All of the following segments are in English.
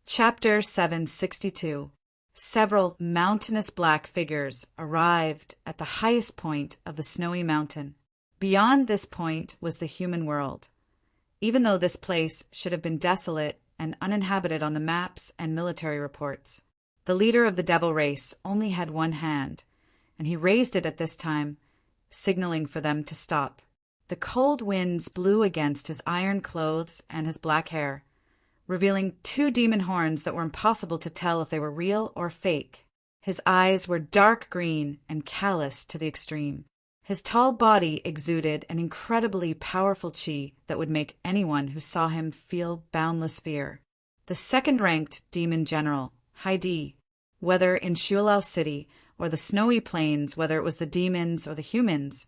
Chapter 762. Several mountainous black figures arrived at the highest point of the snowy mountain. Beyond this point was the human world. Even though this place should have been desolate and uninhabited on the maps and military reports, the leader of the devil race only had one hand, and he raised it at this time, signaling for them to stop. The cold winds blew against his iron clothes and his black hair, revealing two demon horns that were impossible to tell if they were real or fake. His eyes were dark green and calloused to the extreme. His tall body exuded an incredibly powerful chi that would make anyone who saw him feel boundless fear. The second-ranked demon general, Haidi, whether in Shualao City or the snowy plains, whether it was the demons or the humans,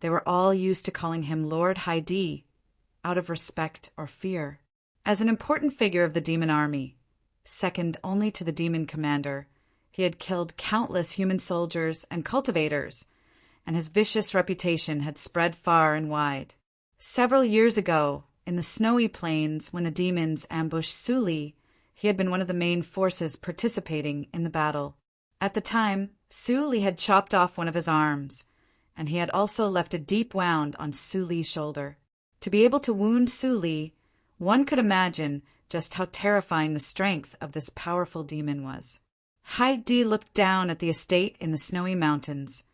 they were all used to calling him Lord Haidi, out of respect or fear. As an important figure of the demon army, second only to the demon commander, he had killed countless human soldiers and cultivators, and his vicious reputation had spread far and wide. Several years ago, in the snowy plains when the demons ambushed Suli, he had been one of the main forces participating in the battle. At the time, Suli had chopped off one of his arms, and he had also left a deep wound on Suli's shoulder. To be able to wound Suli, one could imagine just how terrifying the strength of this powerful demon was. Haidi looked down at the estate in the snowy mountains,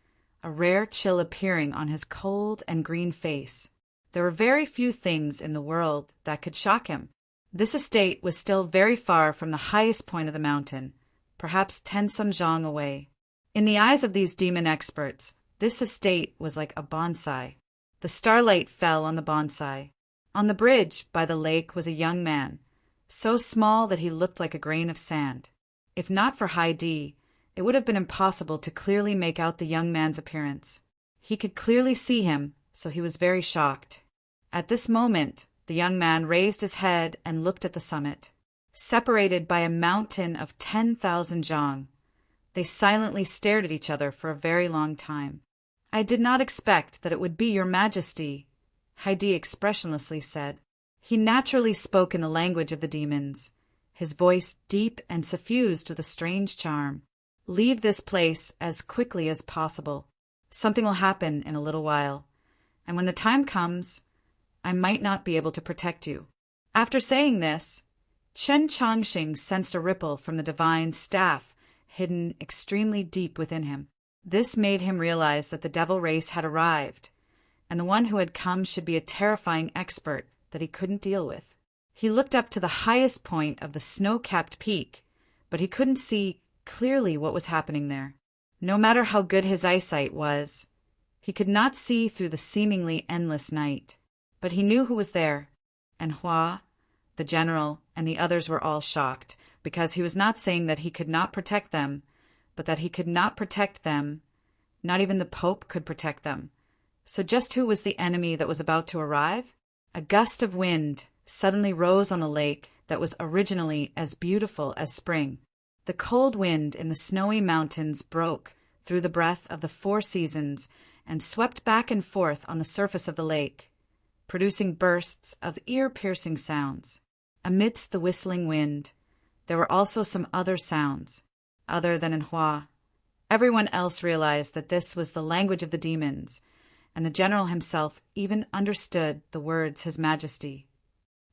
a rare chill appearing on his cold and green face. There were very few things in the world that could shock him. This estate was still very far from the highest point of the mountain, perhaps 10 samjang away. In the eyes of these demon experts, this estate was like a bonsai. The starlight fell on the bonsai. On the bridge by the lake was a young man, so small that he looked like a grain of sand. If not for Haidi, it would have been impossible to clearly make out the young man's appearance. He could clearly see him, so he was very shocked. At this moment, the young man raised his head and looked at the summit. Separated by a mountain of 10,000 jang, they silently stared at each other for a very long time. "I did not expect that it would be your majesty," Haidi expressionlessly said. He naturally spoke in the language of the demons, his voice deep and suffused with a strange charm. "Leave this place as quickly as possible. Something will happen in a little while, and when the time comes, I might not be able to protect you." After saying this, Chen Changxing sensed a ripple from the divine staff hidden extremely deep within him. This made him realize that the devil race had arrived, and the one who had come should be a terrifying expert that he couldn't deal with. He looked up to the highest point of the snow-capped peak, but he couldn't see clearly what was happening there. No matter how good his eyesight was, he could not see through the seemingly endless night. But he knew who was there, and Hua, the general, and the others were all shocked, because he was not saying that he could not protect them, but that he could not protect them. Not even the Pope could protect them. So just who was the enemy that was about to arrive? A gust of wind suddenly rose on a lake that was originally as beautiful as spring. The cold wind in the snowy mountains broke through the breath of the 4 seasons and swept back and forth on the surface of the lake, producing bursts of ear-piercing sounds. Amidst the whistling wind, there were also some other sounds, other than in Hua. Everyone else realized that this was the language of the demons, and the general himself even understood the words His Majesty.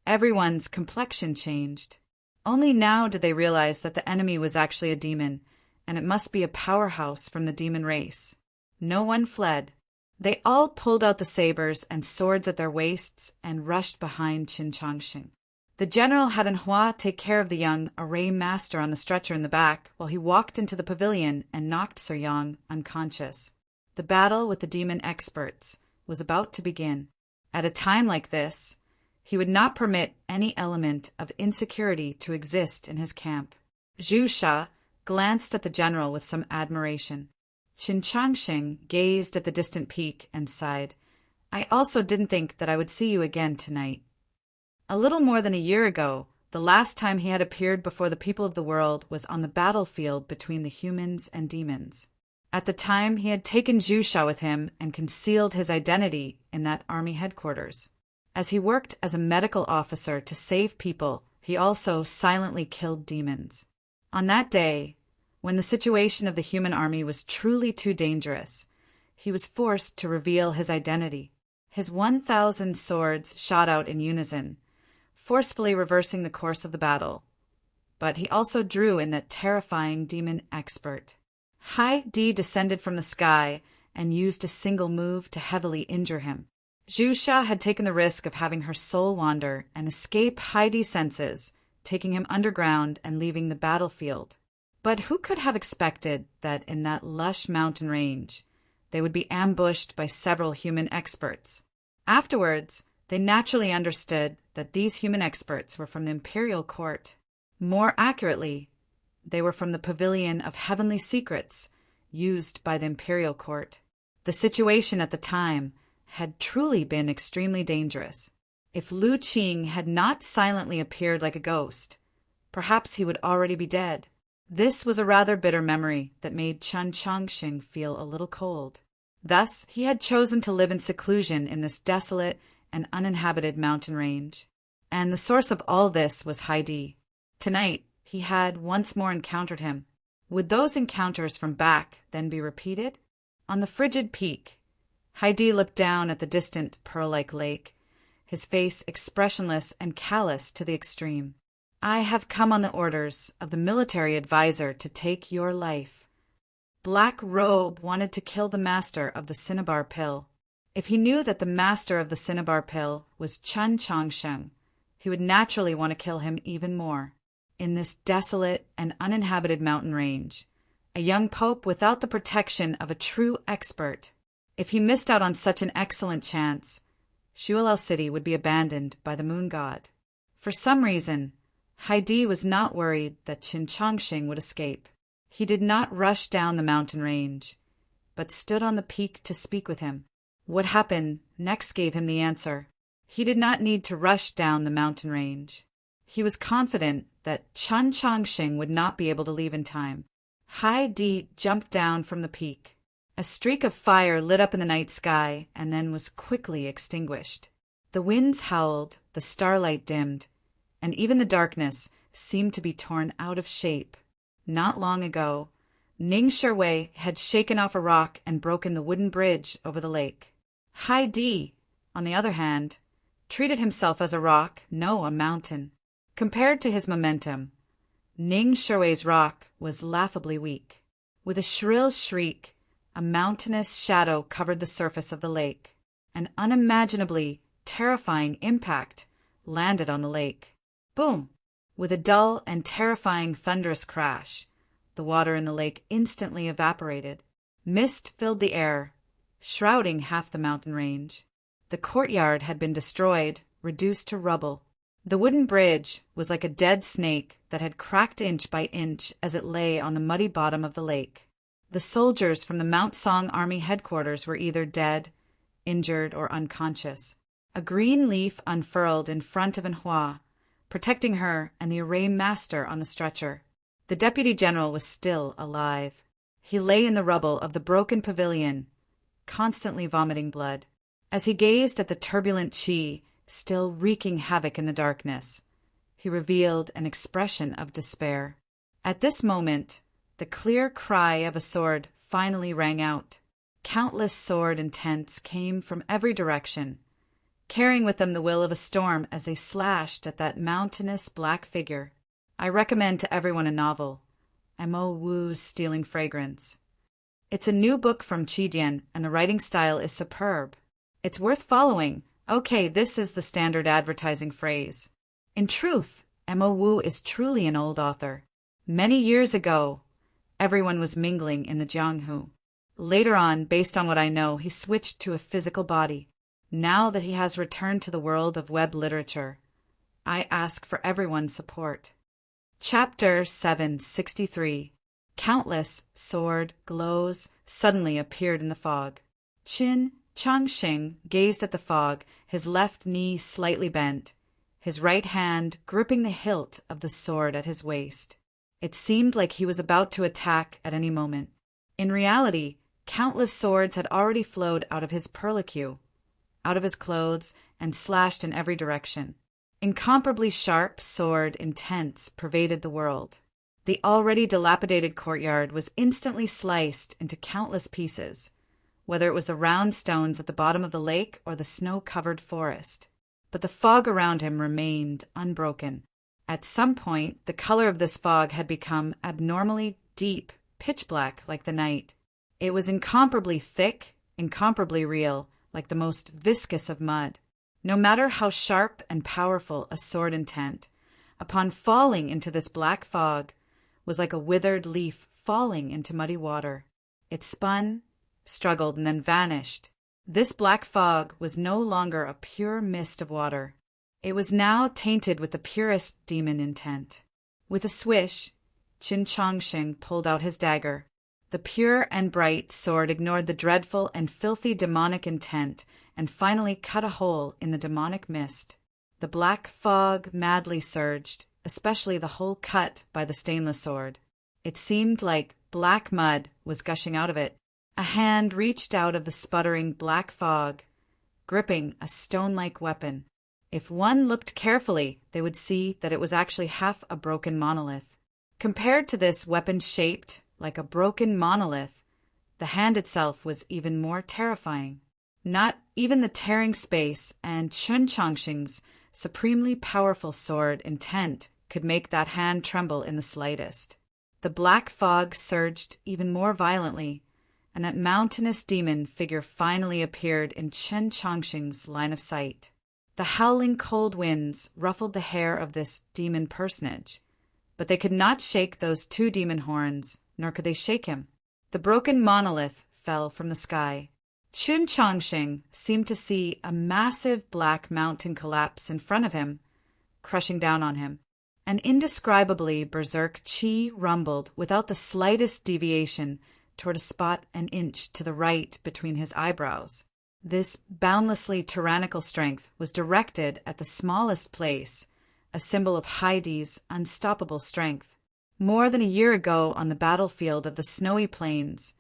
Everyone's complexion changed. Only now did they realize that the enemy was actually a demon, and it must be a powerhouse from the demon race. No one fled. They all pulled out the sabers and swords at their waists and rushed behind Qin Changxing. The general had Hua take care of the young array master on the stretcher in the back while he walked into the pavilion and knocked Sir Yang unconscious. The battle with the demon experts was about to begin. At a time like this, he would not permit any element of insecurity to exist in his camp. Zhu Sha glanced at the general with some admiration. Qin Changxing gazed at the distant peak and sighed. "I also didn't think that I would see you again tonight." A little more than a year ago, the last time he had appeared before the people of the world was on the battlefield between the humans and demons. At the time, he had taken Zhu Sha with him and concealed his identity in that army headquarters. As he worked as a medical officer to save people he also silently killed demons. On that day, when the situation of the human army was truly too dangerous, he was forced to reveal his identity. His 1,000 swords shot out in unison, forcefully reversing the course of the battle. But he also drew in that terrifying demon expert. Hai-Di descended from the sky and used a single move to heavily injure him. Zhu Xia had taken the risk of having her soul wander and escape Hai-Di's senses, taking him underground and leaving the battlefield. But who could have expected that in that lush mountain range, they would be ambushed by several human experts? Afterwards, they naturally understood that these human experts were from the imperial court. More accurately, they were from the Pavilion of Heavenly Secrets, used by the imperial court. The situation at the time had truly been extremely dangerous. If Lu Qing had not silently appeared like a ghost, perhaps he would already be dead. This was a rather bitter memory that made Chen Chongqing feel a little cold. Thus, he had chosen to live in seclusion in this desolate and uninhabited mountain range. And the source of all this was Hai-Di. Tonight, he had once more encountered him. Would those encounters from back then be repeated? On the frigid peak, Hai-Di looked down at the distant pearl-like lake, his face expressionless and callous to the extreme. I have come on the orders of the military advisor to take your life. Black Robe wanted to kill the master of the cinnabar pill. If he knew that the master of the cinnabar pill was Chen Chongsheng, he would naturally want to kill him even more. In this desolate and uninhabited mountain range, a young pope without the protection of a true expert. If he missed out on such an excellent chance, Shualao City would be abandoned by the moon god. For some reason, Hai-Di was not worried that Qin Chongqing would escape. He did not rush down the mountain range, but stood on the peak to speak with him. What happened next gave him the answer. He did not need to rush down the mountain range. He was confident that Chen Chongqing would not be able to leave in time. Hai-Di jumped down from the peak. A streak of fire lit up in the night sky and then was quickly extinguished. The winds howled, the starlight dimmed, and even the darkness seemed to be torn out of shape. Not long ago, Ning Sherwei had shaken off a rock and broken the wooden bridge over the lake. Hai-Di, on the other hand, treated himself as a rock, no, a mountain. Compared to his momentum, Ning Sherwei's rock was laughably weak. With a shrill shriek, a mountainous shadow covered the surface of the lake. An unimaginably terrifying impact landed on the lake. Boom! With a dull and terrifying thunderous crash, the water in the lake instantly evaporated. Mist filled the air, shrouding half the mountain range. The courtyard had been destroyed, reduced to rubble. The wooden bridge was like a dead snake that had cracked inch by inch as it lay on the muddy bottom of the lake. The soldiers from the Mount Song Army headquarters were either dead, injured, or unconscious. A green leaf unfurled in front of Anhua, protecting her and the array master on the stretcher. The deputy general was still alive. He lay in the rubble of the broken pavilion, constantly vomiting blood. As he gazed at the turbulent qi, still wreaking havoc in the darkness, he revealed an expression of despair. At this moment, the clear cry of a sword finally rang out. Countless sword intents came from every direction, carrying with them the will of a storm as they slashed at that mountainous black figure. I recommend to everyone a novel, M.O. Wu's Stealing Fragrance. It's a new book from Qidian, and the writing style is superb. It's worth following. Okay, this is the standard advertising phrase. In truth, M.O. Wu is truly an old author. Many years ago, everyone was mingling in the Jianghu. Later on, based on what I know, he switched to a physical body. Now that he has returned to the world of web literature, I ask for everyone's support. Chapter 763. Countless sword glows suddenly appeared in the fog. Qin Chongqing gazed at the fog, his left knee slightly bent, his right hand gripping the hilt of the sword at his waist. It seemed like he was about to attack at any moment. In reality, countless swords had already flowed out of his perlicue, out of his clothes, and slashed in every direction. Incomparably sharp, sword, intense pervaded the world. The already dilapidated courtyard was instantly sliced into countless pieces, whether it was the round stones at the bottom of the lake or the snow-covered forest. But the fog around him remained unbroken. At some point, the color of this fog had become abnormally deep, pitch black like the night. It was incomparably thick, incomparably real, like the most viscous of mud. No matter how sharp and powerful a sword intent, upon falling into this black fog, was like a withered leaf falling into muddy water. It spun, struggled, and then vanished. This black fog was no longer a pure mist of water. It was now tainted with the purest demon intent. With a swish, Qin Chongsheng pulled out his dagger. The pure and bright sword ignored the dreadful and filthy demonic intent and finally cut a hole in the demonic mist. The black fog madly surged, especially the hole cut by the stainless sword. It seemed like black mud was gushing out of it. A hand reached out of the sputtering black fog, gripping a stone-like weapon. If one looked carefully, they would see that it was actually half a broken monolith. Compared to this weapon shaped like a broken monolith, the hand itself was even more terrifying. Not even the tearing space and Qin Chongsheng's supremely powerful sword intent could make that hand tremble in the slightest. The black fog surged even more violently, and that mountainous demon figure finally appeared in Qin Chongsheng's line of sight. The howling cold winds ruffled the hair of this demon personage, but they could not shake those two demon horns, nor could they shake him. The broken monolith fell from the sky. Qin Chongsheng seemed to see a massive black mountain collapse in front of him, crushing down on him. An indescribably berserk chi rumbled without the slightest deviation toward a spot an inch to the right between his eyebrows. This boundlessly tyrannical strength was directed at the smallest place, a symbol of Heidi's unstoppable strength. More than a year ago on the battlefield of the snowy plains,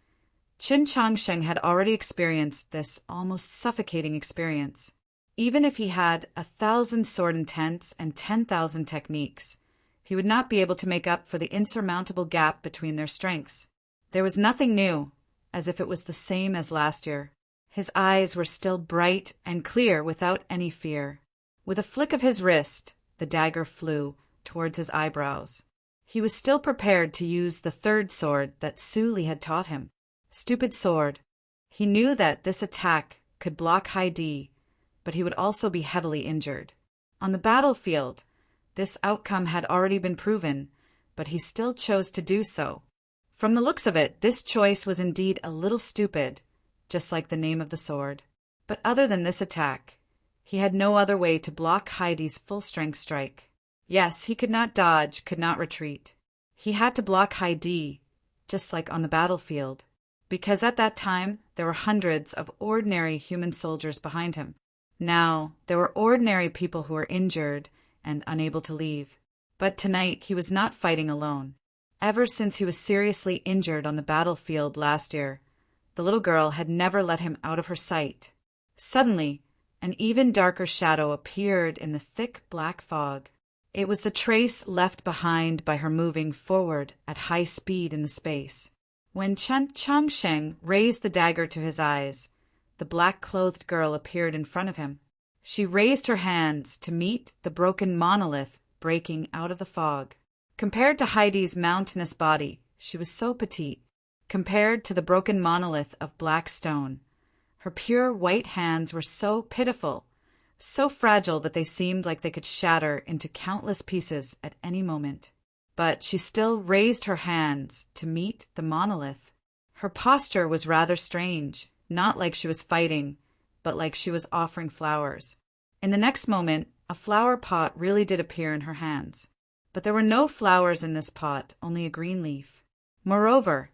Qin Chongsheng had already experienced this almost suffocating experience. Even if he had 1,000 sword intents and 10,000 techniques, he would not be able to make up for the insurmountable gap between their strengths. There was nothing new, as if it was the same as last year. His eyes were still bright and clear without any fear. With a flick of his wrist, the dagger flew towards his eyebrows. He was still prepared to use the third sword that Su Li had taught him. Stupid sword. He knew that this attack could block Heidi, but he would also be heavily injured. On the battlefield, this outcome had already been proven, but he still chose to do so. From the looks of it, this choice was indeed a little stupid, just like the name of the sword. But other than this attack, he had no other way to block Heidi's full-strength strike. Yes, he could not dodge, could not retreat. He had to block Heidi, just like on the battlefield, because at that time there were hundreds of ordinary human soldiers behind him. Now, there were ordinary people who were injured and unable to leave. But tonight he was not fighting alone. Ever since he was seriously injured on the battlefield last year, the little girl had never let him out of her sight. Suddenly, an even darker shadow appeared in the thick black fog. It was the trace left behind by her moving forward at high speed in the space. When Qin Chongsheng raised the dagger to his eyes, the black-clothed girl appeared in front of him. She raised her hands to meet the broken monolith breaking out of the fog. Compared to Heidi's mountainous body, she was so petite. Compared to the broken monolith of black stone, her pure white hands were so pitiful, so fragile that they seemed like they could shatter into countless pieces at any moment. But she still raised her hands to meet the monolith. Her posture was rather strange, not like she was fighting, but like she was offering flowers. In the next moment, a flower pot really did appear in her hands. But there were no flowers in this pot, only a green leaf. Moreover,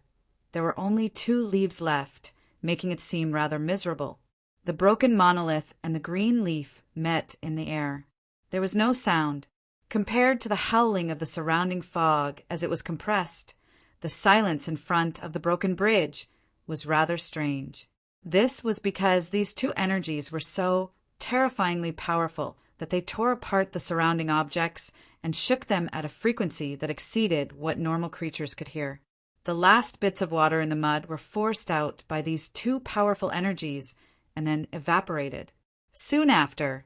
there were only 2 leaves left, making it seem rather miserable. The broken monolith and the green leaf met in the air. There was no sound. Compared to the howling of the surrounding fog as it was compressed, the silence in front of the broken bridge was rather strange. This was because these 2 energies were so terrifyingly powerful that they tore apart the surrounding objects and shook them at a frequency that exceeded what normal creatures could hear. The last bits of water in the mud were forced out by these two powerful energies and then evaporated. Soon after,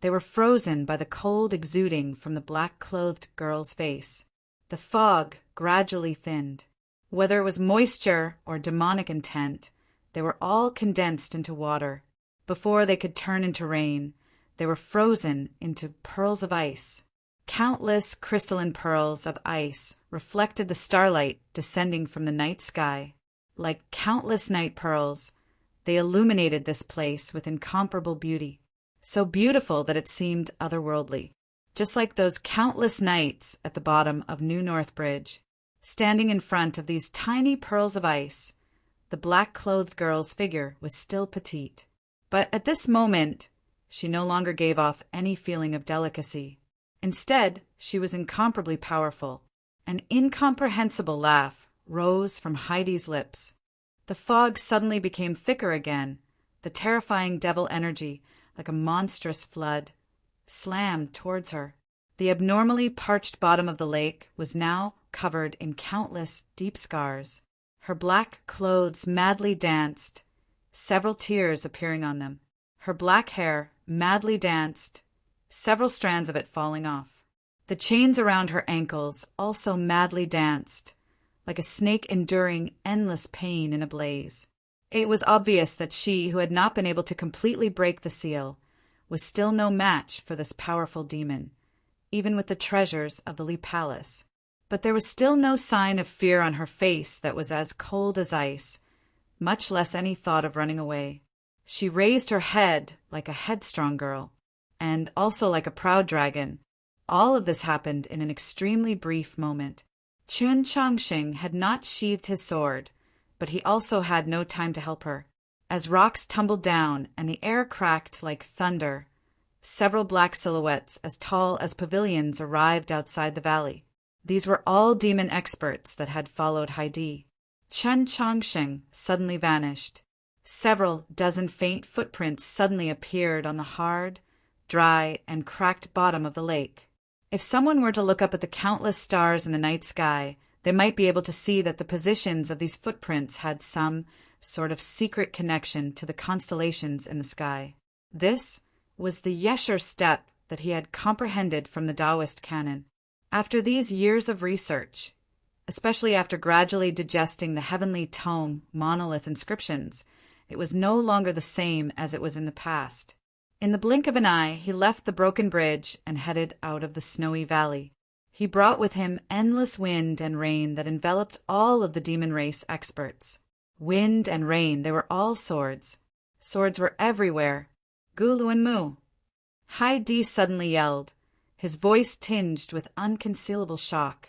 they were frozen by the cold exuding from the black-clothed girl's face. The fog gradually thinned. Whether it was moisture or demonic intent, they were all condensed into water. Before they could turn into rain, they were frozen into pearls of ice. Countless crystalline pearls of ice reflected the starlight descending from the night sky. Like countless night pearls, they illuminated this place with incomparable beauty, so beautiful that it seemed otherworldly, just like those countless nights at the bottom of New North Bridge. Standing in front of these tiny pearls of ice, the black-clothed girl's figure was still petite. But at this moment, she no longer gave off any feeling of delicacy. Instead, she was incomparably powerful. An incomprehensible laugh rose from Heidi's lips. The fog suddenly became thicker again. The terrifying devil energy, like a monstrous flood, slammed towards her. The abnormally parched bottom of the lake was now covered in countless deep scars. Her black clothes madly danced, several tears appearing on them. Her black hair madly danced, several strands of it falling off. The chains around her ankles also madly danced, like a snake enduring endless pain in a blaze. It was obvious that she, who had not been able to completely break the seal, was still no match for this powerful demon, even with the treasures of the Lee Palace. But there was still no sign of fear on her face that was as cold as ice, much less any thought of running away. She raised her head like a headstrong girl, and also like a proud dragon. All of this happened in an extremely brief moment. Chun Changxing had not sheathed his sword, but he also had no time to help her. As rocks tumbled down and the air cracked like thunder, several black silhouettes as tall as pavilions arrived outside the valley. These were all demon experts that had followed Heidi. Chun Changxing suddenly vanished. Several dozen faint footprints suddenly appeared on the hard, dry, and cracked bottom of the lake. If someone were to look up at the countless stars in the night sky, they might be able to see that the positions of these footprints had some sort of secret connection to the constellations in the sky. This was the Yesher step that he had comprehended from the Taoist canon. After these years of research, especially after gradually digesting the heavenly tome monolith inscriptions, it was no longer the same as it was in the past. In the blink of an eye, he left the broken bridge and headed out of the snowy valley. He brought with him endless wind and rain that enveloped all of the demon race experts. Wind and rain, they were all swords. Swords were everywhere. Gulu and Mu. Heidi suddenly yelled, his voice tinged with unconcealable shock.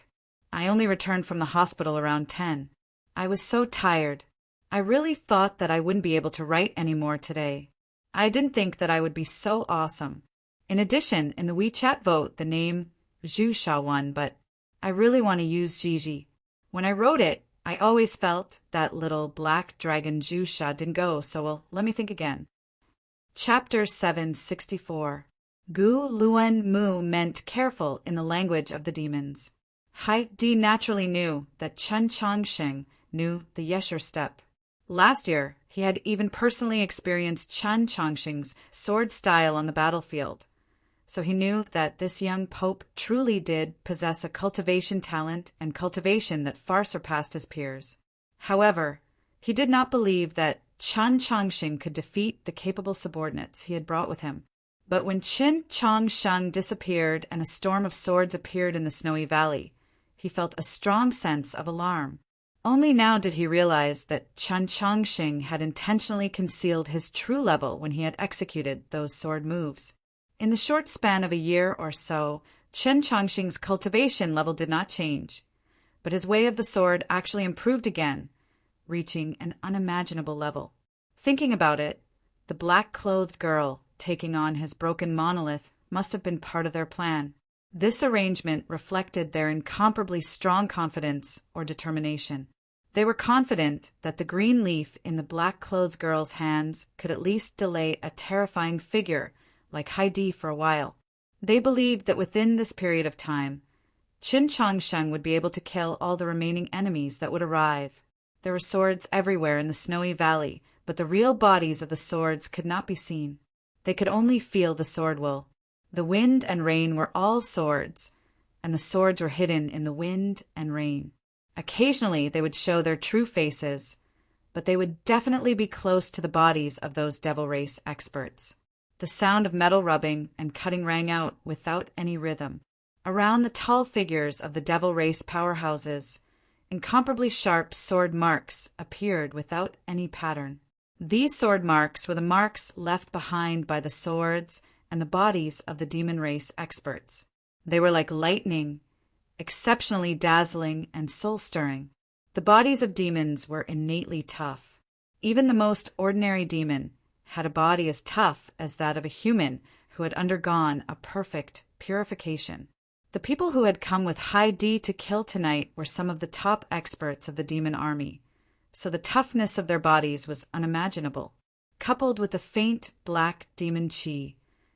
I only returned from the hospital around 10. I was so tired. I really thought that I wouldn't be able to write anymore today. I didn't think that I would be so awesome. In addition, in the WeChat vote, the name Zhusha won, but I really want to use Gigi. When I wrote it, I always felt that little black dragon Zhusha didn't go, so let me think again. Chapter 764. Gu Luan Mu meant careful in the language of the demons. Heidi naturally knew that Chun Changxing knew the Yesher step. Last year, he had even personally experienced Chun Changxing's sword style on the battlefield, so he knew that this young pope truly did possess a cultivation talent and cultivation that far surpassed his peers. However, he did not believe that Chun Changxing could defeat the capable subordinates he had brought with him. But when Qin Changsheng disappeared and a storm of swords appeared in the snowy valley, he felt a strong sense of alarm. Only now did he realize that Chun Changxing had intentionally concealed his true level when he had executed those sword moves. In the short span of a year or so, Chun Changxing's cultivation level did not change, but his way of the sword actually improved again, reaching an unimaginable level. Thinking about it, the black-clothed girl taking on his broken monolith must have been part of their plan. This arrangement reflected their incomparably strong confidence or determination. They were confident that the green leaf in the black-clothed girl's hands could at least delay a terrifying figure like Heidi for a while. They believed that within this period of time, Qin Changsheng would be able to kill all the remaining enemies that would arrive. There were swords everywhere in the snowy valley, but the real bodies of the swords could not be seen. They could only feel the sword wool. The wind and rain were all swords, and the swords were hidden in the wind and rain. Occasionally they would show their true faces, but they would definitely be close to the bodies of those devil race experts. The sound of metal rubbing and cutting rang out without any rhythm. Around the tall figures of the devil race powerhouses, incomparably sharp sword marks appeared without any pattern. These sword marks were the marks left behind by the swords and the bodies of the demon race experts. They were like lightning, exceptionally dazzling and soul-stirring. The bodies of demons were innately tough. Even the most ordinary demon had a body as tough as that of a human who had undergone a perfect purification. The people who had come with high D to kill tonight were some of the top experts of the demon army, so the toughness of their bodies was unimaginable. Coupled with the faint black demon chi,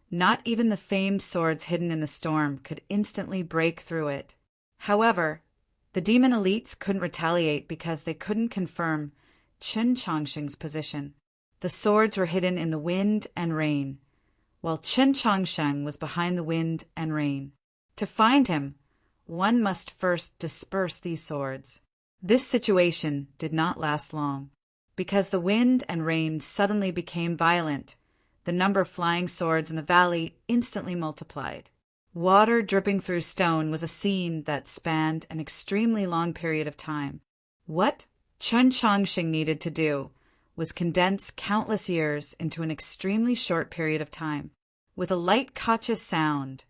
not even the famed swords hidden in the storm could instantly break through it. However, the demon elites couldn't retaliate because they couldn't confirm Qin Changsheng's position. The swords were hidden in the wind and rain, while Qin Changsheng was behind the wind and rain. To find him, one must first disperse these swords. This situation did not last long. Because the wind and rain suddenly became violent, the number of flying swords in the valley instantly multiplied. Water dripping through stone was a scene that spanned an extremely long period of time. What Qin Changsheng needed to do was condense countless years into an extremely short period of time. With a light conscious sound,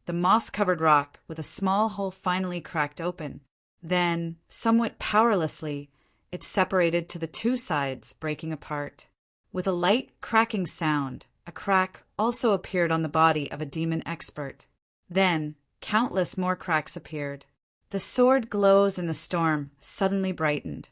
the moss-covered rock with a small hole finally cracked open. Then, somewhat powerlessly, it separated to the two sides, breaking apart. With a light cracking sound, a crack also appeared on the body of a demon expert. Then, countless more cracks appeared. The sword glows in the storm suddenly brightened,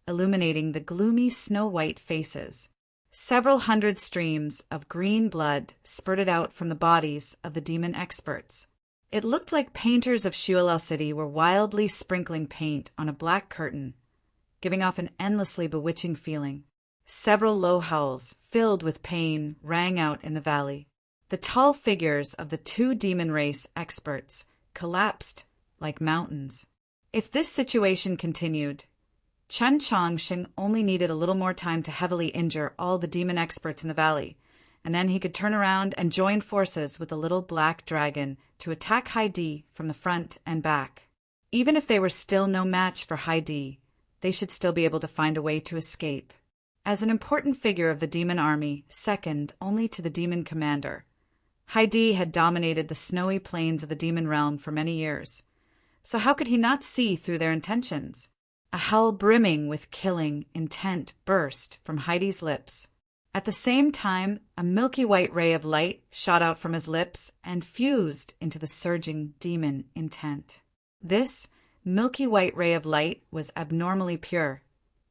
illuminating the gloomy snow-white faces. Several hundred streams of green blood spurted out from the bodies of the demon experts. It looked like painters of Shuelao City were wildly sprinkling paint on a black curtain, giving off an endlessly bewitching feeling. Several low howls, filled with pain, rang out in the valley. The tall figures of the two demon race experts collapsed like mountains. If this situation continued, Qin Changsheng only needed a little more time to heavily injure all the demon experts in the valley, and then he could turn around and join forces with the little black dragon to attack Heidi from the front and back. Even if they were still no match for Heidi, they should still be able to find a way to escape. As an important figure of the demon army, second only to the demon commander, Heidi had dominated the snowy plains of the demon realm for many years. So how could he not see through their intentions? A howl brimming with killing intent burst from Heidi's lips. At the same time, a milky white ray of light shot out from his lips and fused into the surging demon intent. This milky white ray of light was abnormally pure,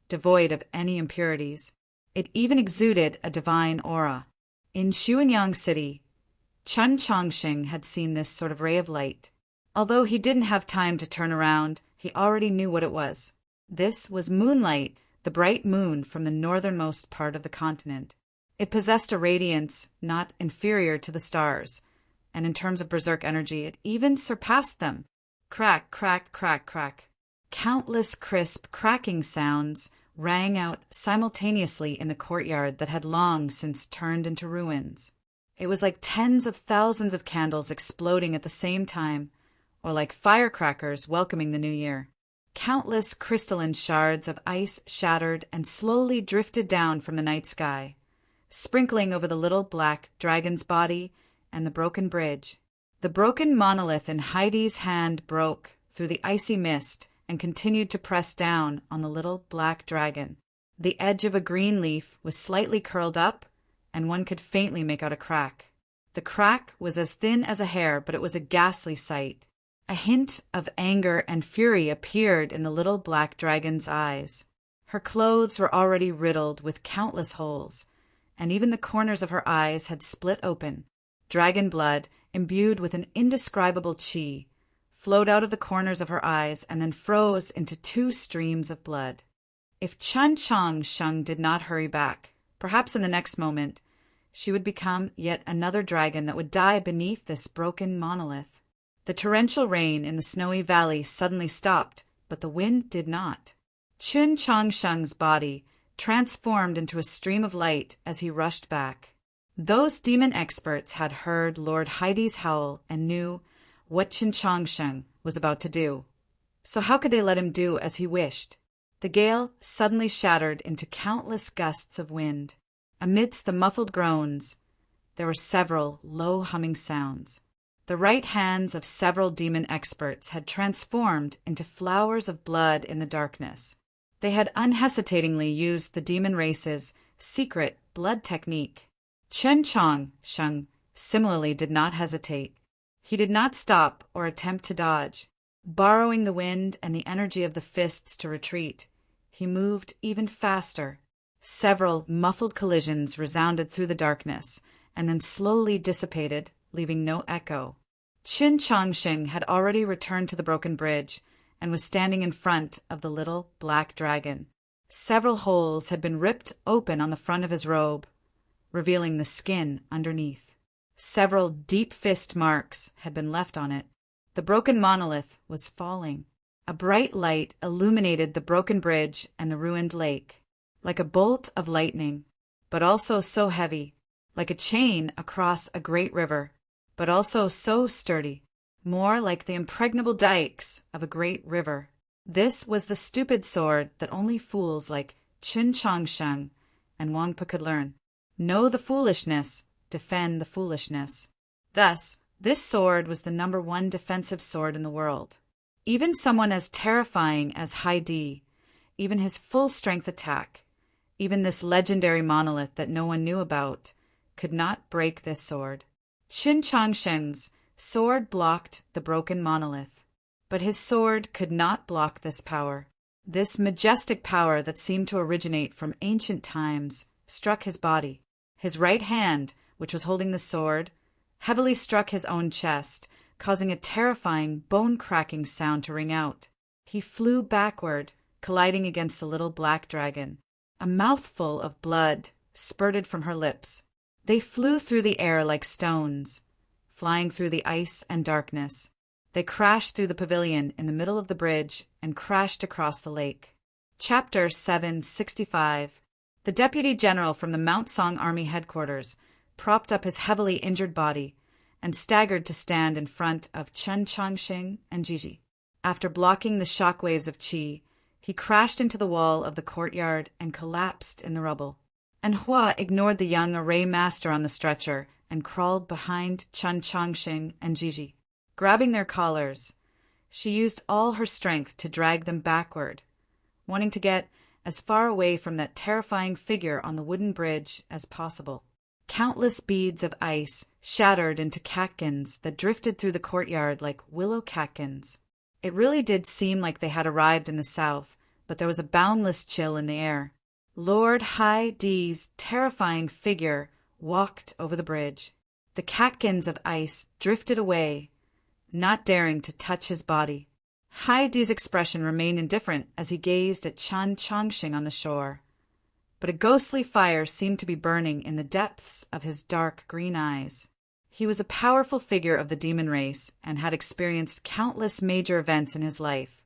devoid of any impurities. It even exuded a divine aura. In Xuanyang City, Qin Changsheng had seen this sort of ray of light. Although he didn't have time to turn around, he already knew what it was. This was moonlight, the bright moon from the northernmost part of the continent. It possessed a radiance not inferior to the stars, and in terms of berserk energy, it even surpassed them. Crack, crack, crack, crack. Countless crisp cracking sounds rang out simultaneously in the courtyard that had long since turned into ruins. It was like tens of thousands of candles exploding at the same time, or like firecrackers welcoming the new year. Countless crystalline shards of ice shattered and slowly drifted down from the night sky, sprinkling over the little black dragon's body and the broken bridge. The broken monolith in Heidi's hand broke through the icy mist and continued to press down on the little black dragon. The edge of a green leaf was slightly curled up, and one could faintly make out a crack. The crack was as thin as a hair, but it was a ghastly sight. A hint of anger and fury appeared in the little black dragon's eyes. Her clothes were already riddled with countless holes, and even the corners of her eyes had split open. Dragon blood imbued with an indescribable qi, flowed out of the corners of her eyes and then froze into 2 streams of blood. If Chen Changsheng did not hurry back, perhaps in the next moment, she would become yet another dragon that would die beneath this broken monolith. The torrential rain in the snowy valley suddenly stopped, but the wind did not. Chen Changsheng's body transformed into a stream of light as he rushed back. Those demon experts had heard Lord Heidi's howl and knew what Chen Changsheng was about to do. So how could they let him do as he wished? The gale suddenly shattered into countless gusts of wind. Amidst the muffled groans, there were several low humming sounds. The right hands of several demon experts had transformed into flowers of blood in the darkness. They had unhesitatingly used the demon race's secret blood technique. Chen Changsheng similarly did not hesitate. He did not stop or attempt to dodge. Borrowing the wind and the energy of the fists to retreat, he moved even faster. Several muffled collisions resounded through the darkness and then slowly dissipated, leaving no echo. Chen Changsheng had already returned to the broken bridge and was standing in front of the little black dragon. Several holes had been ripped open on the front of his robe, revealing the skin underneath. Several deep fist marks had been left on it. The broken monolith was falling. A bright light illuminated the broken bridge and the ruined lake, like a bolt of lightning, but also so heavy, like a chain across a great river, but also so sturdy, more like the impregnable dikes of a great river. This was the stupid sword that only fools like Chen Changsheng and Wangpa could learn. Know the foolishness, defend the foolishness. Thus, this sword was the #1 defensive sword in the world. Even someone as terrifying as Heidi, even his full-strength attack, even this legendary monolith that no one knew about, could not break this sword. Chen Changsheng's sword blocked the broken monolith, but his sword could not block this power. This majestic power that seemed to originate from ancient times struck his body. His right hand, which was holding the sword, heavily struck his own chest, causing a terrifying, bone-cracking sound to ring out. He flew backward, colliding against the little black dragon. A mouthful of blood spurted from her lips. They flew through the air like stones, flying through the ice and darkness. They crashed through the pavilion in the middle of the bridge and crashed across the lake. Chapter 765. The deputy general from the Mount Song Army headquarters propped up his heavily injured body and staggered to stand in front of Chen Changsheng and Gigi. After blocking the shock waves of qi, he crashed into the wall of the courtyard and collapsed in the rubble. And Hua ignored the young array master on the stretcher and crawled behind Chen Changsheng and Gigi. Grabbing their collars, she used all her strength to drag them backward, wanting to get as far away from that terrifying figure on the wooden bridge as possible. Countless beads of ice shattered into catkins that drifted through the courtyard like willow catkins. It really did seem like they had arrived in the south, but there was a boundless chill in the air. Lord Haidi's terrifying figure walked over the bridge. The catkins of ice drifted away, not daring to touch his body. Haidi's expression remained indifferent as he gazed at Chen Changsheng on the shore, but a ghostly fire seemed to be burning in the depths of his dark green eyes. He was a powerful figure of the demon race and had experienced countless major events in his life,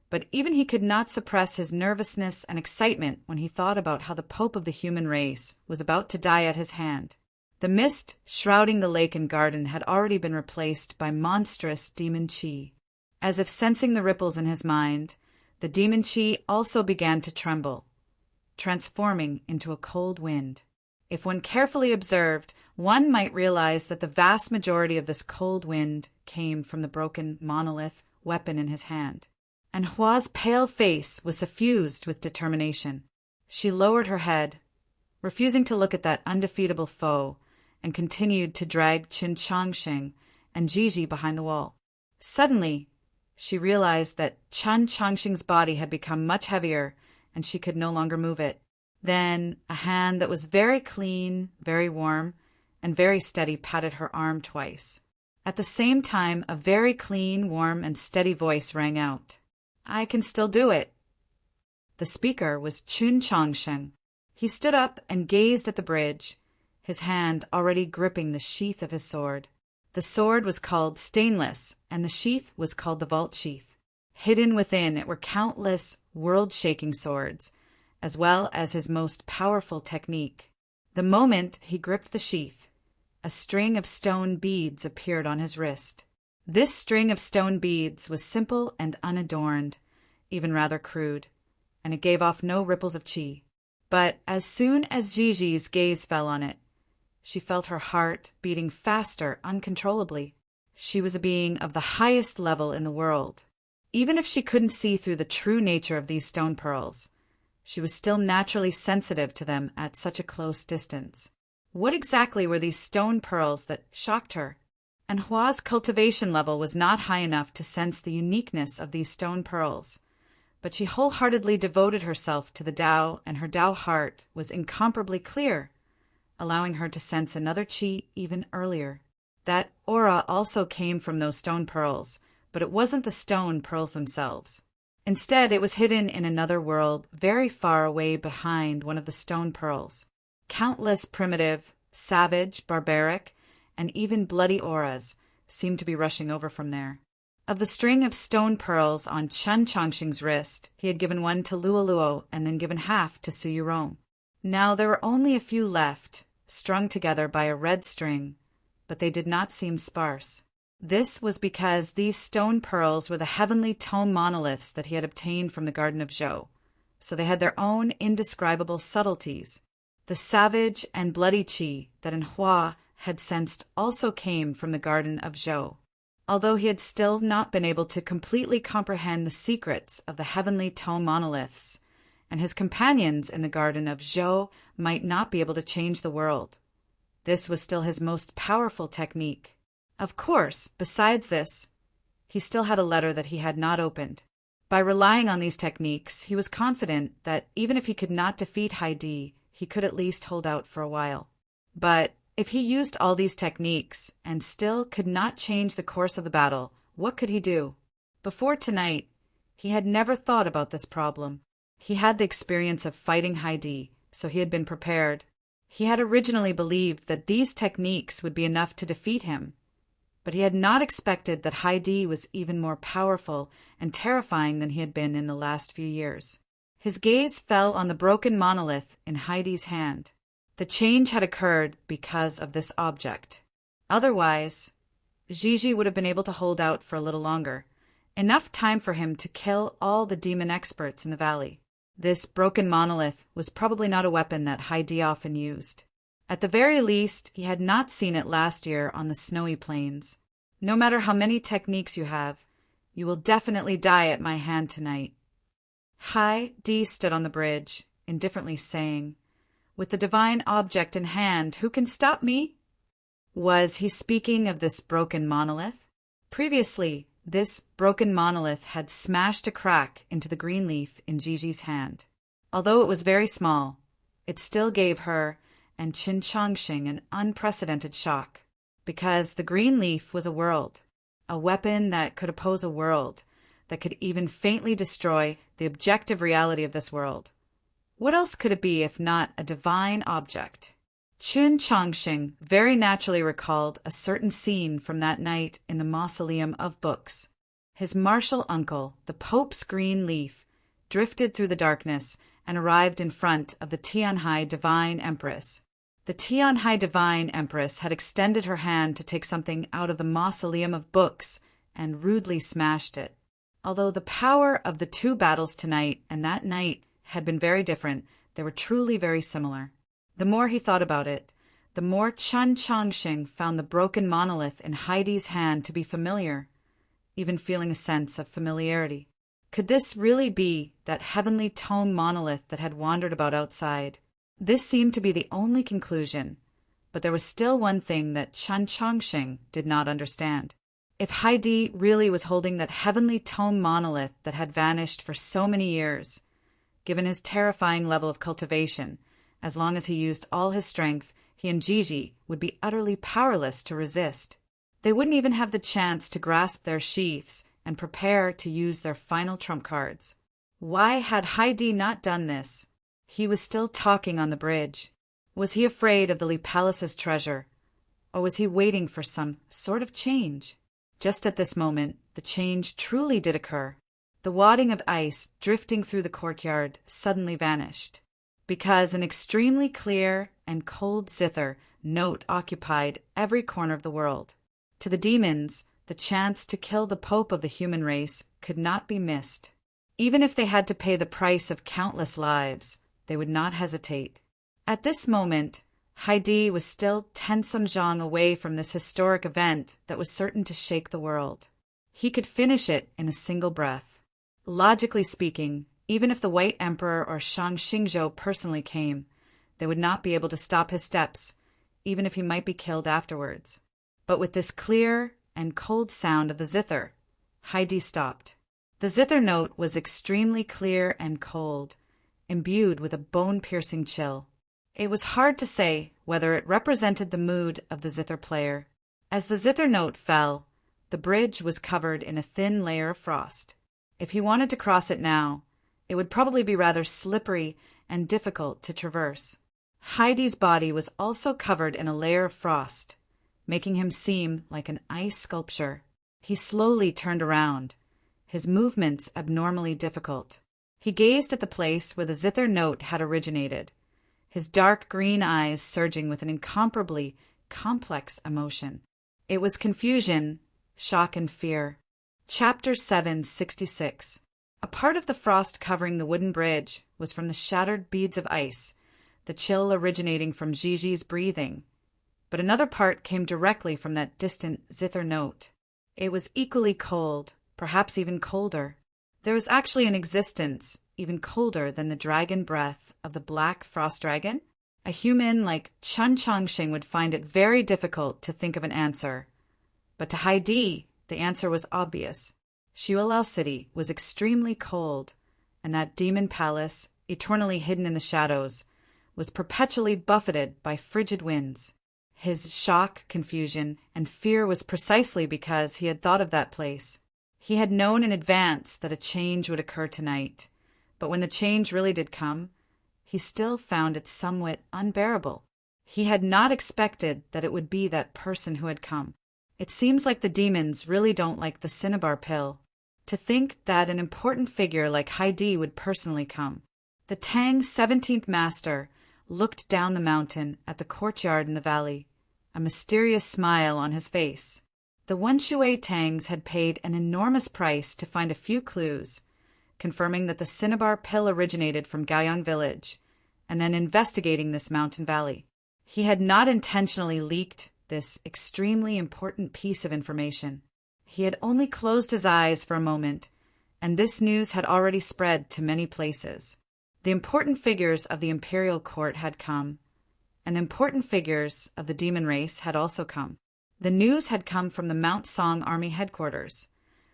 but even he could not suppress his nervousness and excitement when he thought about how the Pope of the human race was about to die at his hand. The mist shrouding the lake and garden had already been replaced by monstrous demon qi. As if sensing the ripples in his mind, the demon qi also began to tremble, transforming into a cold wind. If one carefully observed, one might realize that the vast majority of this cold wind came from the broken monolith weapon in his hand. And Hua's pale face was suffused with determination. She lowered her head, refusing to look at that undefeatable foe, and continued to drag Chen Changsheng and Gigi behind the wall. Suddenly, she realized that Chen Changsheng's body had become much heavier, and she could no longer move it. Then a hand that was very clean, very warm, and very steady patted her arm twice. At the same time, a very clean, warm, and steady voice rang out. "I can still do it." The speaker was Chun Chongsheng. He stood up and gazed at the bridge, his hand already gripping the sheath of his sword. The sword was called stainless, and the sheath was called the vault sheath. Hidden within it were countless world-shaking swords, as well as his most powerful technique. The moment he gripped the sheath, a string of stone beads appeared on his wrist. This string of stone beads was simple and unadorned, even rather crude, and it gave off no ripples of qi. But as soon as Gigi's gaze fell on it, she felt her heart beating faster uncontrollably. She was a being of the highest level in the world. Even if she couldn't see through the true nature of these stone pearls, she was still naturally sensitive to them at such a close distance. What exactly were these stone pearls that shocked her? And Hua's cultivation level was not high enough to sense the uniqueness of these stone pearls, but she wholeheartedly devoted herself to the Tao, and her Tao heart was incomparably clear, allowing her to sense another qi even earlier. That aura also came from those stone pearls, but it wasn't the stone pearls themselves. Instead, it was hidden in another world very far away behind one of the stone pearls. Countless primitive, savage, barbaric, and even bloody auras seemed to be rushing over from there. Of the string of stone pearls on Chun Chongsheng's wrist, he had given one to Luoluo and then given half to Su Yurong. Now there were only a few left, strung together by a red string, but they did not seem sparse. This was because these stone pearls were the heavenly tome monoliths that he had obtained from the Garden of Zhou, so they had their own indescribable subtleties. The savage and bloody qi that in Hua had sensed also came from the Garden of Zhou, although he had still not been able to completely comprehend the secrets of the heavenly tome monoliths, and his companions in the Garden of Zhou might not be able to change the world. This was still his most powerful technique. Of course, besides this, he still had a letter that he had not opened. By relying on these techniques, he was confident that even if he could not defeat Haidi, he could at least hold out for a while. But if he used all these techniques and still could not change the course of the battle, what could he do? Before tonight, he had never thought about this problem. He had the experience of fighting Haidi, so he had been prepared. He had originally believed that these techniques would be enough to defeat him, but he had not expected that Haidi was even more powerful and terrifying than he had been in the last few years. His gaze fell on the broken monolith in Heidi's hand. The change had occurred because of this object. Otherwise, Gigi would have been able to hold out for a little longer, enough time for him to kill all the demon experts in the valley. This broken monolith was probably not a weapon that Haidi often used. At the very least, he had not seen it last year on the snowy plains. No matter how many techniques you have, you will definitely die at my hand tonight. Haidi stood on the bridge, indifferently saying, "With the divine object in hand, who can stop me?" Was he speaking of this broken monolith? Previously, this broken monolith had smashed a crack into the green leaf in Gigi's hand. Although it was very small, it still gave her and Chun Chongsheng an unprecedented shock, because the green leaf was a world, a weapon that could oppose a world, that could even faintly destroy the objective reality of this world. What else could it be if not a divine object? Chun Chongsheng very naturally recalled a certain scene from that night in the Mausoleum of Books. His martial uncle, the Pope's green leaf, drifted through the darkness and arrived in front of the Tianhai Divine Empress. The Tianhai Divine Empress had extended her hand to take something out of the Mausoleum of Books and rudely smashed it. Although the power of the two battles tonight and that night had been very different, they were truly very similar. The more he thought about it, the more Chun Chongsheng found the broken monolith in Heidi's hand to be familiar, even feeling a sense of familiarity. Could this really be that heavenly tome monolith that had wandered about outside? This seemed to be the only conclusion, but there was still one thing that Chun Chongsheng did not understand. If Haidi really was holding that heavenly tome monolith that had vanished for so many years, given his terrifying level of cultivation, as long as he used all his strength, he and Gigi would be utterly powerless to resist. They wouldn't even have the chance to grasp their sheaths and prepare to use their final trump cards. Why had Heidi not done this? He was still talking on the bridge. Was he afraid of the Lee Palace's treasure? Or was he waiting for some sort of change? Just at this moment, the change truly did occur. The wadding of ice drifting through the courtyard suddenly vanished, because an extremely clear and cold zither note occupied every corner of the world. To the demons, the chance to kill the Pope of the human race could not be missed. Even if they had to pay the price of countless lives, they would not hesitate. At this moment, Heidi was still 10 samjang away from this historic event that was certain to shake the world. He could finish it in a single breath. Logically speaking, even if the White Emperor or Shang Xingzhou personally came, they would not be able to stop his steps, even if he might be killed afterwards. But with this clear and cold sound of the zither, Heidi stopped. The zither note was extremely clear and cold, imbued with a bone-piercing chill. It was hard to say whether it represented the mood of the zither player. As the zither note fell, the bridge was covered in a thin layer of frost. If he wanted to cross it now, it would probably be rather slippery and difficult to traverse. Heidi's body was also covered in a layer of frost, making him seem like an ice sculpture. He slowly turned around, his movements abnormally difficult. He gazed at the place where the zither note had originated, his dark green eyes surging with an incomparably complex emotion. It was confusion, shock, and fear. Chapter 766. A part of the frost covering the wooden bridge was from the shattered beads of ice, the chill originating from Gigi's breathing. But another part came directly from that distant zither note. It was equally cold, perhaps even colder. There was actually an existence even colder than the dragon breath of the black frost dragon. A human like Chen Changxing would find it very difficult to think of an answer. But to Heidi, the answer was obvious. Xuelao City was extremely cold, and that demon palace, eternally hidden in the shadows, was perpetually buffeted by frigid winds. His shock, confusion, and fear was precisely because he had thought of that place. He had known in advance that a change would occur tonight, but when the change really did come, he still found it somewhat unbearable. He had not expected that it would be that person who had come. It seems like the demons really don't like the cinnabar pill. To think that an important figure like Heidi would personally come. The Tang 17th Master looked down the mountain at the courtyard in the valley, a mysterious smile on his face. The Wenshui Tangs had paid an enormous price to find a few clues, confirming that the cinnabar pill originated from Gaoyang village, and then investigating this mountain valley. He had not intentionally leaked this extremely important piece of information. He had only closed his eyes for a moment, and this news had already spread to many places. The important figures of the imperial court had come, and the important figures of the demon race had also come. The news had come from the Mount Song Army headquarters,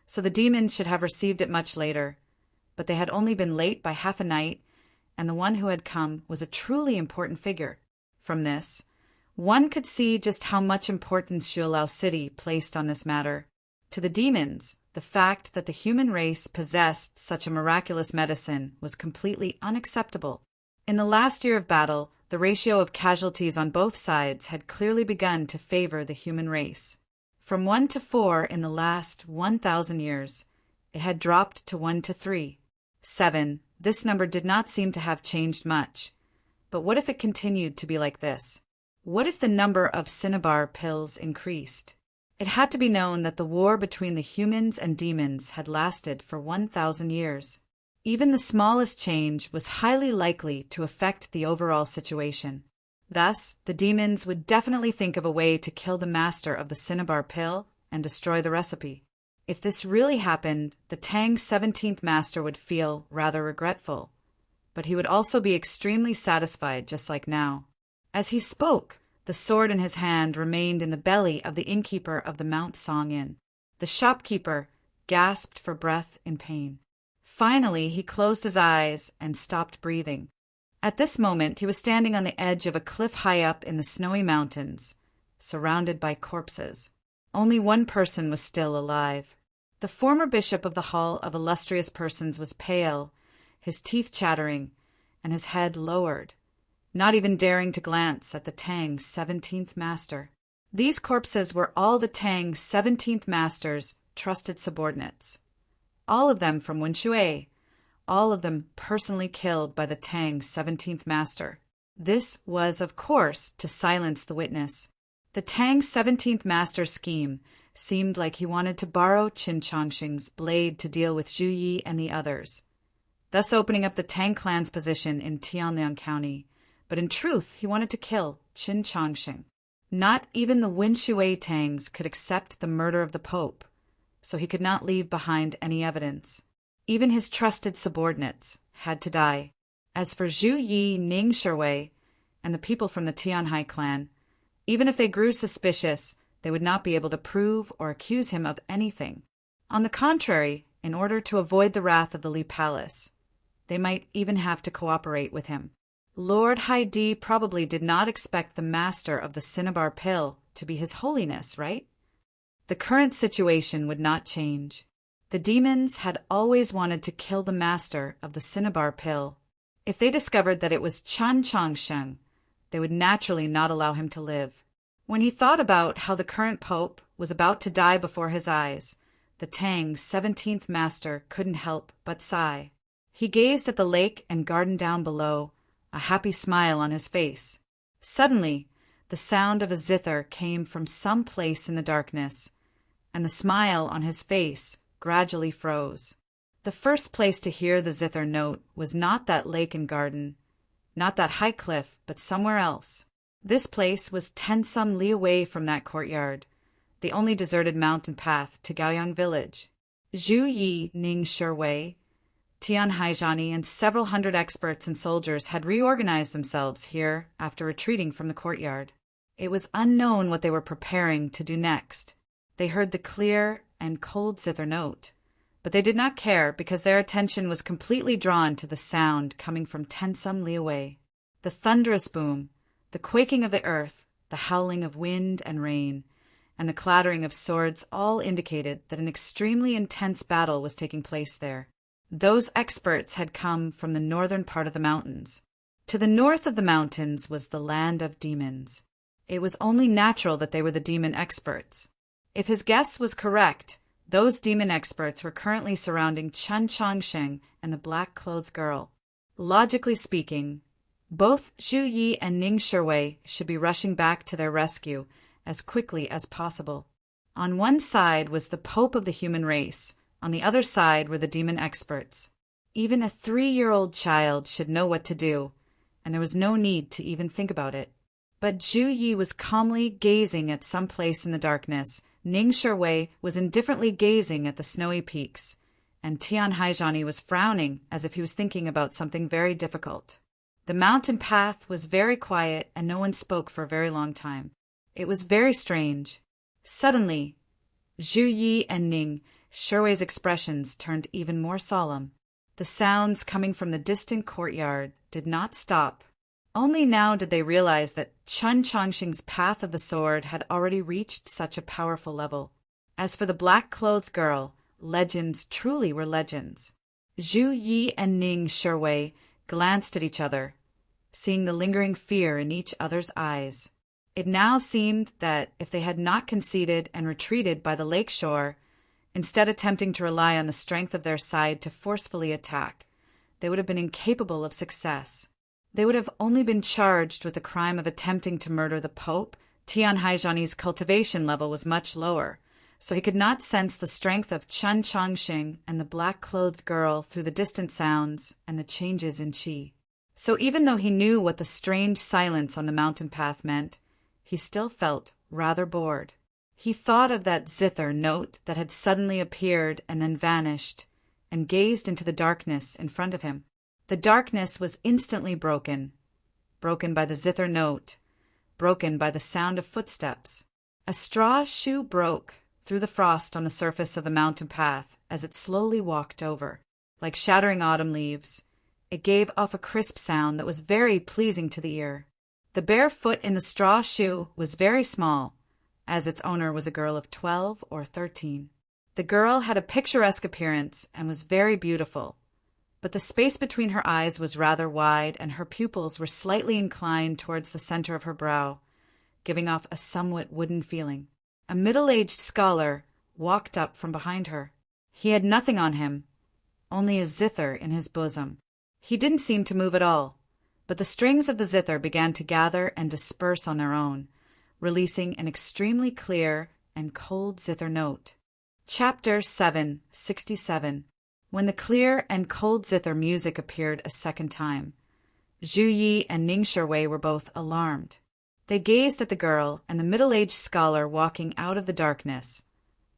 so the demons should have received it much later, but they had only been late by half a night, and the one who had come was a truly important figure. From this, one could see just how much importance Xuelao City placed on this matter. To the demons, the fact that the human race possessed such a miraculous medicine was completely unacceptable. In the last year of battle, the ratio of casualties on both sides had clearly begun to favor the human race. From 1 to 4 in the last 1,000 years, it had dropped to 1 to 3. 7. This number did not seem to have changed much. But what if it continued to be like this? What if the number of cinnabar pills increased? It had to be known that the war between the humans and demons had lasted for 1,000 years. Even the smallest change was highly likely to affect the overall situation. Thus, the demons would definitely think of a way to kill the master of the cinnabar pill and destroy the recipe. If this really happened, the Tang 17th Master would feel rather regretful, but he would also be extremely satisfied just like now. As he spoke, the sword in his hand remained in the belly of the innkeeper of the Mount Song Inn. The shopkeeper gasped for breath in pain. Finally, he closed his eyes and stopped breathing. At this moment, he was standing on the edge of a cliff high up in the snowy mountains, surrounded by corpses. Only one person was still alive. The former bishop of the Hall of Illustrious Persons was pale, his teeth chattering, and his head lowered, not even daring to glance at the Tang's 17th master. These corpses were all the Tang's 17th master's trusted subordinates. All of them from Winshui, all of them personally killed by the Tang's 17th master. This was, of course, to silence the witness. The Tang's 17th master's scheme seemed like he wanted to borrow Qin Chongqing's blade to deal with Zhu Yi and the others, thus opening up the Tang clan's position in Tianliang County. But in truth, he wanted to kill Qin Chongqing. Not even the Winshui Tangs could accept the murder of the Pope, so he could not leave behind any evidence. Even his trusted subordinates had to die. As for Zhu Yi, Ning Shiwei, and the people from the Tianhai clan, even if they grew suspicious, they would not be able to prove or accuse him of anything. On the contrary, in order to avoid the wrath of the Li Palace, they might even have to cooperate with him. Lord Haidi probably did not expect the master of the cinnabar pill to be His Holiness, right? The current situation would not change. The demons had always wanted to kill the master of the cinnabar pill. If they discovered that it was Chan Chongsheng, they would naturally not allow him to live. When he thought about how the current pope was about to die before his eyes, the Tang's 17th master couldn't help but sigh. He gazed at the lake and garden down below, a happy smile on his face. Suddenly, the sound of a zither came from some place in the darkness, and the smile on his face gradually froze. The first place to hear the zither note was not that lake and garden, not that high cliff, but somewhere else. This place was 10-some li away from that courtyard, the only deserted mountain path to Gaoyang village. Zhu Yi, Ning Shiwei, Tian Haizhani, and several hundred experts and soldiers had reorganized themselves here after retreating from the courtyard. It was unknown what they were preparing to do next. They heard the clear and cold zither note, but they did not care because their attention was completely drawn to the sound coming from 10-some li away. The thunderous boom, the quaking of the earth, the howling of wind and rain, and the clattering of swords all indicated that an extremely intense battle was taking place there. Those experts had come from the northern part of the mountains. To the north of the mountains was the land of demons. It was only natural that they were the demon experts. If his guess was correct, those demon experts were currently surrounding Chen Chongsheng and the black-clothed girl. Logically speaking, both Zhu Yi and Ning Shiwei should be rushing back to their rescue as quickly as possible. On one side was the Pope of the human race. On the other side were the demon experts. Even a 3-year-old child should know what to do, and there was no need to even think about it. But Zhu Yi was calmly gazing at some place in the darkness. Ning Shiwei was indifferently gazing at the snowy peaks, and Tian Haizhani was frowning as if he was thinking about something very difficult. The mountain path was very quiet, and no one spoke for a very long time. It was very strange. Suddenly, Zhu Yi and Ning Shiwei's expressions turned even more solemn. The sounds coming from the distant courtyard did not stop. Only now did they realize that Chen Chongqing's path of the sword had already reached such a powerful level. As for the black-clothed girl, legends truly were legends. Zhu Yi and Ning Shiwei glanced at each other, seeing the lingering fear in each other's eyes. It now seemed that if they had not conceded and retreated by the lake shore, instead attempting to rely on the strength of their side to forcefully attack, they would have been incapable of success. They would have only been charged with the crime of attempting to murder the Pope. Tian Haizhani's cultivation level was much lower, so he could not sense the strength of Chen Chongqing and the black-clothed girl through the distant sounds and the changes in qi. So even though he knew what the strange silence on the mountain path meant, he still felt rather bored. He thought of that zither note that had suddenly appeared and then vanished, and gazed into the darkness in front of him. The darkness was instantly broken by the zither note, broken by the sound of footsteps. A straw shoe broke through the frost on the surface of the mountain path as it slowly walked over. Like shattering autumn leaves, it gave off a crisp sound that was very pleasing to the ear. The bare foot in the straw shoe was very small, as its owner was a girl of 12 or 13. The girl had a picturesque appearance and was very beautiful, but the space between her eyes was rather wide and her pupils were slightly inclined towards the center of her brow, giving off a somewhat wooden feeling. A middle-aged scholar walked up from behind her. He had nothing on him, only a zither in his bosom. He didn't seem to move at all, but the strings of the zither began to gather and disperse on their own, releasing an extremely clear and cold zither note. Chapter 767. When the clear and cold zither music appeared a second time, Zhu Yi and Ning Sherwei were both alarmed. They gazed at the girl and the middle-aged scholar walking out of the darkness,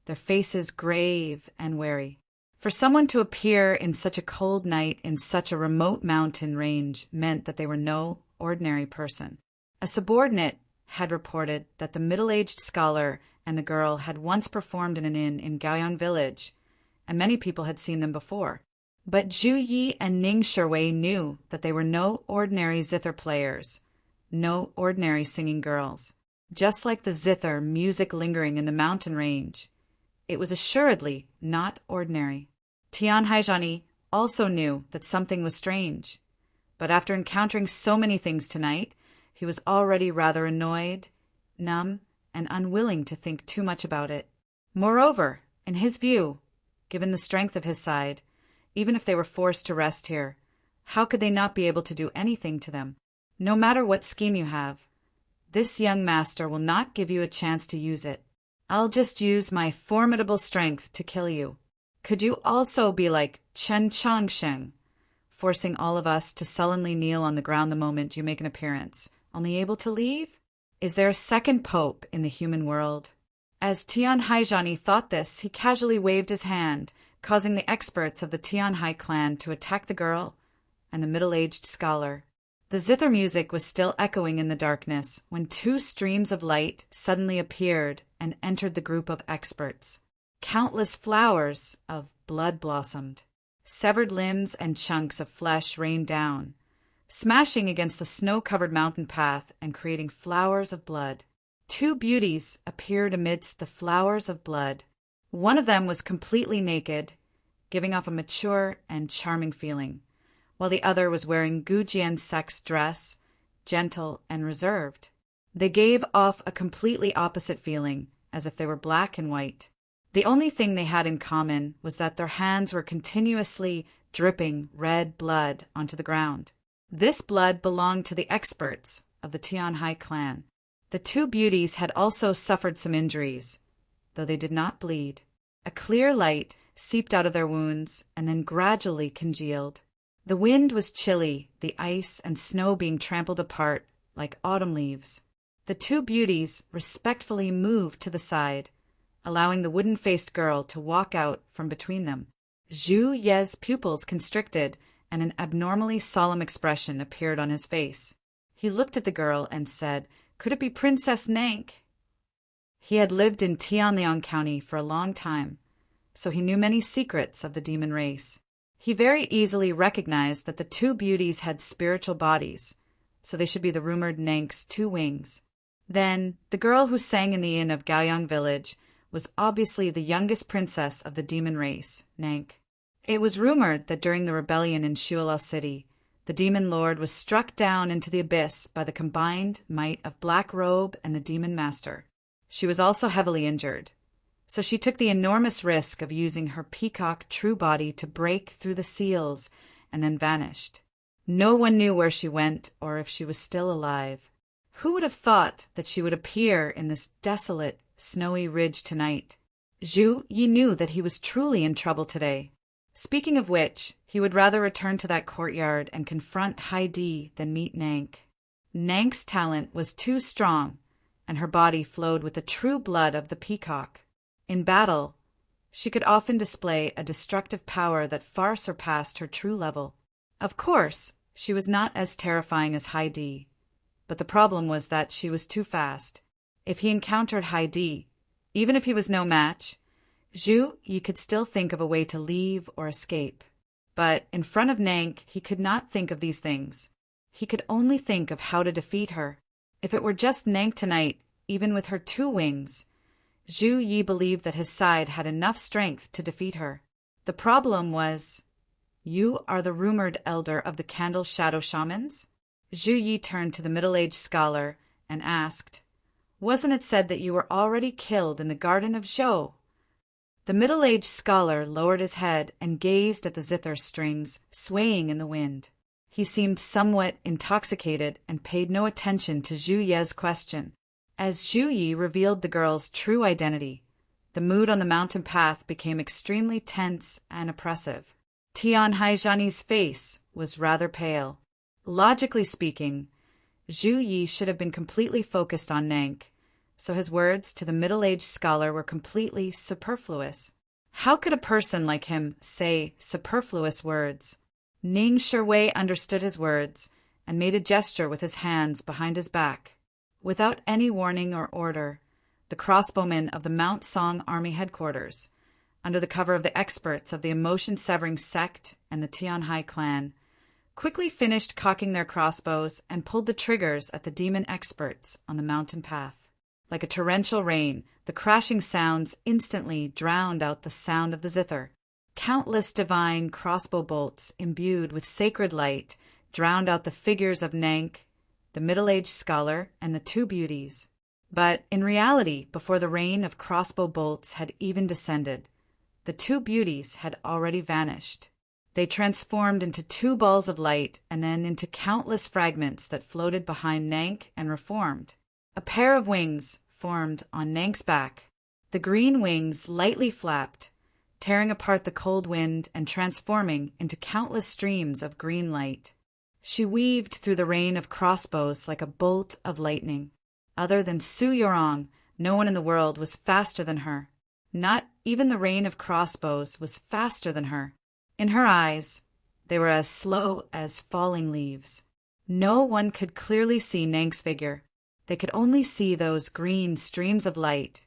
their faces grave and wary. For someone to appear in such a cold night in such a remote mountain range meant that they were no ordinary person. A subordinate had reported that the middle-aged scholar and the girl had once performed in an inn in Gaoyang village, and many people had seen them before. But Zhu Yi and Ning Sherwei knew that they were no ordinary zither players, no ordinary singing girls. Just like the zither music lingering in the mountain range, it was assuredly not ordinary. Tian Haizhani also knew that something was strange, but after encountering so many things tonight, he was already rather annoyed, numb, and unwilling to think too much about it. Moreover, in his view, given the strength of his side, even if they were forced to rest here, how could they not be able to do anything to them? No matter what scheme you have, this young master will not give you a chance to use it. I'll just use my formidable strength to kill you. Could you also be like Chen Changsheng, forcing all of us to sullenly kneel on the ground the moment you make an appearance, only able to leave? Is there a second pope in the human world? As Tian Haizhani thought this, he casually waved his hand, causing the experts of the Tianhai clan to attack the girl and the middle-aged scholar. The zither music was still echoing in the darkness when two streams of light suddenly appeared and entered the group of experts. Countless flowers of blood blossomed. Severed limbs and chunks of flesh rained down, smashing against the snow-covered mountain path and creating flowers of blood. Two beauties appeared amidst the flowers of blood. One of them was completely naked, giving off a mature and charming feeling, while the other was wearing Gujian sex dress, gentle and reserved. They gave off a completely opposite feeling, as if they were black and white. The only thing they had in common was that their hands were continuously dripping red blood onto the ground. This blood belonged to the experts of the Tianhai clan. The two beauties had also suffered some injuries, though they did not bleed. A clear light seeped out of their wounds and then gradually congealed. The wind was chilly, the ice and snow being trampled apart like autumn leaves. The two beauties respectfully moved to the side, allowing the wooden-faced girl to walk out from between them. Zhu Ye's pupils constricted, and an abnormally solemn expression appeared on his face. He looked at the girl and said, "Could it be Princess Nank?" He had lived in Tianliang County for a long time, so he knew many secrets of the demon race. He very easily recognized that the two beauties had spiritual bodies, so they should be the rumored Nank's two wings. Then, the girl who sang in the inn of Gaoyang village was obviously the youngest princess of the demon race, Nank. It was rumored that during the rebellion in Shuala City, the demon lord was struck down into the abyss by the combined might of Black Robe and the demon master. She was also heavily injured, so she took the enormous risk of using her peacock true body to break through the seals and then vanished. No one knew where she went or if she was still alive. Who would have thought that she would appear in this desolate, snowy ridge tonight? Zhu Yi knew that he was truly in trouble today. Speaking of which, he would rather return to that courtyard and confront Haidi than meet Nank. Nank's talent was too strong, and her body flowed with the true blood of the peacock. In battle, she could often display a destructive power that far surpassed her true level. Of course, she was not as terrifying as Haidi, but the problem was that she was too fast. If he encountered Haidi, even if he was no match, Zhu Yi could still think of a way to leave or escape. But in front of Nank, he could not think of these things. He could only think of how to defeat her. If it were just Nank tonight, even with her 2 wings. Zhu Yi believed that his side had enough strength to defeat her. The problem was, "You are the rumored elder of the Candle Shadow Shamans?" Zhu Yi turned to the middle-aged scholar and asked, "Wasn't it said that you were already killed in the Garden of Zhou?" The middle-aged scholar lowered his head and gazed at the zither strings swaying in the wind. He seemed somewhat intoxicated and paid no attention to Zhu Ye's question. As Zhu Yi revealed the girl's true identity, the mood on the mountain path became extremely tense and oppressive. Tian Haizhani's face was rather pale. Logically speaking, Zhu Yi should have been completely focused on Nank, so his words to the middle-aged scholar were completely superfluous. How could a person like him say superfluous words? Ning Shiwei understood his words and made a gesture with his hands behind his back. Without any warning or order, the crossbowmen of the Mount Song Army headquarters, under the cover of the experts of the emotion-severing sect and the Tianhai clan, quickly finished cocking their crossbows and pulled the triggers at the demon experts on the mountain path. Like a torrential rain, the crashing sounds instantly drowned out the sound of the zither. Countless divine crossbow bolts imbued with sacred light drowned out the figures of Nank, the middle-aged scholar, and the 2 beauties. But in reality, before the rain of crossbow bolts had even descended, the 2 beauties had already vanished. They transformed into 2 balls of light and then into countless fragments that floated behind Nank and reformed. A pair of wings formed on Nank's back. The green wings lightly flapped, tearing apart the cold wind and transforming into countless streams of green light. She weaved through the rain of crossbows like a bolt of lightning. Other than Su Yorong, no one in the world was faster than her. Not even the rain of crossbows was faster than her. In her eyes, they were as slow as falling leaves. No one could clearly see Nank's figure. They could only see those green streams of light,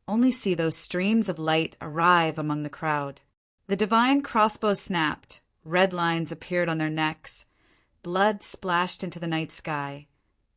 arrive among the crowd. The divine crossbows snapped, red lines appeared on their necks, blood splashed into the night sky.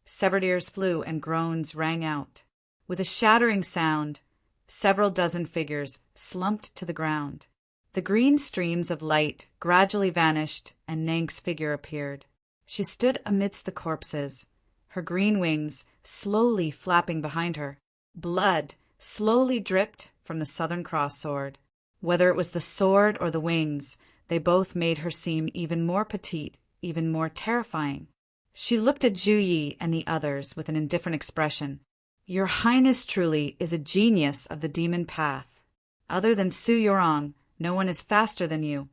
Severed ears flew and groans rang out. With a shattering sound, several dozen figures slumped to the ground. The green streams of light gradually vanished and Nank's figure appeared. She stood amidst the corpses, her green wings slowly flapping behind her. Blood slowly dripped from the Southern Cross sword. Whether it was the sword or the wings, they both made her seem even more petite, even more terrifying. She looked at Zhu Yi and the others with an indifferent expression. "Your Highness truly is a genius of the demon path. Other than Su Yorong, no one is faster than you."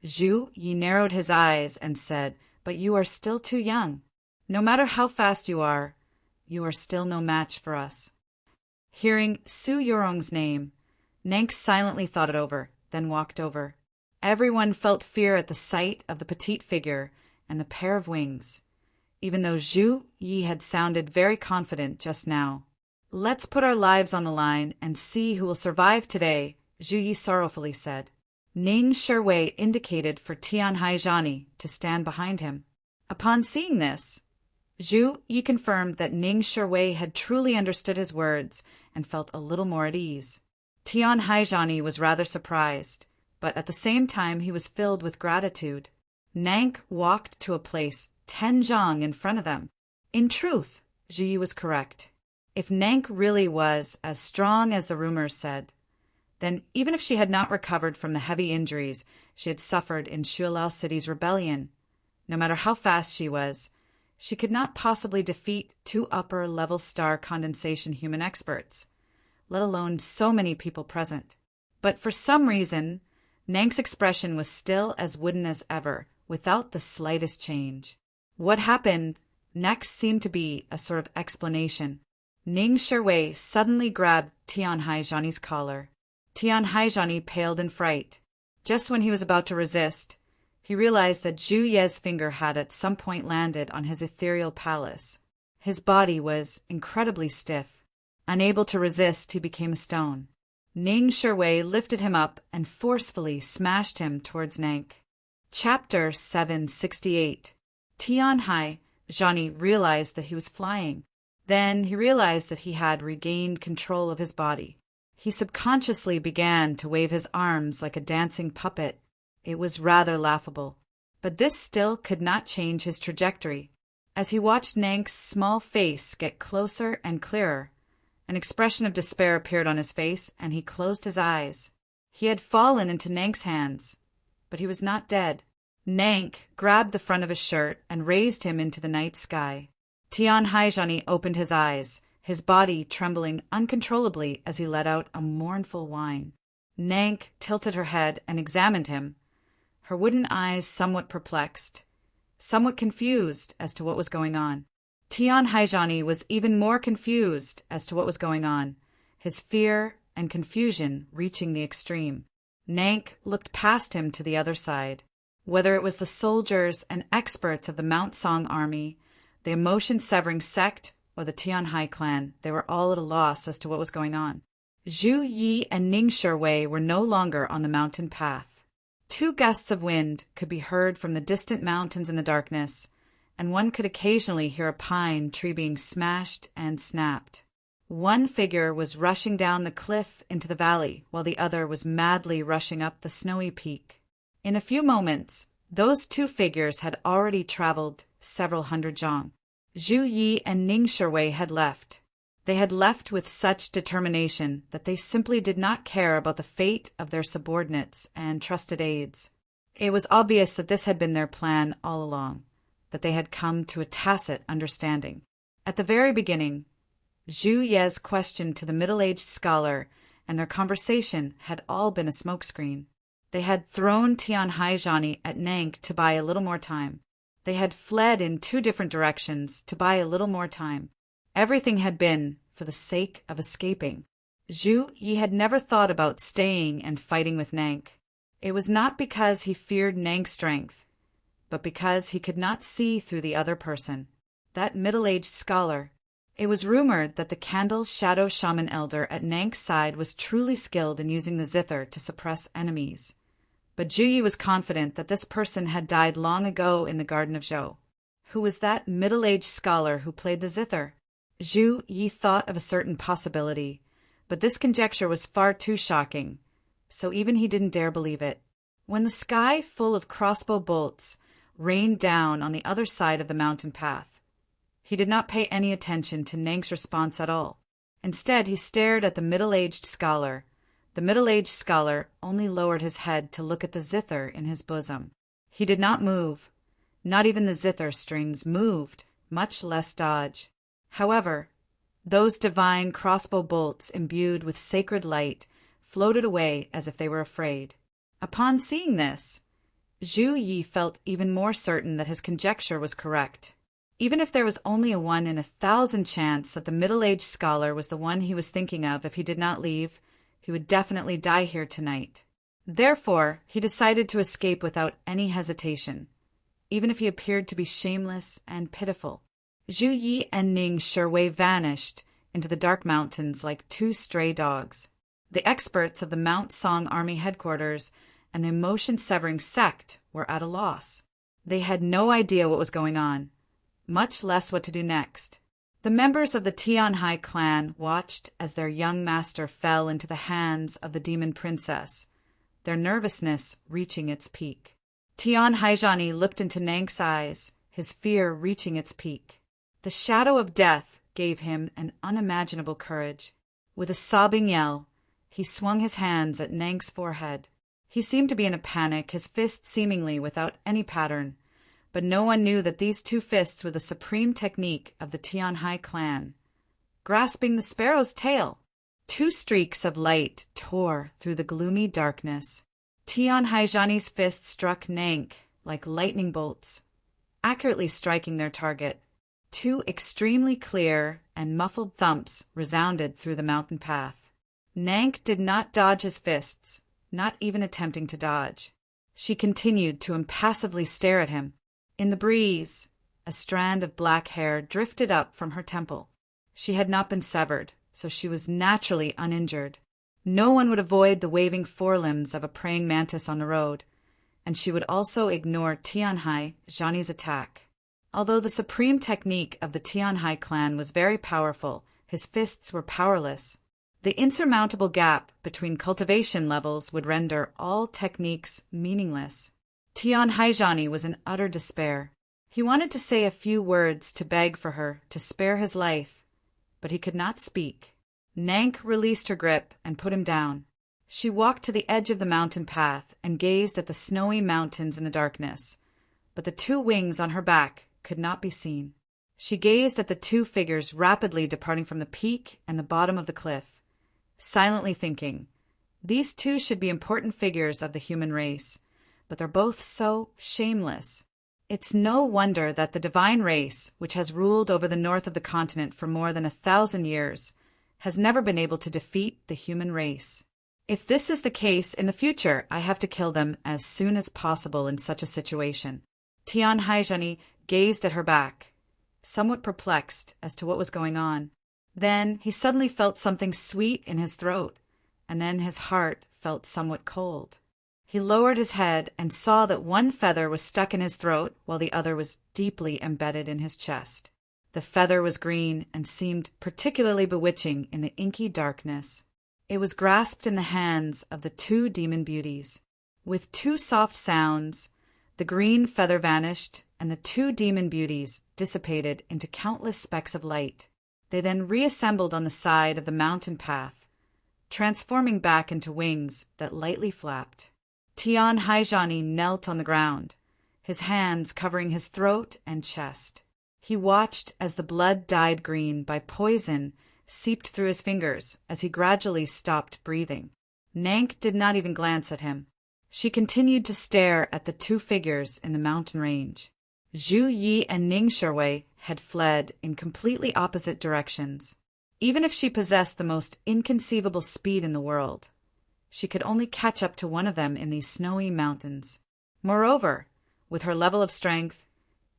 Zhu Yi narrowed his eyes and said, "But you are still too young. No matter how fast you are still no match for us." Hearing Su Yorong's name, Nank silently thought it over, then walked over. Everyone felt fear at the sight of the petite figure and the pair of wings, even though Zhu Yi had sounded very confident just now. "Let's put our lives on the line and see who will survive today," Zhu Yi sorrowfully said. Ning Shiwei indicated for Tian Haizhani to stand behind him. Upon seeing this, Zhu Yi confirmed that Ning Shiwei had truly understood his words and felt a little more at ease. Tian Haizhani was rather surprised, but at the same time he was filled with gratitude. Nank walked to a place 10 zhang in front of them. In truth, Zhu Yi was correct. If Nank really was as strong as the rumors said, then even if she had not recovered from the heavy injuries she had suffered in Shuilao City's rebellion, no matter how fast she was, she could not possibly defeat 2 upper-level star condensation human experts, let alone so many people present. But for some reason, Nank's expression was still as wooden as ever, without the slightest change. What happened next seemed to be a sort of explanation. Ning Shiwei suddenly grabbed Tian Haizhani's collar. Tian Haizhani paled in fright. Just when he was about to resist, he realized that Zhu Ye's finger had at some point landed on his ethereal palace. His body was incredibly stiff. Unable to resist, he became a stone. Ning Shiwei lifted him up and forcefully smashed him towards Nank. Chapter 768. Tian Haizhani realized that he was flying. Then he realized that he had regained control of his body. He subconsciously began to wave his arms like a dancing puppet. It was rather laughable. But this still could not change his trajectory. As he watched Nank's small face get closer and clearer, an expression of despair appeared on his face, and he closed his eyes. He had fallen into Nank's hands, but he was not dead. Nank grabbed the front of his shirt and raised him into the night sky. Tian Haijani opened his eyes, his body trembling uncontrollably as he let out a mournful whine. Nank tilted her head and examined him, her wooden eyes somewhat perplexed, somewhat confused as to what was going on. Tian Haijani was even more confused as to what was going on, his fear and confusion reaching the extreme. Nank looked past him to the other side. Whether it was the soldiers and experts of the Mount Song army, the emotion-severing sect, or the Tianhai clan, they were all at a loss as to what was going on. Zhu Yi and Ning Shiwei were no longer on the mountain path. 2 gusts of wind could be heard from the distant mountains in the darkness, and one could occasionally hear a pine tree being smashed and snapped. One figure was rushing down the cliff into the valley, while the other was madly rushing up the snowy peak. In a few moments, those 2 figures had already traveled several hundred zhang. Zhu Yi and Ning Shiwei had left. They had left with such determination that they simply did not care about the fate of their subordinates and trusted aides. It was obvious that this had been their plan all along, that they had come to a tacit understanding. At the very beginning, Zhu Ye's question to the middle-aged scholar and their conversation had all been a smokescreen. They had thrown Tian Haijani at Nank to buy a little more time. They had fled in 2 different directions to buy a little more time. Everything had been for the sake of escaping. Zhu Yi had never thought about staying and fighting with Nank. It was not because he feared Nank's strength, but because he could not see through the other person, that middle-aged scholar. It was rumored that the Candle Shadow Shaman Elder at Nank's side was truly skilled in using the zither to suppress enemies. But Zhu Yi was confident that this person had died long ago in the Garden of Zhou. Who was that middle-aged scholar who played the zither? Zhu Yi thought of a certain possibility, but this conjecture was far too shocking, so even he didn't dare believe it. When the sky full of crossbow bolts rained down on the other side of the mountain path, he did not pay any attention to Nank's response at all. Instead, he stared at the middle-aged scholar. The middle-aged scholar only lowered his head to look at the zither in his bosom. He did not move. Not even the zither strings moved, much less dodge. However, those divine crossbow bolts imbued with sacred light floated away as if they were afraid. Upon seeing this, Zhu Yi felt even more certain that his conjecture was correct. Even if there was only a 1 in 1,000 chance that the middle-aged scholar was the one he was thinking of, if he did not leave, he would definitely die here tonight. Therefore, he decided to escape without any hesitation, even if he appeared to be shameless and pitiful. Zhu Yi and Ning Shiwei vanished into the dark mountains like 2 stray dogs. The experts of the Mount Song Army headquarters and the emotion-severing sect were at a loss. They had no idea what was going on, much less what to do next. The members of the Tianhai clan watched as their young master fell into the hands of the demon princess, their nervousness reaching its peak. Tian Haijani looked into Nank's eyes, his fear reaching its peak. The shadow of death gave him an unimaginable courage. With a sobbing yell, he swung his hands at Nank's forehead. He seemed to be in a panic, his fists seemingly without any pattern, but no one knew that these 2 fists were the supreme technique of the Tianhai clan. Grasping the sparrow's tail, 2 streaks of light tore through the gloomy darkness. Tian Haijani's fists struck Nank like lightning bolts, accurately striking their target. 2 extremely clear and muffled thumps resounded through the mountain path. Nank did not dodge his fists, not even attempting to dodge. She continued to impassively stare at him. In the breeze, a strand of black hair drifted up from her temple. She had not been severed, so she was naturally uninjured. No one would avoid the waving forelimbs of a praying mantis on the road, and she would also ignore Tianhai Zhani's attack. Although the supreme technique of the Tianhai clan was very powerful, his fists were powerless. The insurmountable gap between cultivation levels would render all techniques meaningless. Tian Haijani was in utter despair. He wanted to say a few words to beg for her to spare his life, but he could not speak. Nank released her grip and put him down. She walked to the edge of the mountain path and gazed at the snowy mountains in the darkness, but the two wings on her back could not be seen. She gazed at the two figures rapidly departing from the peak and the bottom of the cliff, silently thinking, these two should be important figures of the human race, but they're both so shameless. It's no wonder that the divine race, which has ruled over the north of the continent for more than 1,000 years, has never been able to defeat the human race. If this is the case in the future, I have to kill them as soon as possible in such a situation. Tian Haijani gazed at her back, somewhat perplexed as to what was going on. Then he suddenly felt something sweet in his throat, and then his heart felt somewhat cold. He lowered his head and saw that one feather was stuck in his throat while the other was deeply embedded in his chest. The feather was green and seemed particularly bewitching in the inky darkness. It was grasped in the hands of the two demon beauties. With two soft sounds, the green feather vanished, and the two demon beauties dissipated into countless specks of light. They then reassembled on the side of the mountain path, transforming back into wings that lightly flapped. Tian Haijani knelt on the ground, his hands covering his throat and chest. He watched as the blood dyed green by poison seeped through his fingers as he gradually stopped breathing. Nank did not even glance at him. She continued to stare at the two figures in the mountain range. Zhu Yi and Ning Sherwei had fled in completely opposite directions. Even if she possessed the most inconceivable speed in the world, she could only catch up to one of them in these snowy mountains. Moreover, with her level of strength,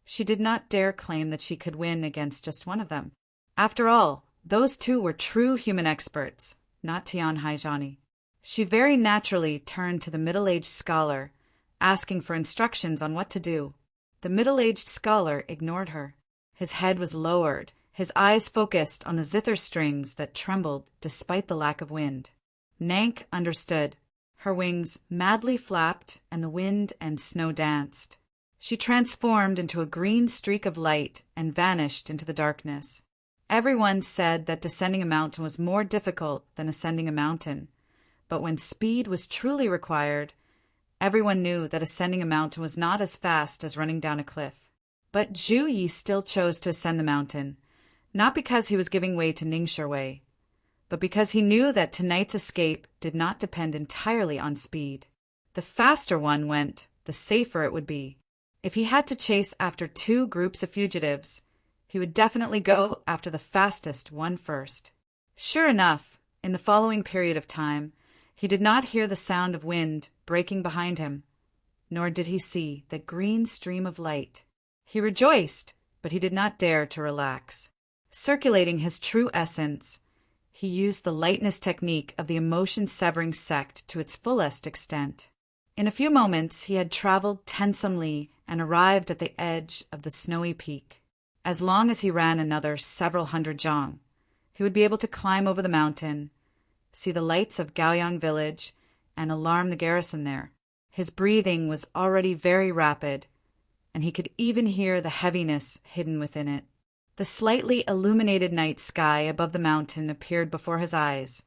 she did not dare claim that she could win against just one of them. After all, those two were true human experts, not Tian Haijani. She very naturally turned to the middle-aged scholar, asking for instructions on what to do. The middle-aged scholar ignored her. His head was lowered, his eyes focused on the zither strings that trembled despite the lack of wind. Nank understood. Her wings madly flapped, and the wind and snow danced. She transformed into a green streak of light and vanished into the darkness. Everyone said that descending a mountain was more difficult than ascending a mountain, but when speed was truly required, everyone knew that ascending a mountain was not as fast as running down a cliff. But Zhu Yi still chose to ascend the mountain, not because he was giving way to Ning Sherwei, but because he knew that tonight's escape did not depend entirely on speed. The faster one went, the safer it would be. If he had to chase after two groups of fugitives, he would definitely go after the fastest one first. Sure enough, in the following period of time, he did not hear the sound of wind breaking behind him, nor did he see the green stream of light. He rejoiced, but he did not dare to relax. Circulating his true essence, he used the lightness technique of the emotion-severing sect to its fullest extent. In a few moments he had traveled 10 some li and arrived at the edge of the snowy peak. As long as he ran another several hundred zhang, he would be able to climb over the mountain, see the lights of Gaoyang village, and alarm the garrison there. His breathing was already very rapid, and he could even hear the heaviness hidden within it. The slightly illuminated night sky above the mountain appeared before his eyes,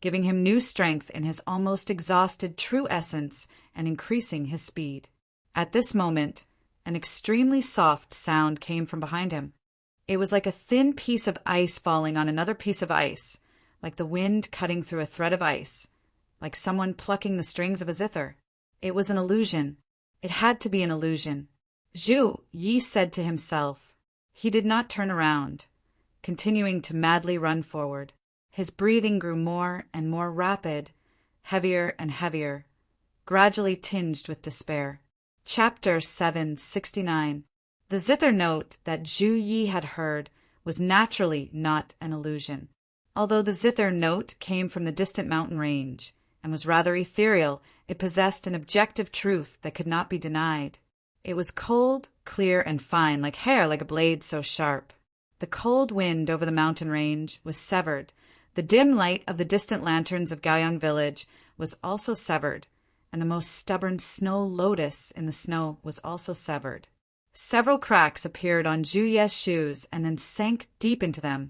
giving him new strength in his almost exhausted true essence and increasing his speed. At this moment, an extremely soft sound came from behind him. It was like a thin piece of ice falling on another piece of ice, like the wind cutting through a thread of ice, like someone plucking the strings of a zither. It was an illusion. It had to be an illusion. Zhu Yi said to himself. He did not turn around, continuing to madly run forward. His breathing grew more and more rapid, heavier and heavier, gradually tinged with despair. Chapter 769. The zither note that Zhu Yi had heard was naturally not an illusion. Although the zither note came from the distant mountain range and was rather ethereal, it possessed an objective truth that could not be denied. It was cold, clear, and fine, like hair, like a blade so sharp. The cold wind over the mountain range was severed. The dim light of the distant lanterns of Gaoyang village was also severed, and the most stubborn snow lotus in the snow was also severed. Several cracks appeared on Zhu Ye's shoes and then sank deep into them,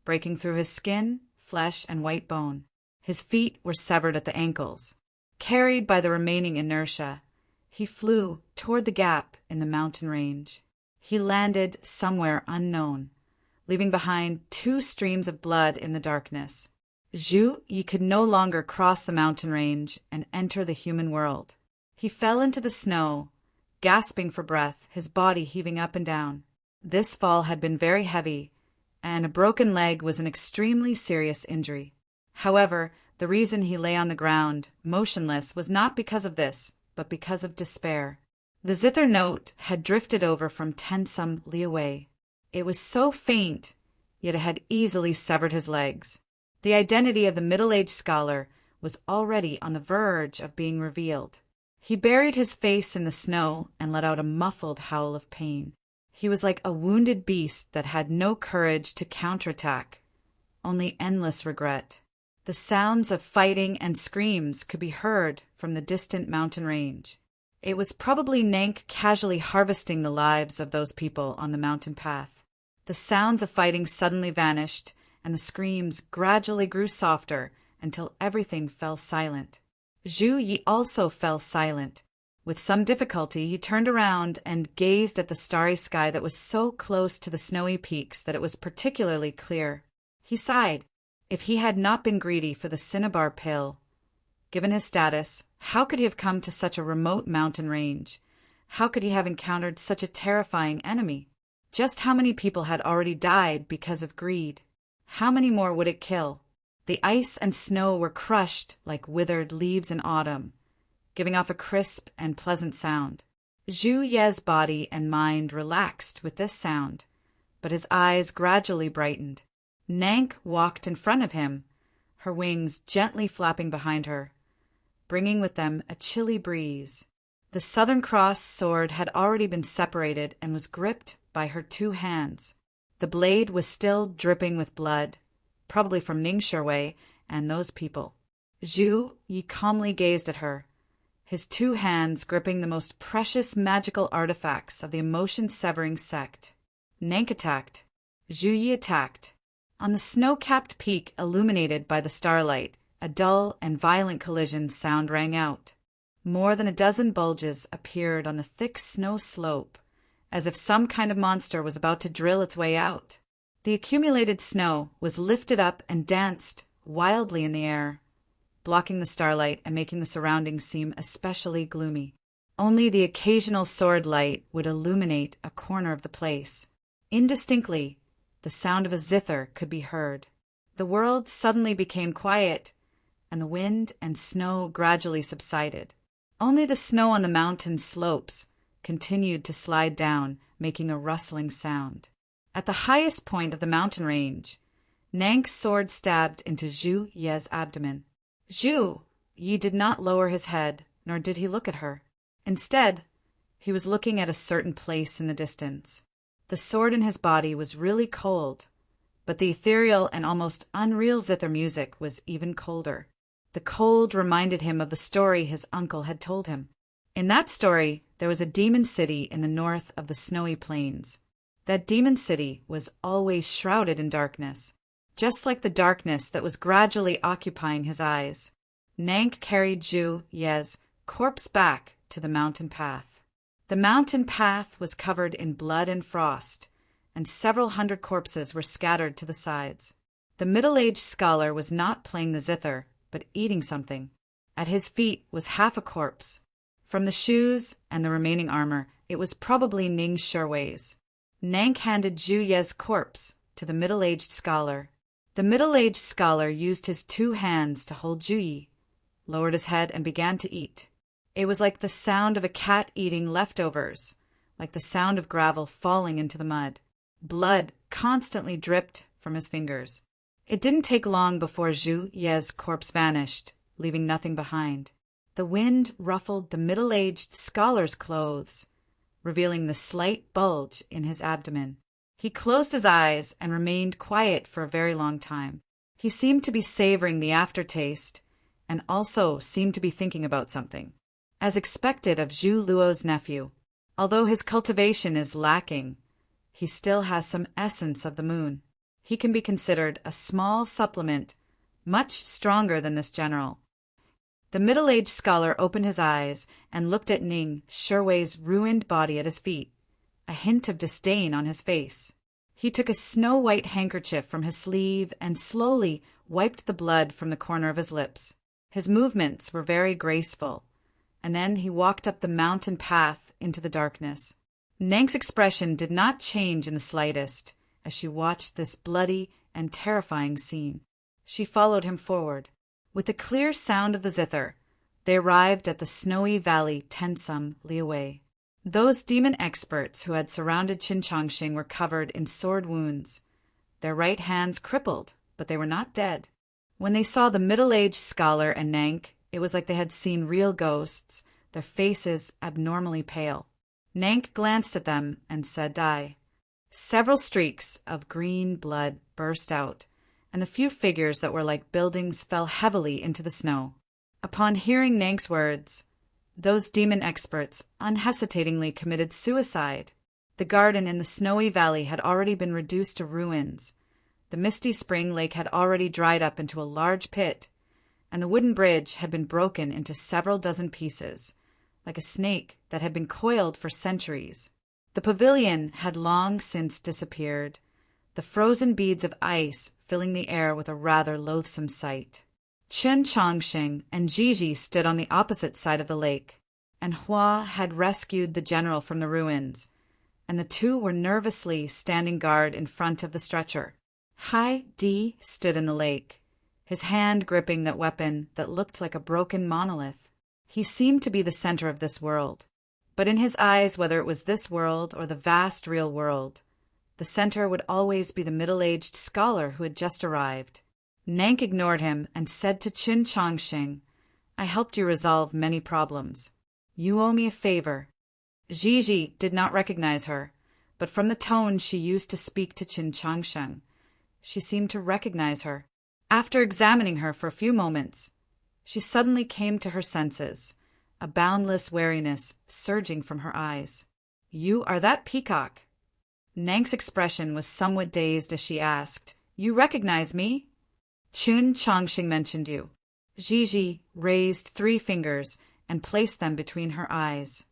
breaking through his skin, flesh, and white bone. His feet were severed at the ankles. Carried by the remaining inertia, he flew toward the gap in the mountain range. He landed somewhere unknown, leaving behind 2 streams of blood in the darkness. Zhu Yi could no longer cross the mountain range and enter the human world. He fell into the snow, gasping for breath, his body heaving up and down. This fall had been very heavy, and a broken leg was an extremely serious injury. However, the reason he lay on the ground, motionless, was not because of this, but because of despair. The zither note had drifted over from 10-some li away. It was so faint, yet it had easily severed his legs. The identity of the middle-aged scholar was already on the verge of being revealed. He buried his face in the snow and let out a muffled howl of pain. He was like a wounded beast that had no courage to counterattack, only endless regret. The sounds of fighting and screams could be heard from the distant mountain range. It was probably Nank casually harvesting the lives of those people on the mountain path. The sounds of fighting suddenly vanished, and the screams gradually grew softer until everything fell silent. Zhu Yi also fell silent. With some difficulty, he turned around and gazed at the starry sky that was so close to the snowy peaks that it was particularly clear. He sighed. If he had not been greedy for the cinnabar pill, given his status, how could he have come to such a remote mountain range? How could he have encountered such a terrifying enemy? Just how many people had already died because of greed? How many more would it kill? The ice and snow were crushed like withered leaves in autumn, giving off a crisp and pleasant sound. Zhu Ye's body and mind relaxed with this sound, but his eyes gradually brightened. Nank walked in front of him, her wings gently flapping behind her, bringing with them a chilly breeze. The Southern Cross sword had already been separated and was gripped by her 2 hands. The blade was still dripping with blood, probably from Ningxue and those people. Zhu Yi calmly gazed at her, his 2 hands gripping the most precious magical artifacts of the emotion-severing sect. Nank attacked. Zhu Yi attacked. On the snow-capped peak illuminated by the starlight, a dull and violent collision sound rang out. More than a dozen bulges appeared on the thick snow slope, as if some kind of monster was about to drill its way out. The accumulated snow was lifted up and danced wildly in the air, blocking the starlight and making the surroundings seem especially gloomy. Only the occasional sword light would illuminate a corner of the place. Indistinctly, the sound of a zither could be heard. The world suddenly became quiet, and the wind and snow gradually subsided. Only the snow on the mountain slopes continued to slide down, making a rustling sound. At the highest point of the mountain range, Nank's sword stabbed into Zhu Ye's abdomen. Zhu Yi did not lower his head, nor did he look at her. Instead, he was looking at a certain place in the distance. The sword in his body was really cold, but the ethereal and almost unreal zither music was even colder. The cold reminded him of the story his uncle had told him. In that story, there was a demon city in the north of the snowy plains. That demon city was always shrouded in darkness, just like the darkness that was gradually occupying his eyes. Nank carried Zhu Ye's corpse back to the mountain path. The mountain path was covered in blood and frost, and several hundred corpses were scattered to the sides. The middle-aged scholar was not playing the zither, but eating something. At his feet was half a corpse. From the shoes and the remaining armor, it was probably Ningxue's. Nank handed Zhu Ye's corpse to the middle-aged scholar. The middle-aged scholar used his 2 hands to hold Zhu Yi, lowered his head, and began to eat. It was like the sound of a cat eating leftovers, like the sound of gravel falling into the mud. Blood constantly dripped from his fingers. It didn't take long before Zhu Ye's corpse vanished, leaving nothing behind. The wind ruffled the middle-aged scholar's clothes, revealing the slight bulge in his abdomen. He closed his eyes and remained quiet for a very long time. He seemed to be savoring the aftertaste and also seemed to be thinking about something. As expected of Zhu Luo's nephew, although his cultivation is lacking, he still has some essence of the moon. He can be considered a small supplement, much stronger than this general. The middle-aged scholar opened his eyes and looked at Ning Shiwei's ruined body at his feet, a hint of disdain on his face. He took a snow-white handkerchief from his sleeve and slowly wiped the blood from the corner of his lips. His movements were very graceful, and then he walked up the mountain path into the darkness. Nang's expression did not change in the slightest as she watched this bloody and terrifying scene. She followed him forward. With the clear sound of the zither, they arrived at the snowy valley 10 some li away. Those demon experts who had surrounded Qin Chongqing were covered in sword wounds, their right hands crippled, but they were not dead. When they saw the middle-aged scholar and Nank, it was like they had seen real ghosts, their faces abnormally pale. Nank glanced at them and said, "Die." Several streaks of green blood burst out, and the few figures that were like buildings fell heavily into the snow. Upon hearing Nank's words, those demon experts unhesitatingly committed suicide. The garden in the snowy valley had already been reduced to ruins. The misty spring lake had already dried up into a large pit, and the wooden bridge had been broken into several dozen pieces, like a snake that had been coiled for centuries. The pavilion had long since disappeared, the frozen beads of ice filling the air with a rather loathsome sight. Qin Chongqing and Jiji stood on the opposite side of the lake, and Hua had rescued the general from the ruins, and the two were nervously standing guard in front of the stretcher. Hai Di stood in the lake, his hand gripping that weapon that looked like a broken monolith. He seemed to be the center of this world, but in his eyes, whether it was this world or the vast real world, the center would always be the middle-aged scholar who had just arrived. Nank ignored him and said to Qin Chongqing, "I helped you resolve many problems. You owe me a favor." Jiji did not recognize her, but from the tone she used to speak to Qin Chongqing, she seemed to recognize her. After examining her for a few moments, she suddenly came to her senses, a boundless wariness surging from her eyes. "You are that peacock." Nank's expression was somewhat dazed as she asked, "You recognize me?" "Qin Chongqing mentioned you." Jiji raised 3 fingers and placed them between her eyes.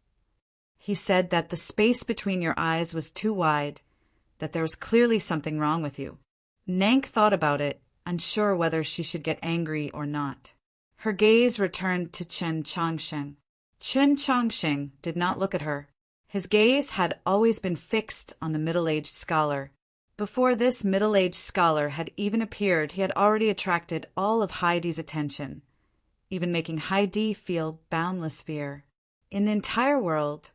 "He said that the space between your eyes was too wide, that there was clearly something wrong with you." Nank thought about it, unsure whether she should get angry or not. Her gaze returned to Qin Chongqing. Qin Chongqing did not look at her. His gaze had always been fixed on the middle-aged scholar. Before this middle-aged scholar had even appeared, he had already attracted all of Heidi's attention, even making Heidi feel boundless fear. In the entire world,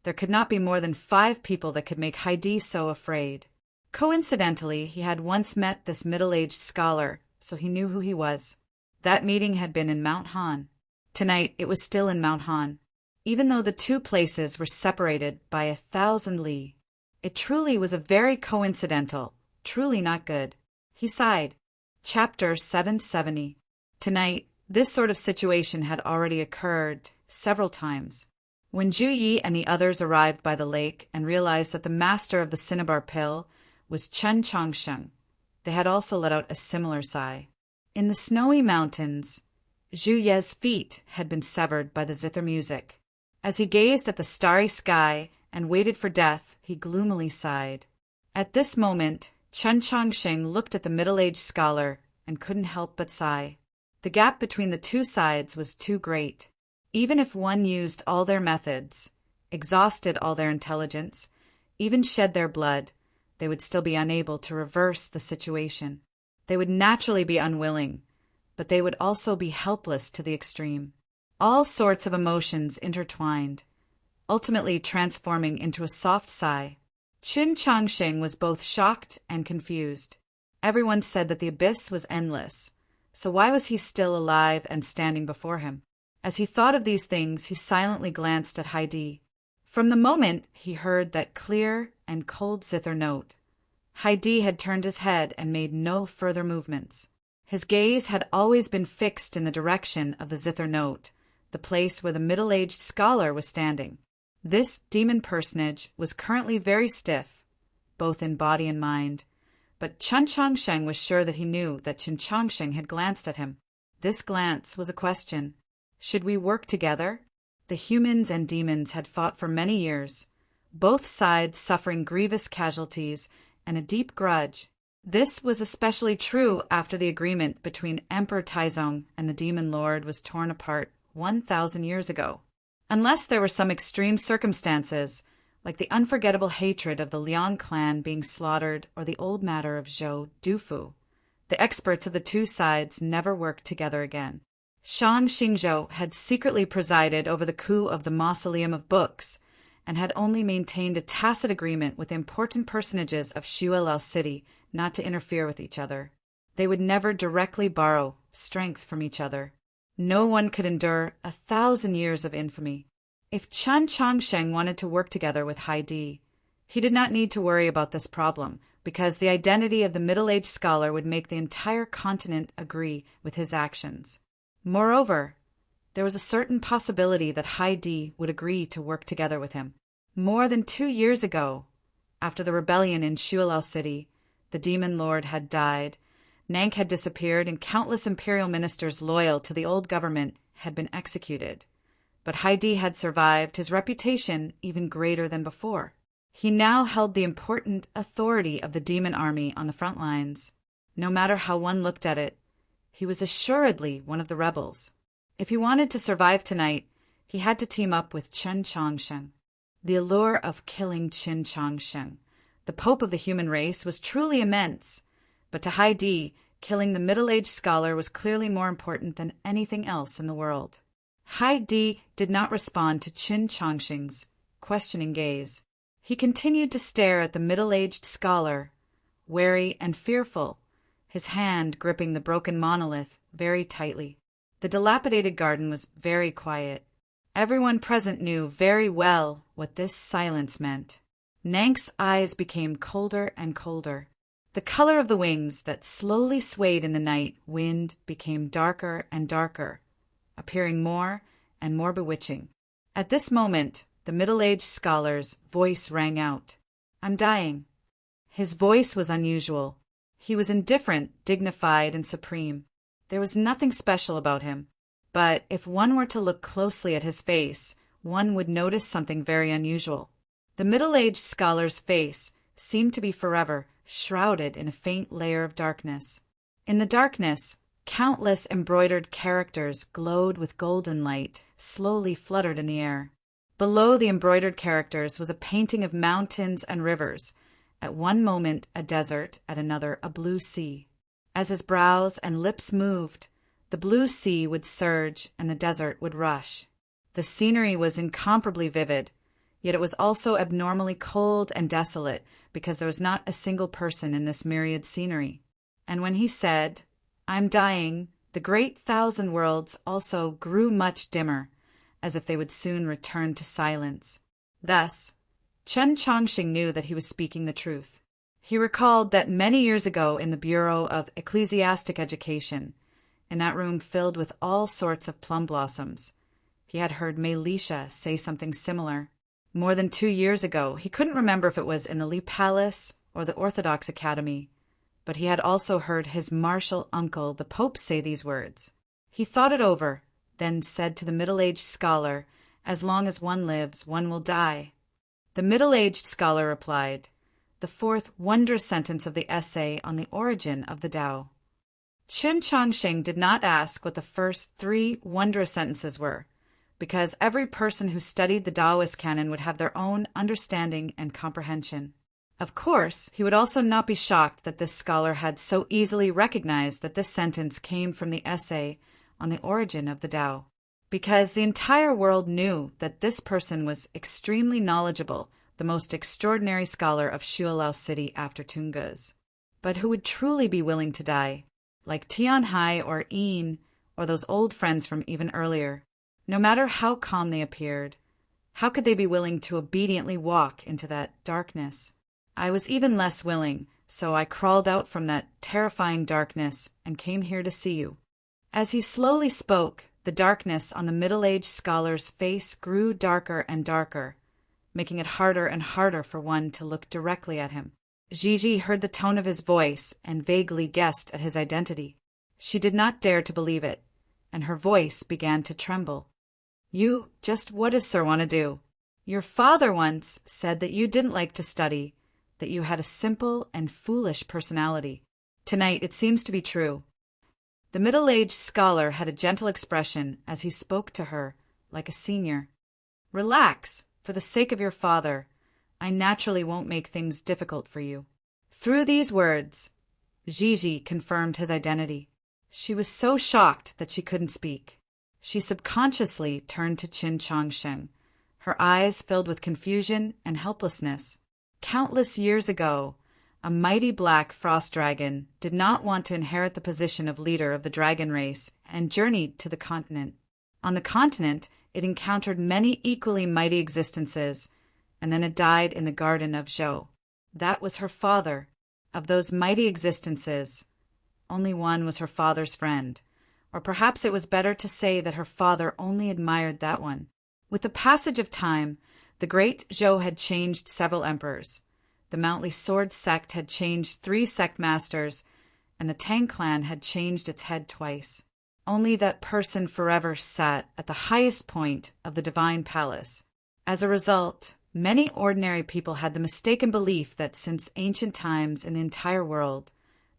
there could not be more than 5 people that could make Heidi so afraid. Coincidentally, he had once met this middle-aged scholar, so he knew who he was. That meeting had been in Mount Han. Tonight, it was still in Mount Han, even though the 2 places were separated by 1,000 li. It truly was a very coincidental, truly not good. He sighed. Chapter 770. Tonight, this sort of situation had already occurred several times. When Zhu Yi and the others arrived by the lake and realized that the master of the cinnabar pill was Qin Chongqing, they had also let out a similar sigh. In the snowy mountains, Zhu Ye's feet had been severed by the zither music. As he gazed at the starry sky and waited for death, he gloomily sighed. At this moment, Qin Chongqing looked at the middle-aged scholar and couldn't help but sigh. The gap between the 2 sides was too great. Even if one used all their methods, exhausted all their intelligence, even shed their blood, they would still be unable to reverse the situation. They would naturally be unwilling, but they would also be helpless to the extreme. All sorts of emotions intertwined, ultimately transforming into a soft sigh. Qin Chongqing was both shocked and confused. Everyone said that the abyss was endless, so why was he still alive and standing before him? As he thought of these things, he silently glanced at Heidi. From the moment he heard that clear and cold zither note, Haidi had turned his head and made no further movements. His gaze had always been fixed in the direction of the zither note, the place where the middle-aged scholar was standing. This demon personage was currently very stiff, both in body and mind, but Chen Changsheng was sure that he knew that Chen Changsheng had glanced at him. This glance was a question. Should we work together? The humans and demons had fought for many years, both sides suffering grievous casualties and a deep grudge. This was especially true after the agreement between Emperor Taizong and the Demon Lord was torn apart 1,000 years ago. Unless there were some extreme circumstances, like the unforgettable hatred of the Liang clan being slaughtered or the old matter of Zhou Dufu, the experts of the two sides never worked together again. Shang Xingzhou had secretly presided over the coup of the Mausoleum of Books and had only maintained a tacit agreement with important personages of Xuelao City not to interfere with each other. They would never directly borrow strength from each other. No one could endure 1,000 years of infamy. If Chen Changsheng wanted to work together with Haidi, he did not need to worry about this problem, because the identity of the middle-aged scholar would make the entire continent agree with his actions. Moreover, there was a certain possibility that Haidi would agree to work together with him. More than 2 years ago, after the rebellion in Xuelao City, the Demon Lord had died, Nank had disappeared, and countless imperial ministers loyal to the old government had been executed. But Haidi had survived, his reputation even greater than before. He now held the important authority of the demon army on the front lines. No matter how one looked at it, he was assuredly one of the rebels. If he wanted to survive tonight, he had to team up with Chen Changsheng. The allure of killing Chen Changsheng, the Pope of the human race, was truly immense, but to Haidi, killing the middle-aged scholar was clearly more important than anything else in the world. Haidi did not respond to Chen Changsheng's questioning gaze. He continued to stare at the middle-aged scholar, wary and fearful, his hand gripping the broken monolith very tightly. The dilapidated garden was very quiet. Everyone present knew very well what this silence meant. Nank's eyes became colder and colder. The color of the wings that slowly swayed in the night wind became darker and darker, appearing more and more bewitching. At this moment, the middle-aged scholar's voice rang out. "I'm dying." His voice was unusual. He was indifferent, dignified, and supreme. There was nothing special about him. But if one were to look closely at his face, one would notice something very unusual. The middle-aged scholar's face seemed to be forever shrouded in a faint layer of darkness. In the darkness, countless embroidered characters glowed with golden light, slowly fluttered in the air. Below the embroidered characters was a painting of mountains and rivers, at one moment a desert, at another a blue sea. As his brows and lips moved, the blue sea would surge and the desert would rush. The scenery was incomparably vivid, yet it was also abnormally cold and desolate, because there was not a single person in this myriad scenery. And when he said, "I'm dying," the great thousand worlds also grew much dimmer, as if they would soon return to silence. Thus, Chen Changsheng knew that he was speaking the truth. He recalled that many years ago in the Bureau of Ecclesiastic Education, in that room filled with all sorts of plum blossoms, he had heard Mei-Lisha say something similar. More than 2 years ago, he couldn't remember if it was in the Li Palace or the Orthodox Academy, but he had also heard his martial uncle, the Pope, say these words. He thought it over, then said to the middle-aged scholar, "As long as one lives, one will die." The middle-aged scholar replied, "The fourth wondrous sentence of the essay on the origin of the Tao." Chen Changsheng did not ask what the first 3 wondrous sentences were, because every person who studied the Taoist canon would have their own understanding and comprehension. Of course, he would also not be shocked that this scholar had so easily recognized that this sentence came from the essay on the origin of the Tao, because the entire world knew that this person was extremely knowledgeable, the most extraordinary scholar of Xuelao City after Tungus, but who would truly be willing to die, like Tian Hai or Yin, or those old friends from even earlier. No matter how calm they appeared, How could they be willing to obediently walk into that darkness? I was even less willing, so I crawled out from that terrifying darkness and came here to see you." As he slowly spoke, the darkness on the middle-aged scholar's face grew darker and darker, making it harder and harder for one to look directly at him. Gigi heard the tone of his voice and vaguely guessed at his identity. She did not dare to believe it, and her voice began to tremble. "You, just what does Sir want to do? Your father once said that you didn't like to study, that you had a simple and foolish personality. Tonight it seems to be true." The middle-aged scholar had a gentle expression as he spoke to her, like a senior. "Relax, for the sake of your father. I naturally won't make things difficult for you." Through these words, Gigi confirmed his identity. She was so shocked that she couldn't speak. She subconsciously turned to Qin Chongsheng, her eyes filled with confusion and helplessness. Countless years ago, a mighty black frost dragon did not want to inherit the position of leader of the dragon race and journeyed to the continent. On the continent, it encountered many equally mighty existences, and then it died in the garden of Zhou. That was her father. Of those mighty existences, only one was her father's friend, or perhaps it was better to say that her father only admired that one. With the passage of time, the great Zhou had changed several emperors. The Mountly Sword sect had changed 3 sect masters, and the Tang clan had changed its head twice. Only that person forever sat at the highest point of the divine palace. As a result, many ordinary people had the mistaken belief that since ancient times in the entire world,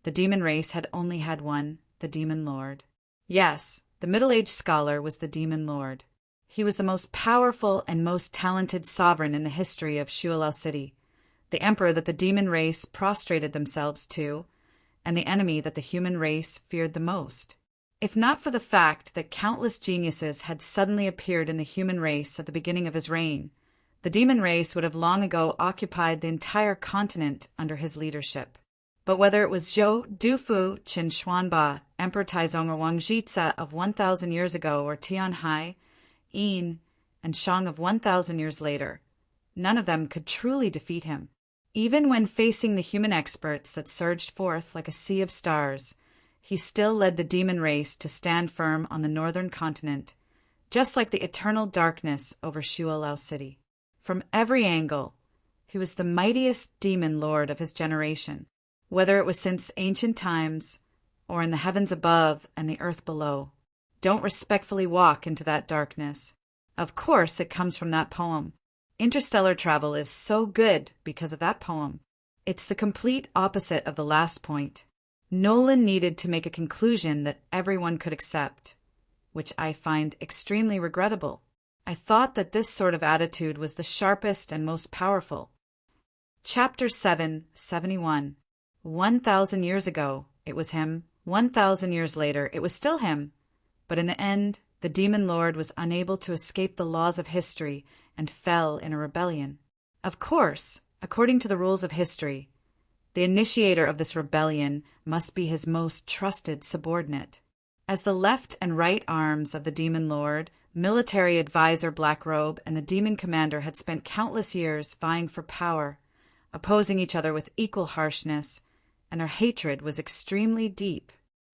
the demon race had only had one, the Demon Lord. Yes, the middle-aged scholar was the Demon Lord. He was the most powerful and most talented sovereign in the history of Shualao City, the emperor that the demon race prostrated themselves to, and the enemy that the human race feared the most. If not for the fact that countless geniuses had suddenly appeared in the human race at the beginning of his reign, the demon race would have long ago occupied the entire continent under his leadership. But whether it was Zhou Dufu, Qin Xuanba, Emperor Taizong or Wang Jizha of 1,000 years ago, or Tian Hai, Yin, and Shang of 1,000 years later, none of them could truly defeat him. Even when facing the human experts that surged forth like a sea of stars, he still led the demon race to stand firm on the northern continent, just like the eternal darkness over Shualao City. From every angle, he was the mightiest demon lord of his generation, whether it was since ancient times or in the heavens above and the earth below. Don't respectfully walk into that darkness. Of course, it comes from that poem. Interstellar travel is so good because of that poem. It's the complete opposite of the last point. Nolan needed to make a conclusion that everyone could accept, which I find extremely regrettable. I thought that this sort of attitude was the sharpest and most powerful. Chapter 7, 71. 1,000 years ago, it was him. 1,000 years later, it was still him. But in the end, the Demon Lord was unable to escape the laws of history and fell in a rebellion. Of course, according to the rules of history, the initiator of this rebellion must be his most trusted subordinate. As the left and right arms of the Demon Lord, military advisor Blackrobe and the Demon Commander had spent countless years vying for power, opposing each other with equal harshness, and their hatred was extremely deep.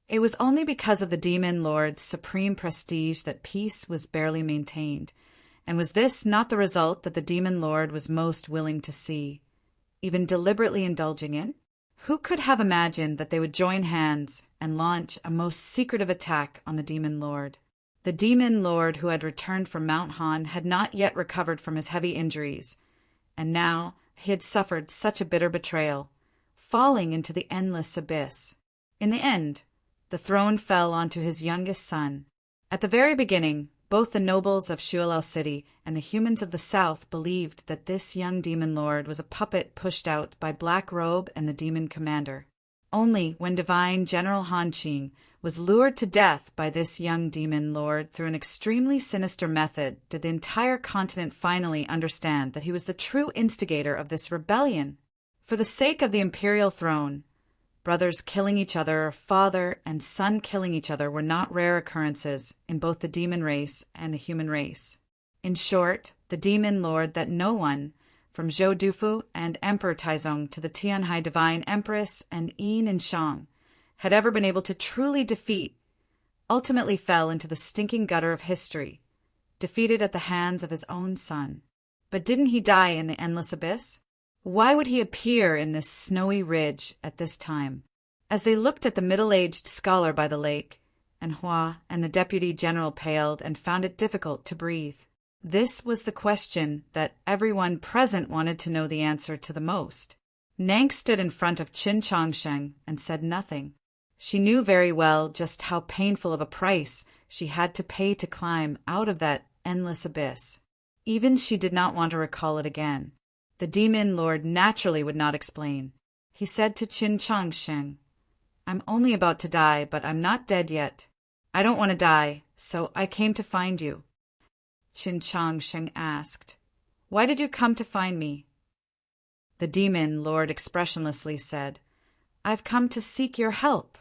It was only because of the Demon Lord's supreme prestige that peace was barely maintained, and was this not the result that the Demon Lord was most willing to see, even deliberately indulging in? Who could have imagined that they would join hands and launch a most secretive attack on the Demon Lord? The Demon Lord who had returned from Mount Han had not yet recovered from his heavy injuries, and now he had suffered such a bitter betrayal, falling into the endless abyss. In the end, the throne fell onto his youngest son. At the very beginning, both the nobles of Shualao City and the humans of the south believed that this young Demon Lord was a puppet pushed out by Blackrobe and the Demon Commander. Only when divine General Han Qing was lured to death by this young Demon Lord through an extremely sinister method did the entire continent finally understand that he was the true instigator of this rebellion. For the sake of the imperial throne, brothers killing each other or father and son killing each other were not rare occurrences in both the demon race and the human race. In short, the demon lord that no one, from Zhou Dufu and Emperor Taizong to the Tianhai Divine Empress and Yin and Shang, had ever been able to truly defeat, ultimately fell into the stinking gutter of history, defeated at the hands of his own son. But didn't he die in the endless abyss? Why would he appear in this snowy ridge at this time? As they looked at the middle-aged scholar by the lake, and Hua and the deputy general paled and found it difficult to breathe. This was the question that everyone present wanted to know the answer to the most. Nang stood in front of Qin Changsheng and said nothing. She knew very well just how painful of a price she had to pay to climb out of that endless abyss. Even she did not want to recall it again. The demon lord naturally would not explain. He said to Qin Changsheng, "I'm only about to die, but I'm not dead yet. I don't want to die, so I came to find you." Qin Changsheng asked, "Why did you come to find me?" The demon lord expressionlessly said, "I've come to seek your help."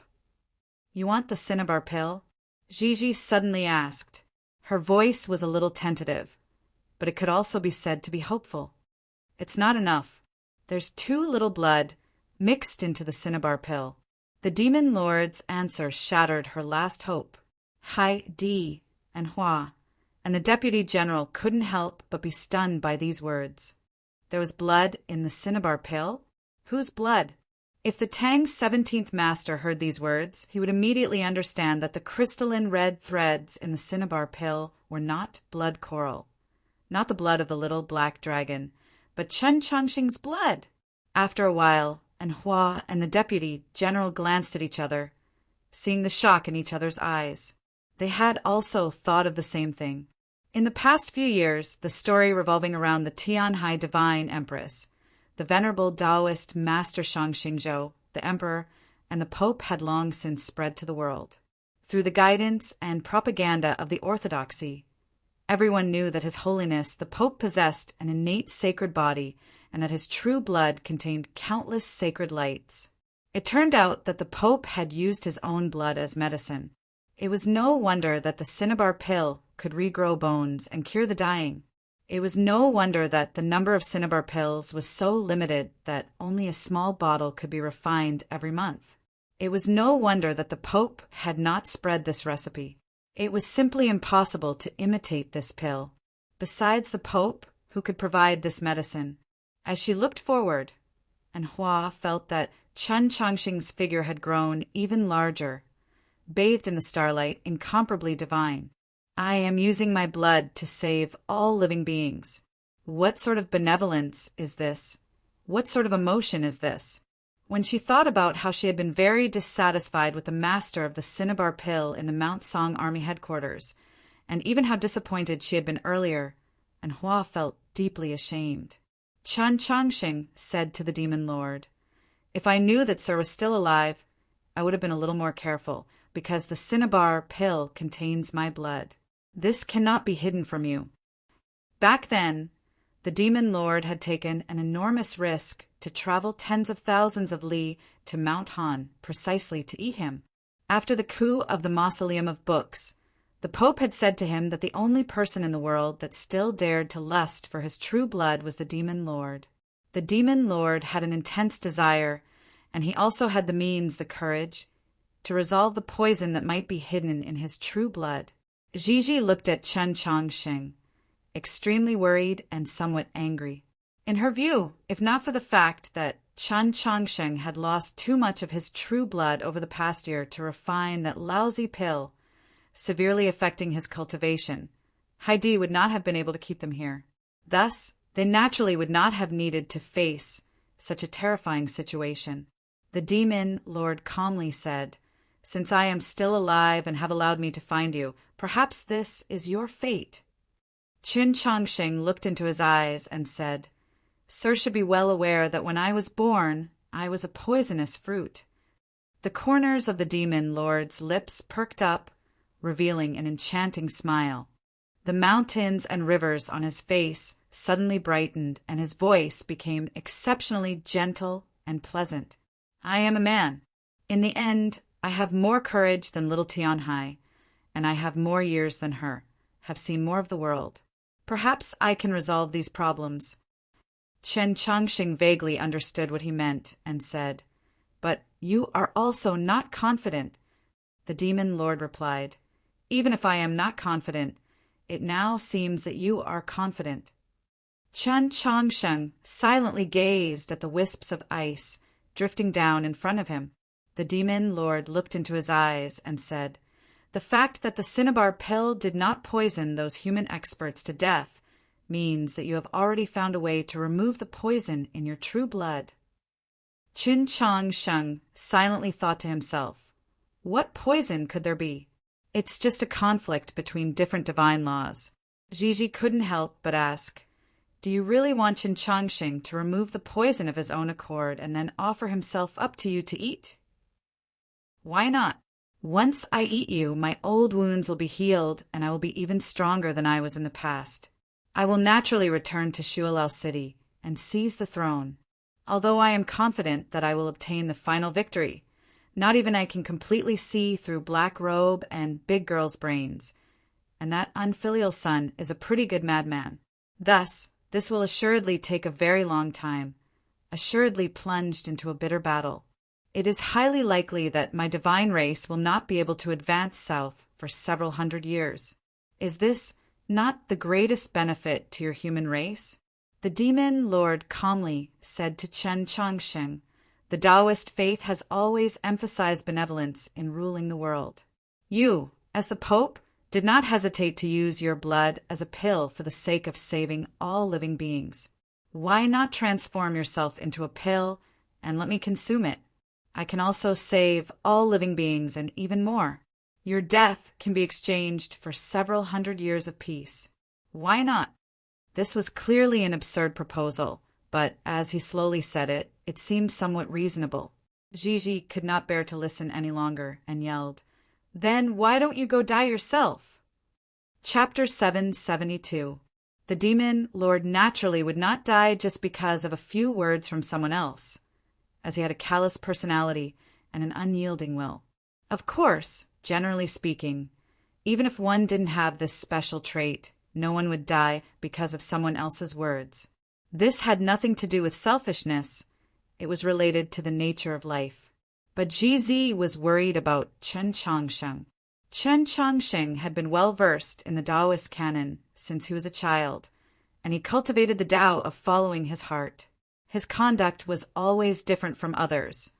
"You want the cinnabar pill?" Gigi suddenly asked. Her voice was a little tentative, but it could also be said to be hopeful. "It's not enough. There's too little blood mixed into the cinnabar pill." The demon lord's answer shattered her last hope. Hai Di and Hua and the deputy general couldn't help but be stunned by these words. There was blood in the cinnabar pill? Whose blood? If the Tang's 17th master heard these words, he would immediately understand that the crystalline red threads in the cinnabar pill were not blood coral, not the blood of the little black dragon, but Chen Changsheng's blood. After a while, and Hua and the deputy general glanced at each other, seeing the shock in each other's eyes. They had also thought of the same thing. In the past few years, the story revolving around the Tianhai Divine Empress, the venerable Taoist Master Shangxingzhou, the Emperor, and the Pope had long since spread to the world. Through the guidance and propaganda of the Orthodoxy, everyone knew that His Holiness the Pope possessed an innate sacred body and that his true blood contained countless sacred lights. It turned out that the Pope had used his own blood as medicine. It was no wonder that the cinnabar pill could regrow bones and cure the dying. It was no wonder that the number of cinnabar pills was so limited that only a small bottle could be refined every month. It was no wonder that the Pope had not spread this recipe. It was simply impossible to imitate this pill. Besides the Pope, who could provide this medicine? As she looked forward, and Hua felt that Chen Changsheng's figure had grown even larger, bathed in the starlight, incomparably divine. "I am using my blood to save all living beings. What sort of benevolence is this? What sort of emotion is this?" When she thought about how she had been very dissatisfied with the master of the cinnabar pill in the Mount Song Army headquarters, and even how disappointed she had been earlier, and Hua felt deeply ashamed. Chen Changsheng said to the demon lord, "If I knew that Sir was still alive, I would have been a little more careful, because the cinnabar pill contains my blood. This cannot be hidden from you." Back then, the demon lord had taken an enormous risk to travel tens of thousands of li to Mount Han precisely to eat him. After the coup of the Mausoleum of Books, the Pope had said to him that the only person in the world that still dared to lust for his true blood was the demon lord. The demon lord had an intense desire, and he also had the means, the courage, to resolve the poison that might be hidden in his true blood. Gigi looked at Chen Changsheng, extremely worried and somewhat angry. In her view, if not for the fact that Chen Changsheng had lost too much of his true blood over the past year to refine that lousy pill, severely affecting his cultivation, Heidi would not have been able to keep them here. Thus, they naturally would not have needed to face such a terrifying situation. The demon lord calmly said, "Since I am still alive and have allowed me to find you, perhaps this is your fate." Qin Changsheng looked into his eyes and said, "Sir should be well aware that when I was born, I was a poisonous fruit." The corners of the demon lord's lips perked up, revealing an enchanting smile. The mountains and rivers on his face suddenly brightened, and his voice became exceptionally gentle and pleasant. "I am a man. In the end, I have more courage than little Tianhai, and I have more years than her, have seen more of the world. Perhaps I can resolve these problems." Chen Changxing vaguely understood what he meant and said, "But you are also not confident." The demon lord replied, "Even if I am not confident, it now seems that you are confident." Chen Changsheng silently gazed at the wisps of ice drifting down in front of him. The demon lord looked into his eyes and said, "The fact that the cinnabar pill did not poison those human experts to death means that you have already found a way to remove the poison in your true blood." Qin Changsheng silently thought to himself, "What poison could there be? It's just a conflict between different divine laws." Gigi couldn't help but ask, "Do you really want Qin Changxing to remove the poison of his own accord and then offer himself up to you to eat?" "Why not? Once I eat you, my old wounds will be healed and I will be even stronger than I was in the past. I will naturally return to Shualao City and seize the throne. Although I am confident that I will obtain the final victory, not even I can completely see through Black Robe and Big Girl's brains, and that unfilial son is a pretty good madman. Thus, this will assuredly take a very long time, assuredly plunged into a bitter battle. It is highly likely that my divine race will not be able to advance south for several hundred years. Is this not the greatest benefit to your human race?" The demon lord calmly said to Chen Changsheng, "The Taoist faith has always emphasized benevolence in ruling the world. You, as the Pope, did not hesitate to use your blood as a pill for the sake of saving all living beings. Why not transform yourself into a pill and let me consume it? I can also save all living beings and even more. Your death can be exchanged for several hundred years of peace. Why not?" This was clearly an absurd proposal, but as he slowly said it, it seemed somewhat reasonable. Gigi could not bear to listen any longer and yelled, "Then why don't you go die yourself?" Chapter 772. The demon lord naturally would not die just because of a few words from someone else, as he had a callous personality and an unyielding will. Of course, generally speaking, even if one didn't have this special trait, no one would die because of someone else's words. This had nothing to do with selfishness. It was related to the nature of life. But GZ was worried about Chen Changsheng. Chen Changsheng had been well versed in the Taoist canon since he was a child, and he cultivated the Tao of following his heart. His conduct was always different from others,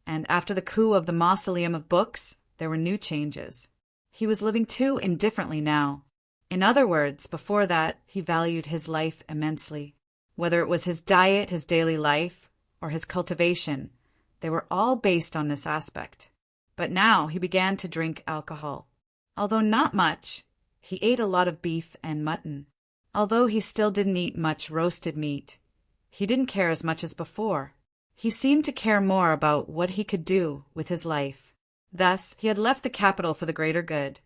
and after the coup of the Mausoleum of Books, there were new changes. He was living too indifferently now. In other words, before that, he valued his life immensely. Whether it was his diet, his daily life, or his cultivation, they were all based on this aspect. But now he began to drink alcohol. Although not much, he ate a lot of beef and mutton. Although he still didn't eat much roasted meat, he didn't care as much as before. He seemed to care more about what he could do with his life. Thus, he had left the capital for the greater good,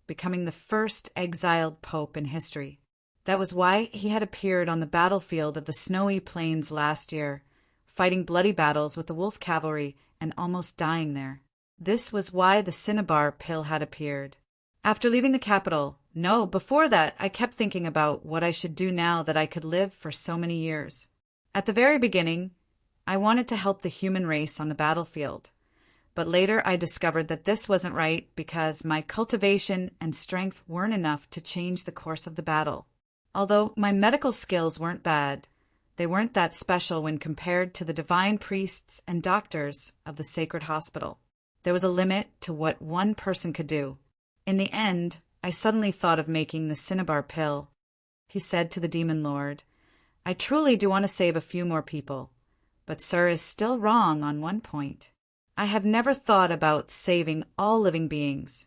becoming the first exiled pope in history. That was why he had appeared on the battlefield of the snowy plains last year, fighting bloody battles with the wolf cavalry and almost dying there. This was why the cinnabar pill had appeared. After leaving the capital, no, before that, I kept thinking about what I should do now that I could live for so many years. At the very beginning, I wanted to help the human race on the battlefield. But later I discovered that this wasn't right because my cultivation and strength weren't enough to change the course of the battle. Although my medical skills weren't bad, they weren't that special when compared to the divine priests and doctors of the sacred hospital. There was a limit to what one person could do. In the end, I suddenly thought of making the cinnabar pill. He said to the demon lord, "I truly do want to save a few more people, but Sir is still wrong on one point. I have never thought about saving all living beings,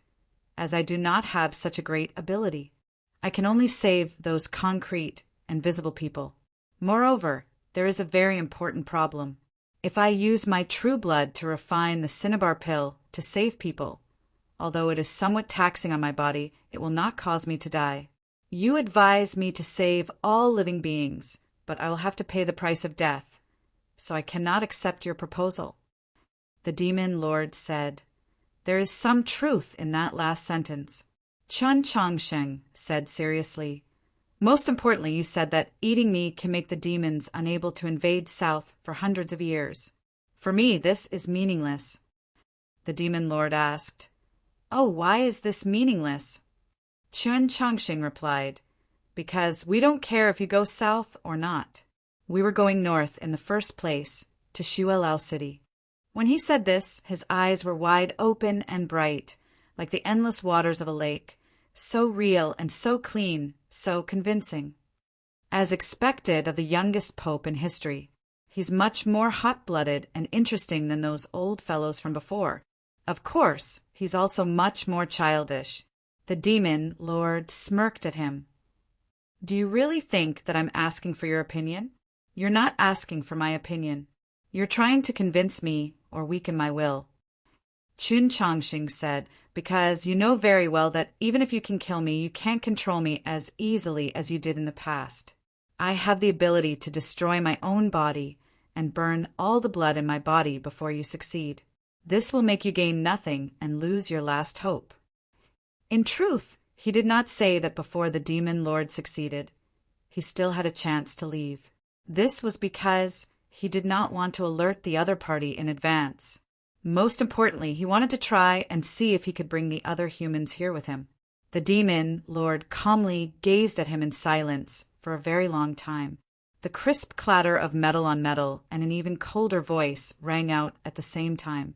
as I do not have such a great ability. I can only save those concrete and visible people. Moreover, there is a very important problem. If I use my true blood to refine the cinnabar pill to save people, although it is somewhat taxing on my body, it will not cause me to die. You advise me to save all living beings, but I will have to pay the price of death, so I cannot accept your proposal." The demon lord said, "There is some truth in that last sentence." Chen Changsheng said seriously, Most importantly, you said that eating me can make the demons unable to invade South for hundreds of years. For me, this is meaningless. The demon lord asked, "Oh, why is this meaningless?" Chun Changxing replied, "Because we don't care if you go south or not. We were going north in the first place, to Xuelao City." When he said this, his eyes were wide open and bright, like the endless waters of a lake, so real and so clean, so convincing. As expected of the youngest pope in history, he's much more hot-blooded and interesting than those old fellows from before. Of course, he's also much more childish. The demon lord smirked at him. "Do you really think that I'm asking for your opinion? You're not asking for my opinion. You're trying to convince me or weaken my will." Chun Changxing said, "Because you know very well that even if you can kill me, you can't control me as easily as you did in the past. I have the ability to destroy my own body and burn all the blood in my body before you succeed. This will make you gain nothing and lose your last hope." In truth, he did not say that before the demon lord succeeded, he still had a chance to leave. This was because he did not want to alert the other party in advance. Most importantly, he wanted to try and see if he could bring the other humans here with him. The demon lord calmly gazed at him in silence for a very long time. The crisp clatter of metal on metal and an even colder voice rang out at the same time.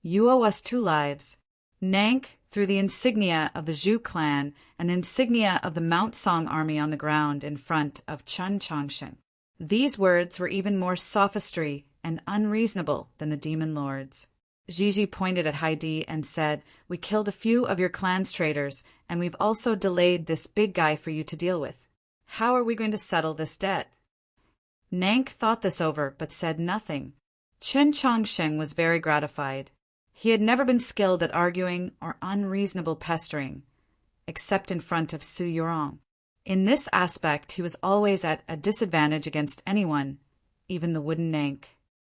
"You owe us 2 lives. Nank threw the insignia of the Zhu clan and insignia of the Mount Song army on the ground in front of Chun Changxing." These words were even more sophistry and unreasonable than the demon lord's. Gigi pointed at Heidi and said, "We killed a few of your clan's traitors, and we've also delayed this big guy for you to deal with. How are we going to settle this debt?" Nank thought this over, but said nothing. Chun Changxing was very gratified. He had never been skilled at arguing or unreasonable pestering, except in front of Su Yurong. In this aspect, he was always at a disadvantage against anyone, even the wooden Nank.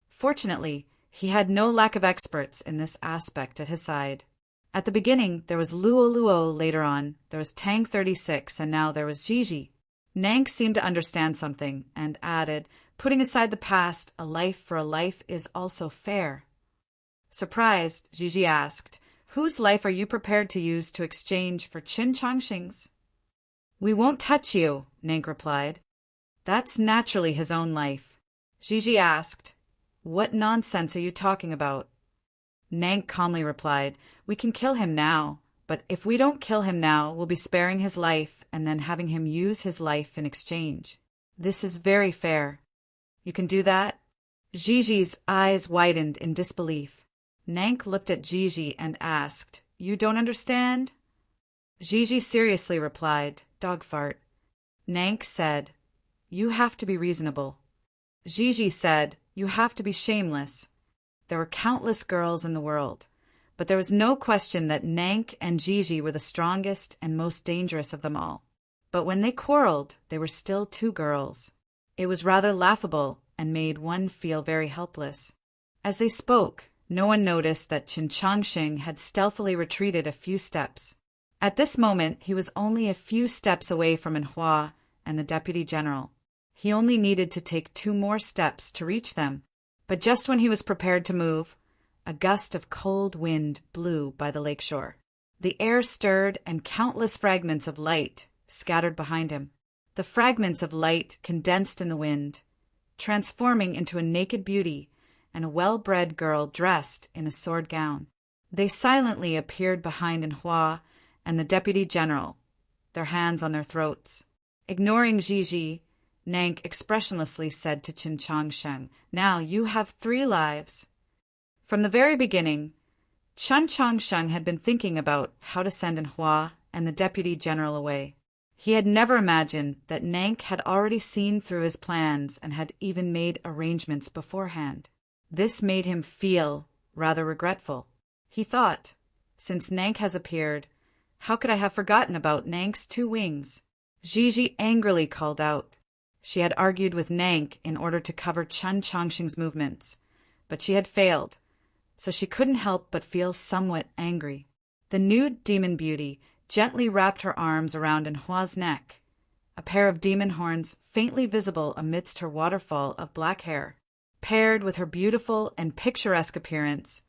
Fortunately, he had no lack of experts in this aspect at his side. At the beginning, there was Luo Luo, later on, there was Tang 36, and now there was Gigi. Nank seemed to understand something, and added, "Putting aside the past, a life for a life is also fair." Surprised, Gigi asked, "Whose life are you prepared to use to exchange for Chun Changxing's?" "We won't touch you," Nank replied. "That's naturally his own life." Gigi asked, "What nonsense are you talking about?" Nank calmly replied, "We can kill him now, but if we don't kill him now, we'll be sparing his life and then having him use his life in exchange. This is very fair. You can do that?" Gigi's eyes widened in disbelief. Nank looked at Gigi and asked, "You don't understand?" Gigi seriously replied, "Dog fart." Nank said, "You have to be reasonable." Gigi said, "You have to be shameless." There were countless girls in the world, but there was no question that Nank and Gigi were the strongest and most dangerous of them all. But when they quarreled, they were still 2 girls. It was rather laughable and made one feel very helpless. As they spoke, no one noticed that Chun Changxing had stealthily retreated a few steps. At this moment, he was only a few steps away from Enhua and the deputy general. He only needed to take 2 more steps to reach them. But just when he was prepared to move, a gust of cold wind blew by the lakeshore. The air stirred and countless fragments of light scattered behind him. The fragments of light condensed in the wind, transforming into a naked beauty and a well-bred girl dressed in a sword gown. They silently appeared behind Enhua and the deputy general, their hands on their throats. Ignoring Gigi, Nank expressionlessly said to Chun Changxing, "Now you have 3 lives." From the very beginning, Chun Changxing had been thinking about how to send Enhua and the deputy general away. He had never imagined that Nank had already seen through his plans and had even made arrangements beforehand. This made him feel rather regretful. He thought, "Since Nank has appeared, how could I have forgotten about Nank's 2 wings?" Gigi angrily called out. She had argued with Nank in order to cover Chun Changxing's movements, but she had failed, so she couldn't help but feel somewhat angry. The nude demon beauty gently wrapped her arms around Enhua's neck. a pair of demon horns faintly visible amidst her waterfall of black hair. Paired with her beautiful and picturesque appearance,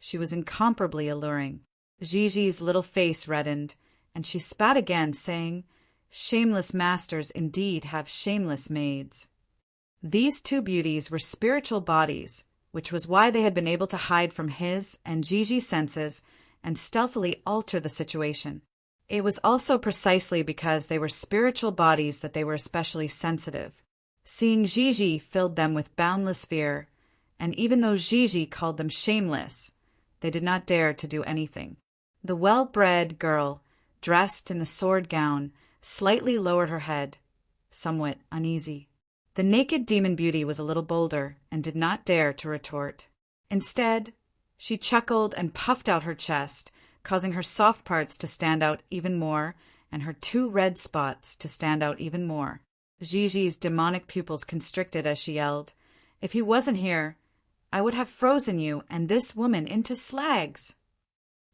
she was incomparably alluring. Gigi's little face reddened, and she spat again, saying, "Shameless masters indeed have shameless maids." These two beauties were spiritual bodies, which was why they had been able to hide from his and Gigi's senses and stealthily alter the situation. It was also precisely because they were spiritual bodies that they were especially sensitive. Seeing Gigi filled them with boundless fear, and even though Gigi called them shameless, they did not dare to do anything. The well-bred girl, dressed in the sword gown, slightly lowered her head, somewhat uneasy. The naked demon beauty was a little bolder and did not dare to retort. Instead, she chuckled and puffed out her chest, causing her soft parts to stand out even more and her two red spots to stand out even more. Gigi's demonic pupils constricted as she yelled, "If he wasn't here, I would have frozen you and this woman into slags."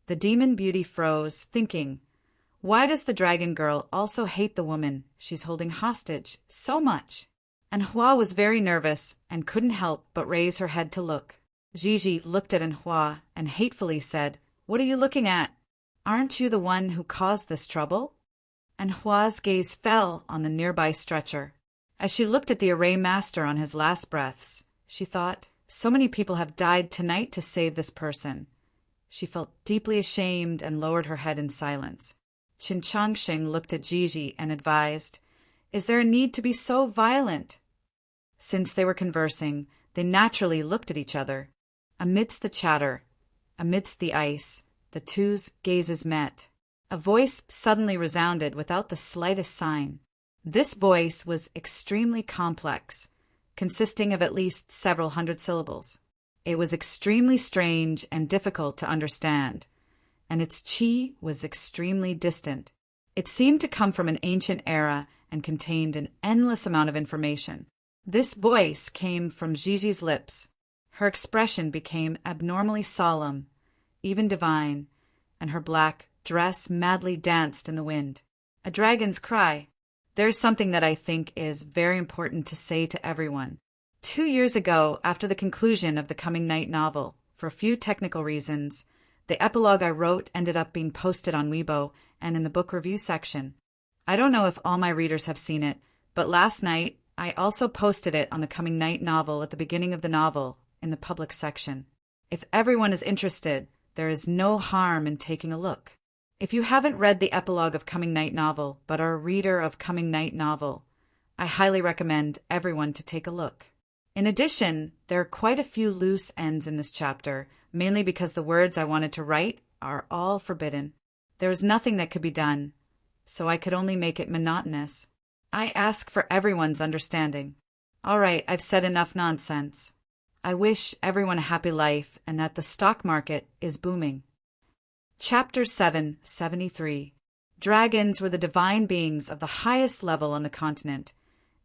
The demon beauty froze, thinking, why does the dragon girl also hate the woman she's holding hostage so much? And Hua was very nervous and couldn't help but raise her head to look. Gigi looked at Anhua and hatefully said, "What are you looking at? Aren't you the one who caused this trouble?" Anhua's gaze fell on the nearby stretcher. As she looked at the array master on his last breaths, she thought, so many people have died tonight to save this person. She felt deeply ashamed and lowered her head in silence. Qin Changsheng looked at Gigi and advised, "Is there a need to be so violent?" Since they were conversing, they naturally looked at each other. Amidst the chatter, amidst the ice, the two's gazes met. A voice suddenly resounded without the slightest sign. This voice was extremely complex, consisting of at least several hundred syllables. It was extremely strange and difficult to understand, and its qi was extremely distant. It seemed to come from an ancient era and contained an endless amount of information. This voice came from Gigi's lips. Her expression became abnormally solemn, even divine, and her black dress madly danced in the wind. A dragon's cry. There's something that I think is very important to say to everyone. 2 years ago, after the conclusion of the Coming Night novel, for a few technical reasons, the epilogue I wrote ended up being posted on Weibo and in the book review section. I don't know if all my readers have seen it, but last night I also posted it on the Coming Night novel at the beginning of the novel in the public section. If everyone is interested, there is no harm in taking a look. If you haven't read the epilogue of Coming Night novel, but are a reader of Coming Night novel, I highly recommend everyone to take a look. In addition, there are quite a few loose ends in this chapter, mainly because the words I wanted to write are all forbidden. There was nothing that could be done, so I could only make it monotonous. I ask for everyone's understanding. All right, I've said enough nonsense. I wish everyone a happy life and that the stock market is booming. Chapter 773. Dragons were the divine beings of the highest level on the continent,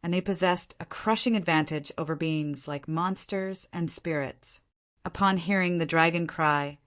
and they possessed a crushing advantage over beings like monsters and spirits. Upon hearing the dragon cry,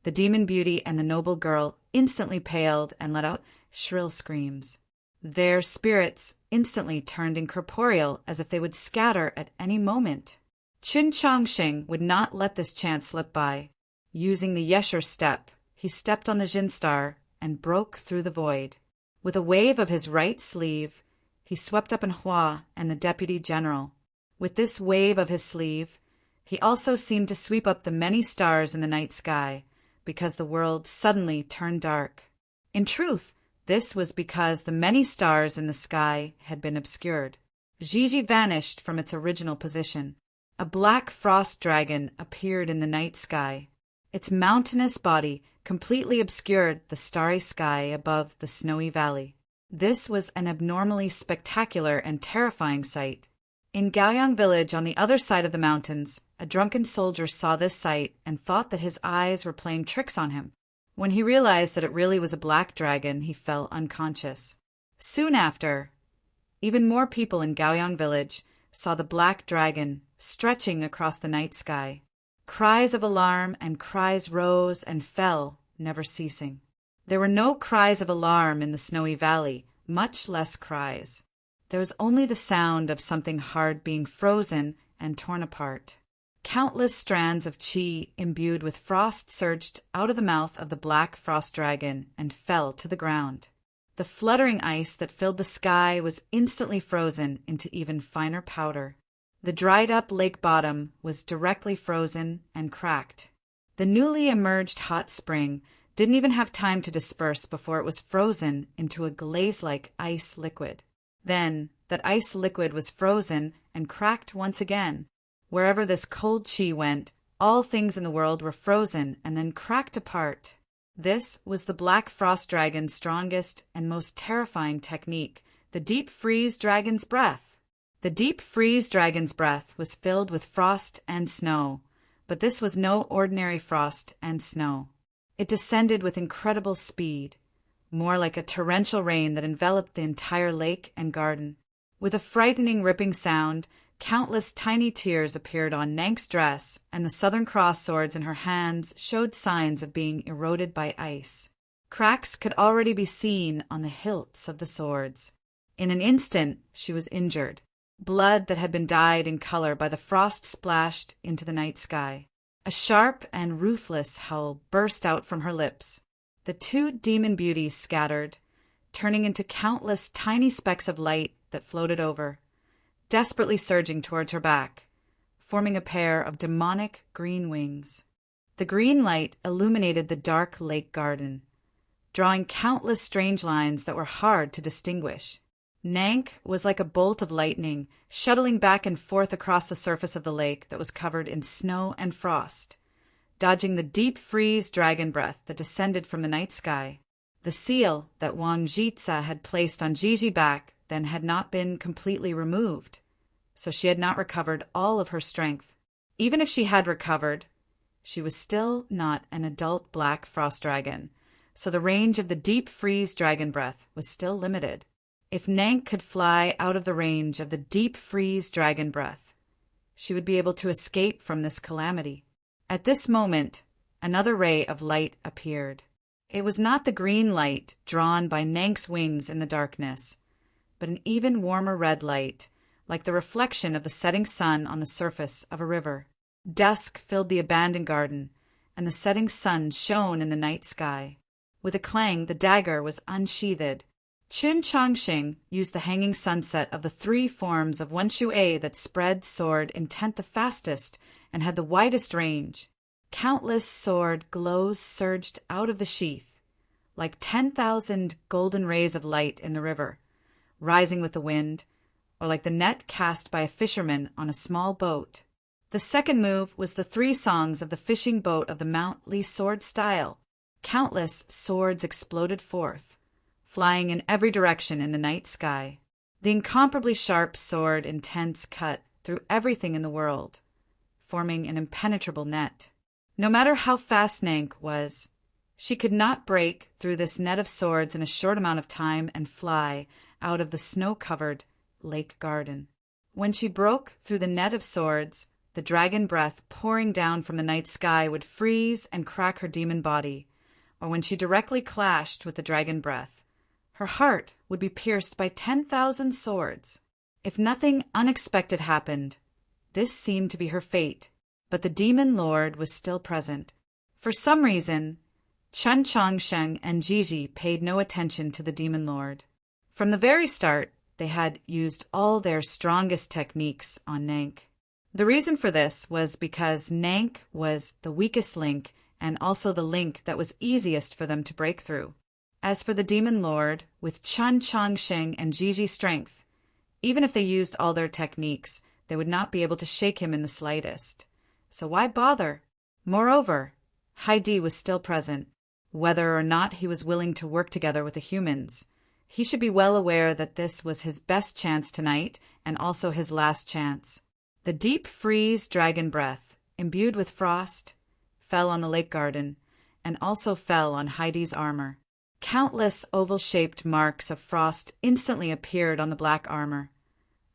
the demon beauty and the noble girl instantly paled and let out shrill screams. Their spirits instantly turned incorporeal as if they would scatter at any moment. Qin Changsheng would not let this chance slip by. Using the Yesher step, he stepped on the Jinstar and broke through the void. With a wave of his right sleeve, he swept up Anhua and the deputy general. With this wave of his sleeve, he also seemed to sweep up the many stars in the night sky, because the world suddenly turned dark. In truth, this was because the many stars in the sky had been obscured. Gigi vanished from its original position. A black frost dragon appeared in the night sky. Its mountainous body completely obscured the starry sky above the snowy valley. This was an abnormally spectacular and terrifying sight. In Gaoyang village on the other side of the mountains, a drunken soldier saw this sight and thought that his eyes were playing tricks on him. When he realized that it really was a black dragon, he fell unconscious. Soon after, even more people in Gaoyang village saw the black dragon stretching across the night sky. Cries of alarm and cries rose and fell, never ceasing. There were no cries of alarm in the snowy valley, much less cries. There was only the sound of something hard being frozen and torn apart. Countless strands of chi imbued with frost surged out of the mouth of the black frost dragon and fell to the ground. The fluttering ice that filled the sky was instantly frozen into even finer powder. The dried-up lake bottom was directly frozen and cracked. The newly emerged hot spring didn't even have time to disperse before it was frozen into a glaze-like ice liquid. Then, that ice liquid was frozen and cracked once again. Wherever this cold chi went, all things in the world were frozen and then cracked apart. This was the Black Frost Dragon's strongest and most terrifying technique, the Deep Freeze Dragon's Breath. The Deep Freeze Dragon's Breath was filled with frost and snow, but this was no ordinary frost and snow. It descended with incredible speed, more like a torrential rain that enveloped the entire lake and garden. With a frightening ripping sound, countless tiny tears appeared on Nank's dress, and the Southern Cross swords in her hands showed signs of being eroded by ice. Cracks could already be seen on the hilts of the swords. In an instant, she was injured. Blood that had been dyed in color by the frost splashed into the night sky. A sharp and ruthless howl burst out from her lips. The two demon beauties scattered, turning into countless tiny specks of light that floated over, desperately surging towards her back, forming a pair of demonic green wings. The green light illuminated the dark lake garden, drawing countless strange lines that were hard to distinguish. Nank was like a bolt of lightning, shuttling back and forth across the surface of the lake that was covered in snow and frost, dodging the deep freeze dragon breath that descended from the night sky. The seal that Wang Jitsa had placed on Gigi back then had not been completely removed, so she had not recovered all of her strength. Even if she had recovered, she was still not an adult black frost dragon, so the range of the deep freeze dragon breath was still limited. If Nank could fly out of the range of the deep freeze dragon breath, she would be able to escape from this calamity. At this moment, another ray of light appeared. It was not the green light drawn by Nank's wings in the darkness, but an even warmer red light, like the reflection of the setting sun on the surface of a river. Dusk filled the abandoned garden, and the setting sun shone in the night sky. With a clang, the dagger was unsheathed. Chun Chongxing used the hanging sunset of the three forms of Wenshu-A that spread sword intent the fastest and had the widest range. Countless sword glows surged out of the sheath, like 10,000 golden rays of light in the river, rising with the wind, or like the net cast by a fisherman on a small boat. The second move was the three songs of the fishing boat of the Mount Li sword style. Countless swords exploded forth, flying in every direction in the night sky. The incomparably sharp sword intents cut through everything in the world, forming an impenetrable net. No matter how fast Nank was, she could not break through this net of swords in a short amount of time and fly out of the snow-covered lake garden. When she broke through the net of swords, the dragon breath pouring down from the night sky would freeze and crack her demon body, or when she directly clashed with the dragon breath, her heart would be pierced by 10,000 swords. If nothing unexpected happened, this seemed to be her fate, but the demon lord was still present. For some reason, Chun Chongsheng and Gigi paid no attention to the demon lord. From the very start, they had used all their strongest techniques on Nank. The reason for this was because Nank was the weakest link and also the link that was easiest for them to break through. As for the demon lord, with Chun Chongsheng and Gigi's strength, even if they used all their techniques, they would not be able to shake him in the slightest. So why bother? Moreover, Heidi was still present. Whether or not he was willing to work together with the humans, he should be well aware that this was his best chance tonight and also his last chance. The deep freeze dragon breath, imbued with frost, fell on the lake garden and also fell on Heidi's armor. Countless oval-shaped marks of frost instantly appeared on the black armor,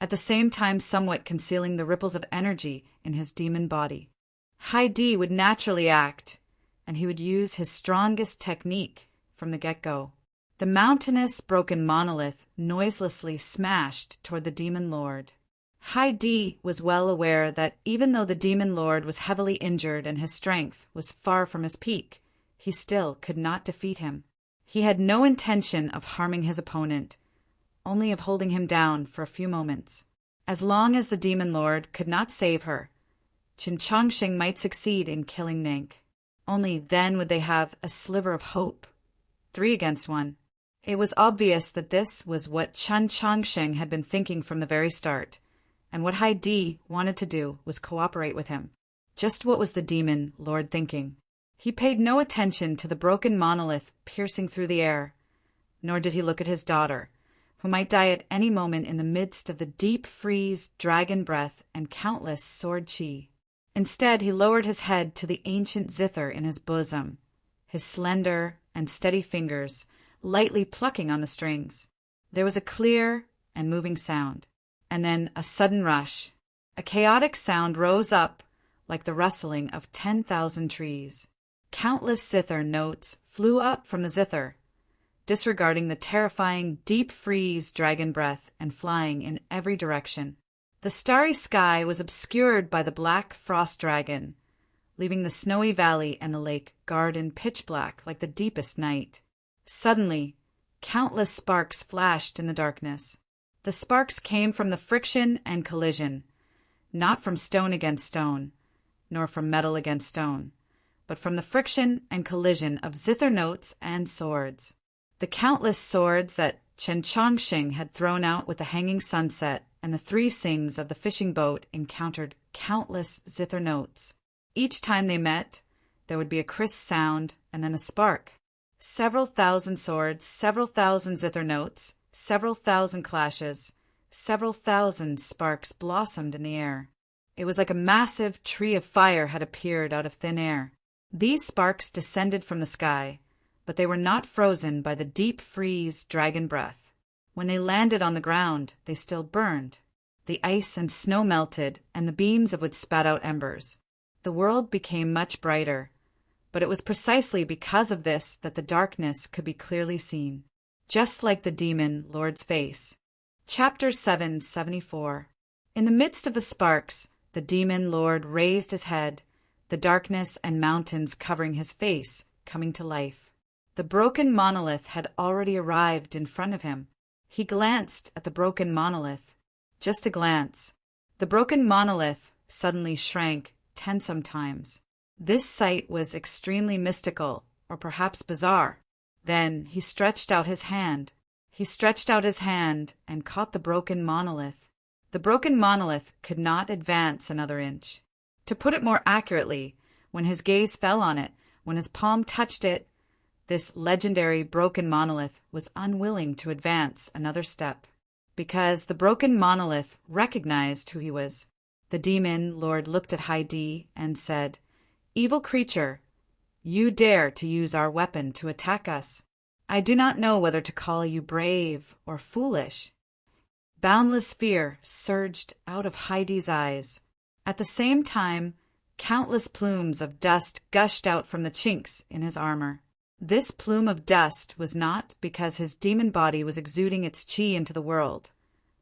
at the same time somewhat concealing the ripples of energy in his demon body. Heidi would naturally act, and he would use his strongest technique from the get-go. The mountainous, broken monolith noiselessly smashed toward the demon lord. Heidi was well aware that even though the demon lord was heavily injured and his strength was far from his peak, he still could not defeat him. He had no intention of harming his opponent, only of holding him down for a few moments. As long as the demon lord could not save her, Chongqing might succeed in killing Nank. Only then would they have a sliver of hope. 3 against 1. It was obvious that this was what Chongqing had been thinking from the very start, and what Heidi wanted to do was cooperate with him. Just what was the demon lord thinking? He paid no attention to the broken monolith piercing through the air, nor did he look at his daughter, who might die at any moment in the midst of the deep freeze, dragon breath, and countless sword chi. Instead, he lowered his head to the ancient zither in his bosom, his slender and steady fingers lightly plucking on the strings. There was a clear and moving sound, and then a sudden rush. A chaotic sound rose up like the rustling of 10,000 trees. Countless zither notes flew up from the zither, disregarding the terrifying deep freeze dragon breath and flying in every direction. The starry sky was obscured by the black frost dragon, leaving the snowy valley and the lake garden pitch black like the deepest night. Suddenly, countless sparks flashed in the darkness. The sparks came from the friction and collision, not from stone against stone, nor from metal against stone, but from the friction and collision of zither notes and swords. The countless swords that Chongqing had thrown out with the hanging sunset and the 3 sings of the fishing boat encountered countless zither notes. Each time they met, there would be a crisp sound and then a spark. Several thousand swords, several thousand zither notes, several thousand clashes, several thousand sparks blossomed in the air. It was like a massive tree of fire had appeared out of thin air. These sparks descended from the sky, but they were not frozen by the deep freeze dragon breath. When they landed on the ground, they still burned. The ice and snow melted, and the beams of wood spat out embers. The world became much brighter, but it was precisely because of this that the darkness could be clearly seen, just like the demon lord's face. Chapter 774. In the midst of the sparks, the demon lord raised his head, the darkness and mountains covering his face, coming to life. The broken monolith had already arrived in front of him. He glanced at the broken monolith. Just a glance. The broken monolith suddenly shrank 10 sometimes. This sight was extremely mystical, or perhaps bizarre. Then he stretched out his hand. He stretched out his hand and caught the broken monolith. The broken monolith could not advance another inch. To put it more accurately, when his gaze fell on it, when his palm touched it, this legendary broken monolith was unwilling to advance another step, because the broken monolith recognized who he was. The demon lord looked at Heidi and said, "Evil creature, you dare to use our weapon to attack us. I do not know whether to call you brave or foolish." Boundless fear surged out of Heidi's eyes. At the same time, countless plumes of dust gushed out from the chinks in his armor. This plume of dust was not because his demon body was exuding its chi into the world,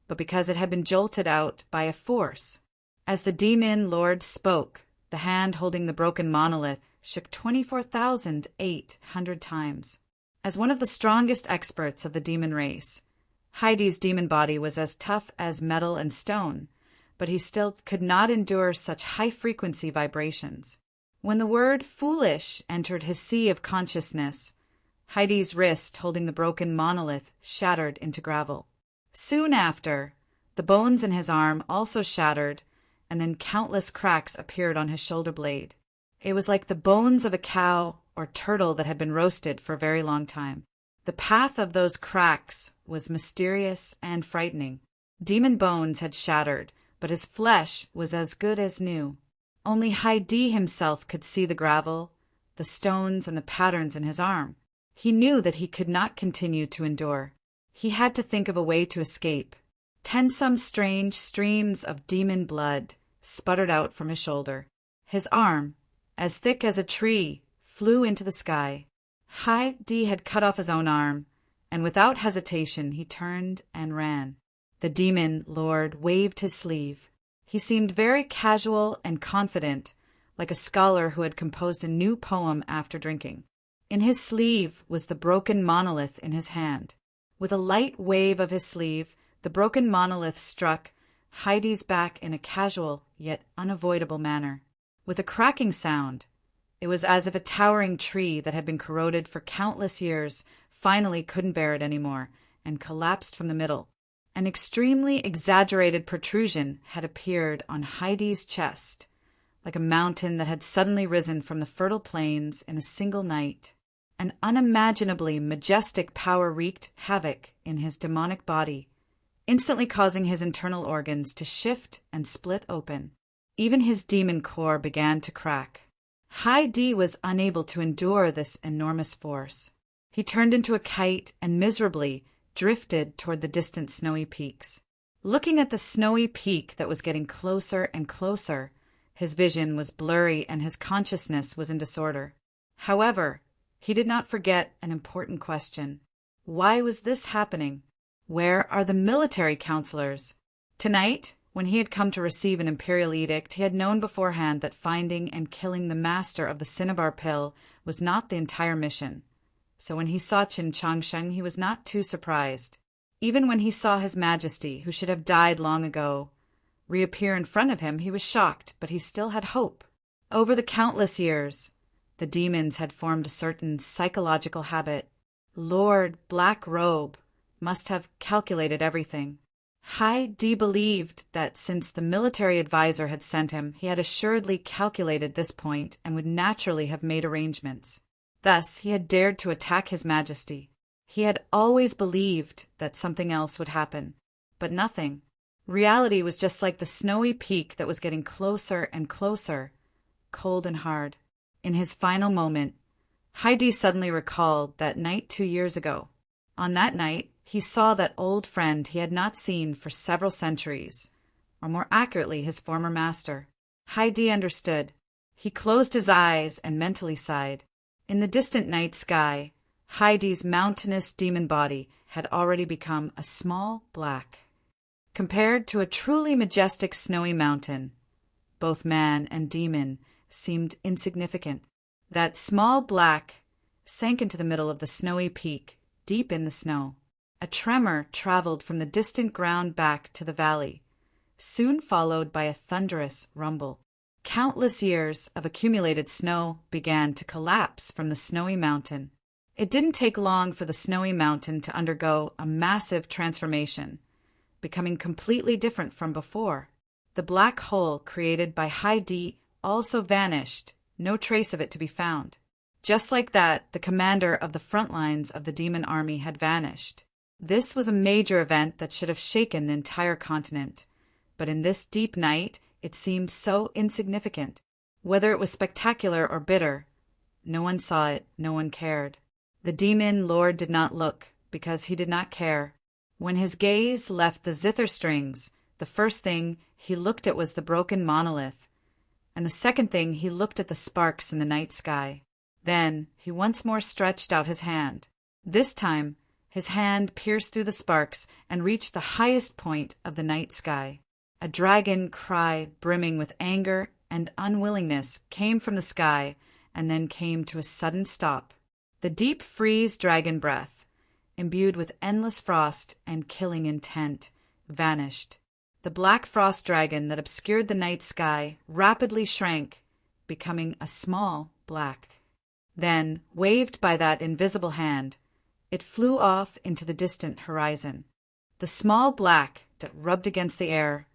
but because it had been jolted out by a force. As the demon lord spoke, the hand holding the broken monolith shook 24,800 times. As one of the strongest experts of the demon race, Heidi's demon body was as tough as metal and stone, but he still could not endure such high-frequency vibrations. When the word foolish entered his sea of consciousness, Heidi's wrist holding the broken monolith shattered into gravel. Soon after, the bones in his arm also shattered, and then countless cracks appeared on his shoulder blade. It was like the bones of a cow or turtle that had been roasted for a very long time. The path of those cracks was mysterious and frightening. Demon bones had shattered, but his flesh was as good as new. Only Heidi himself could see the gravel, the stones, and the patterns in his arm. He knew that he could not continue to endure. He had to think of a way to escape. 10 strange streams of demon blood sputtered out from his shoulder. His arm, as thick as a tree, flew into the sky. Heidi had cut off his own arm, and without hesitation he turned and ran. The demon lord waved his sleeve. He seemed very casual and confident, like a scholar who had composed a new poem after drinking. In his sleeve was the broken monolith in his hand. With a light wave of his sleeve, the broken monolith struck Heidi's back in a casual yet unavoidable manner. With a cracking sound, it was as if a towering tree that had been corroded for countless years finally couldn't bear it anymore and collapsed from the middle. An extremely exaggerated protrusion had appeared on Heidi's chest, like a mountain that had suddenly risen from the fertile plains in a single night. An unimaginably majestic power wreaked havoc in his demonic body, instantly causing his internal organs to shift and split open. Even his demon core began to crack. Heidi was unable to endure this enormous force. He turned into a kite and miserably drifted toward the distant snowy peaks. Looking at the snowy peak that was getting closer and closer, his vision was blurry and his consciousness was in disorder. However, he did not forget an important question. Why was this happening? Where are the military counselors? Tonight, when he had come to receive an imperial edict, he had known beforehand that finding and killing the master of the cinnabar pill was not the entire mission. So when he saw Qin Changsheng, he was not too surprised. Even when he saw His Majesty, who should have died long ago, reappear in front of him, he was shocked, but he still had hope. Over the countless years, the demons had formed a certain psychological habit. Lord Black Robe must have calculated everything. Heidi believed that since the military advisor had sent him, he had assuredly calculated this point and would naturally have made arrangements. Thus, he had dared to attack His Majesty. He had always believed that something else would happen, but nothing. Reality was just like the snowy peak that was getting closer and closer, cold and hard. In his final moment, Heidi suddenly recalled that night 2 years ago. On that night, he saw that old friend he had not seen for several centuries, or more accurately, his former master. Heidi understood. He closed his eyes and mentally sighed. In the distant night sky, Heidi's mountainous demon body had already become a small black. Compared to a truly majestic snowy mountain, both man and demon seemed insignificant. That small black sank into the middle of the snowy peak, deep in the snow. A tremor traveled from the distant ground back to the valley, soon followed by a thunderous rumble. Countless years of accumulated snow began to collapse from the snowy mountain. It didn't take long for the snowy mountain to undergo a massive transformation, becoming completely different from before. The black hole created by Heidi also vanished, no trace of it to be found. Just like that, the commander of the front lines of the demon army had vanished. This was a major event that should have shaken the entire continent, but in this deep night it seemed so insignificant. Whether it was spectacular or bitter, no one saw it, no one cared. The demon lord did not look, because he did not care. When his gaze left the zither strings, the first thing he looked at was the broken monolith, and the second thing he looked at the sparks in the night sky. Then he once more stretched out his hand. This time, his hand pierced through the sparks and reached the highest point of the night sky. A dragon cry brimming with anger and unwillingness came from the sky and then came to a sudden stop. The deep freeze dragon breath, imbued with endless frost and killing intent, vanished. The black frost dragon that obscured the night sky rapidly shrank, becoming a small black. Then, waved by that invisible hand, it flew off into the distant horizon. The small black that rubbed against the air,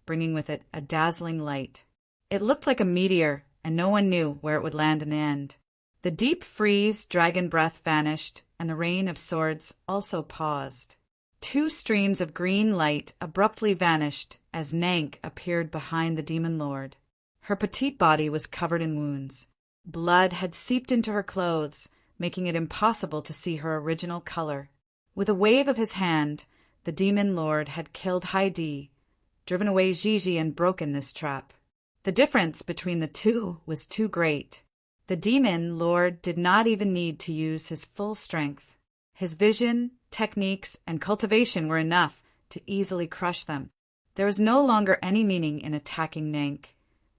bringing with it a dazzling light. It looked like a meteor, and no one knew where it would land in the end. The deep freeze dragon breath vanished, and the rain of swords also paused. 2 streams of green light abruptly vanished as Nank appeared behind the demon lord. Her petite body was covered in wounds. Blood had seeped into her clothes, making it impossible to see her original color. With a wave of his hand, the demon lord had killed Heidi, driven away Gigi, and broken this trap. The difference between the two was too great. The demon lord did not even need to use his full strength. His vision, techniques, and cultivation were enough to easily crush them. There was no longer any meaning in attacking Nank.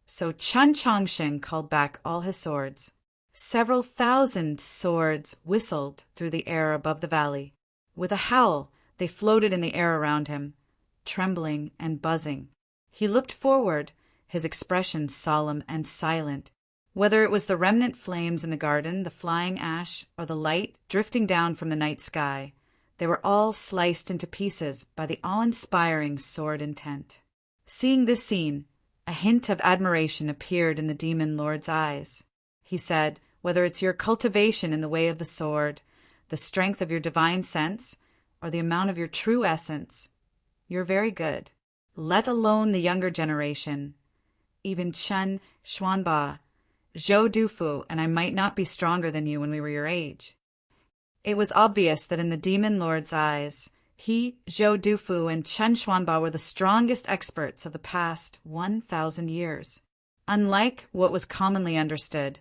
So Chun Chongsheng called back all his swords. Several thousand swords whistled through the air above the valley. With a howl, they floated in the air around him, trembling and buzzing. He looked forward, his expression solemn and silent. Whether it was the remnant flames in the garden, the flying ash, or the light drifting down from the night sky, they were all sliced into pieces by the awe-inspiring sword intent. Seeing this scene, a hint of admiration appeared in the demon lord's eyes. He said, "Whether it's your cultivation in the way of the sword, the strength of your divine sense, or the amount of your true essence, you're very good. Let alone the younger generation. Even Chen Xuanba, Zhou Dufu, and I might not be stronger than you when we were your age." It was obvious that in the demon lord's eyes, he, Zhou Dufu, and Chen Xuanba were the strongest experts of the past 1,000 years. Unlike what was commonly understood,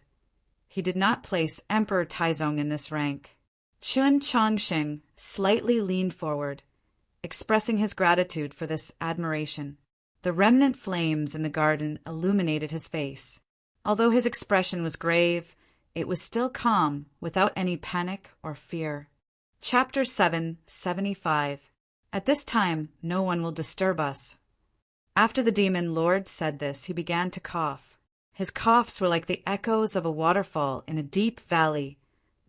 he did not place Emperor Taizong in this rank. Chun Chongsheng slightly leaned forward, expressing his gratitude for this admiration. The remnant flames in the garden illuminated his face. Although his expression was grave, it was still calm, without any panic or fear. Chapter 775. At this time, no one will disturb us. After the demon lord said this, he began to cough. His coughs were like the echoes of a waterfall in a deep valley,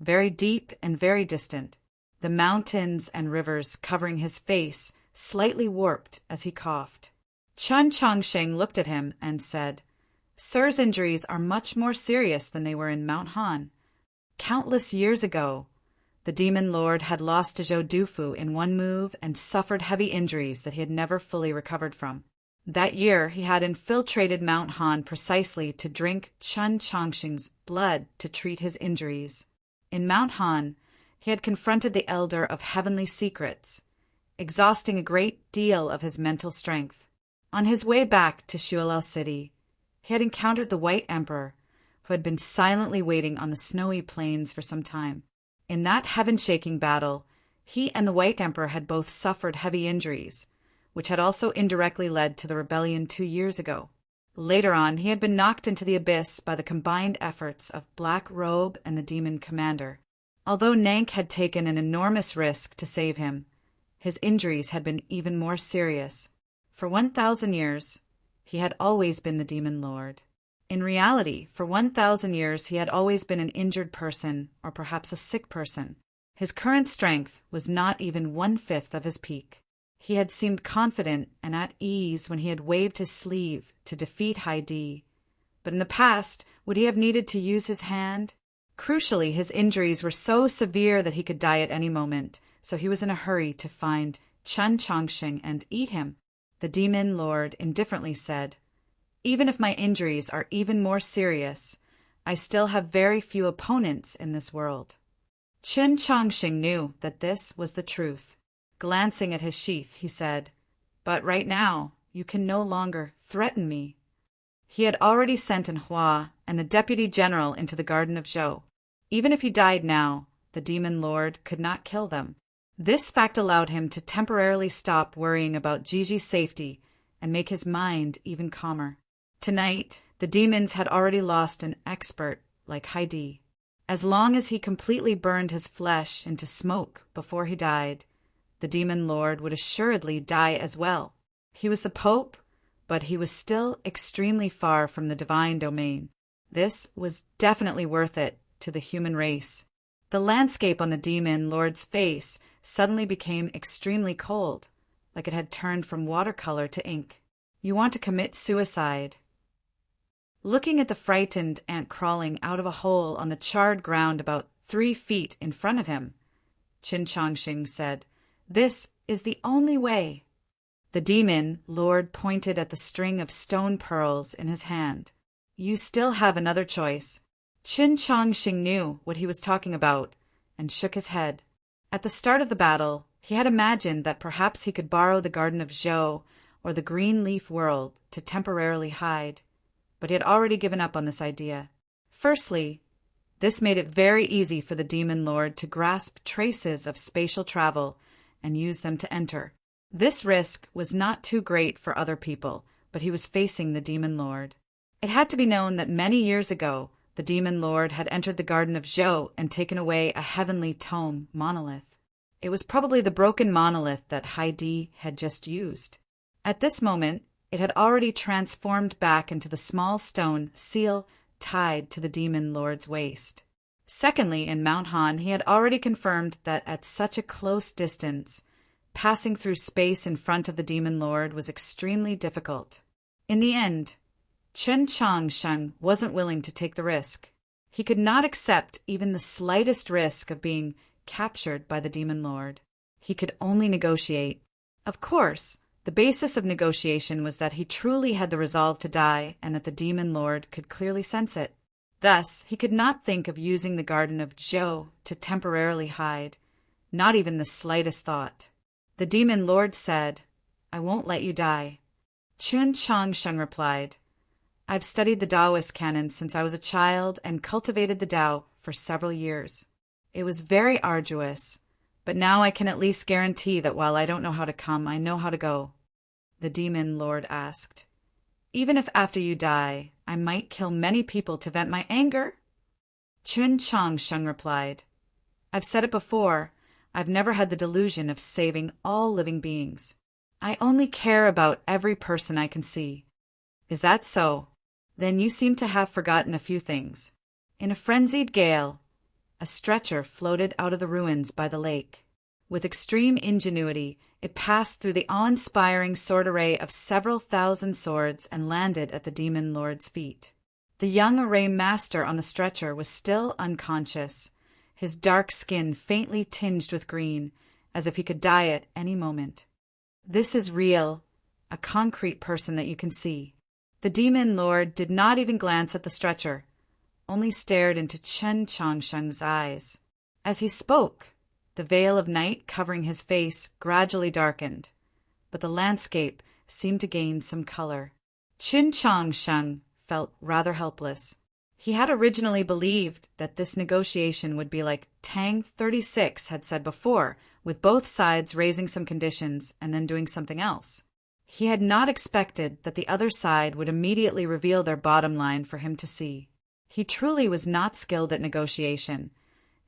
very deep and very distant. The mountains and rivers covering his face slightly warped as he coughed. Chun Chongsheng looked at him and said, "Sir's injuries are much more serious than they were in Mount Han. Countless years ago, the demon lord had lost to Zhou Dufu in one move and suffered heavy injuries that he had never fully recovered from. That year, he had infiltrated Mount Han precisely to drink Chun Chongsheng's blood to treat his injuries. In Mount Han, he had confronted the Elder of Heavenly Secrets, exhausting a great deal of his mental strength. On his way back to Shuilao City, he had encountered the White Emperor, who had been silently waiting on the snowy plains for some time. In that heaven-shaking battle, he and the White Emperor had both suffered heavy injuries, which had also indirectly led to the rebellion 2 years ago. Later on, he had been knocked into the abyss by the combined efforts of Black Robe and the demon commander. Although Nank had taken an enormous risk to save him, his injuries had been even more serious. For 1,000 years, he had always been the demon lord. In reality, for 1,000 years he had always been an injured person, or perhaps a sick person. His current strength was not even 1/5 of his peak. He had seemed confident and at ease when he had waved his sleeve to defeat Haidi. But in the past, would he have needed to use his hand? Crucially, his injuries were so severe that he could die at any moment, so he was in a hurry to find Chun Chongsheng and eat him. The demon lord indifferently said, "Even if my injuries are even more serious, I still have very few opponents in this world." Chun Chongsheng knew that this was the truth. Glancing at his sheath, he said, "But right now, you can no longer threaten me." He had already sent an Hua and the deputy general into the garden of Zhou. Even if he died now, the demon lord could not kill them. This fact allowed him to temporarily stop worrying about Gigi's safety and make his mind even calmer. Tonight, the demons had already lost an expert like Haidi. As long as he completely burned his flesh into smoke before he died, the demon lord would assuredly die as well. He was the Pope, but he was still extremely far from the divine domain. This was definitely worth it to the human race. The landscape on the demon lord's face suddenly became extremely cold, like it had turned from watercolor to ink. "You want to commit suicide." Looking at the frightened ant crawling out of a hole on the charred ground about 3 feet in front of him, Chun Chongsheng said, "This is the only way." The demon lord pointed at the string of stone pearls in his hand. "You still have another choice." Chun Chongsheng knew what he was talking about and shook his head. At the start of the battle, he had imagined that perhaps he could borrow the Garden of Zhou or the Green Leaf World to temporarily hide, but he had already given up on this idea. Firstly, This made it very easy for the demon lord to grasp traces of spatial travel and use them to enter. This risk was not too great for other people, but he was facing the demon lord. It had to be known that many years ago, the demon lord had entered the garden of Zhou and taken away a heavenly tome monolith. It was probably the broken monolith that Heidi had just used. At this moment, it had already transformed back into the small stone seal tied to the demon lord's waist. Secondly, in Mount Han, he had already confirmed that at such a close distance, passing through space in front of the demon lord was extremely difficult. In the end, Chen Changsheng wasn't willing to take the risk. He could not accept even the slightest risk of being captured by the demon lord. He could only negotiate. Of course, the basis of negotiation was that he truly had the resolve to die and that the demon lord could clearly sense it. Thus, he could not think of using the garden of Zhou to temporarily hide, not even the slightest thought. The demon lord said, "I won't let you die." Chun Changsheng replied, "I've studied the Taoist canon since I was a child and cultivated the Tao for several years. It was very arduous, but now I can at least guarantee that while I don't know how to come, I know how to go." The demon lord asked, "Even if after you die, I might kill many people to vent my anger?" Chun Changsheng replied, "I've said it before, I've never had the delusion of saving all living beings. I only care about every person I can see." "Is that so? Then you seem to have forgotten a few things." In a frenzied gale, a stretcher floated out of the ruins by the lake. With extreme ingenuity, it passed through the awe-inspiring sword array of several thousand swords and landed at the demon lord's feet. The young array master on the stretcher was still unconscious, his dark skin faintly tinged with green, as if he could die at any moment. "This is real, a concrete person that you can see." The demon lord did not even glance at the stretcher, only stared into Chen Changsheng's eyes. As he spoke, the veil of night covering his face gradually darkened, but the landscape seemed to gain some color. Chen Changsheng felt rather helpless. He had originally believed that this negotiation would be like Tang 36 had said before, with both sides raising some conditions and then doing something else. He had not expected that the other side would immediately reveal their bottom line for him to see. He truly was not skilled at negotiation,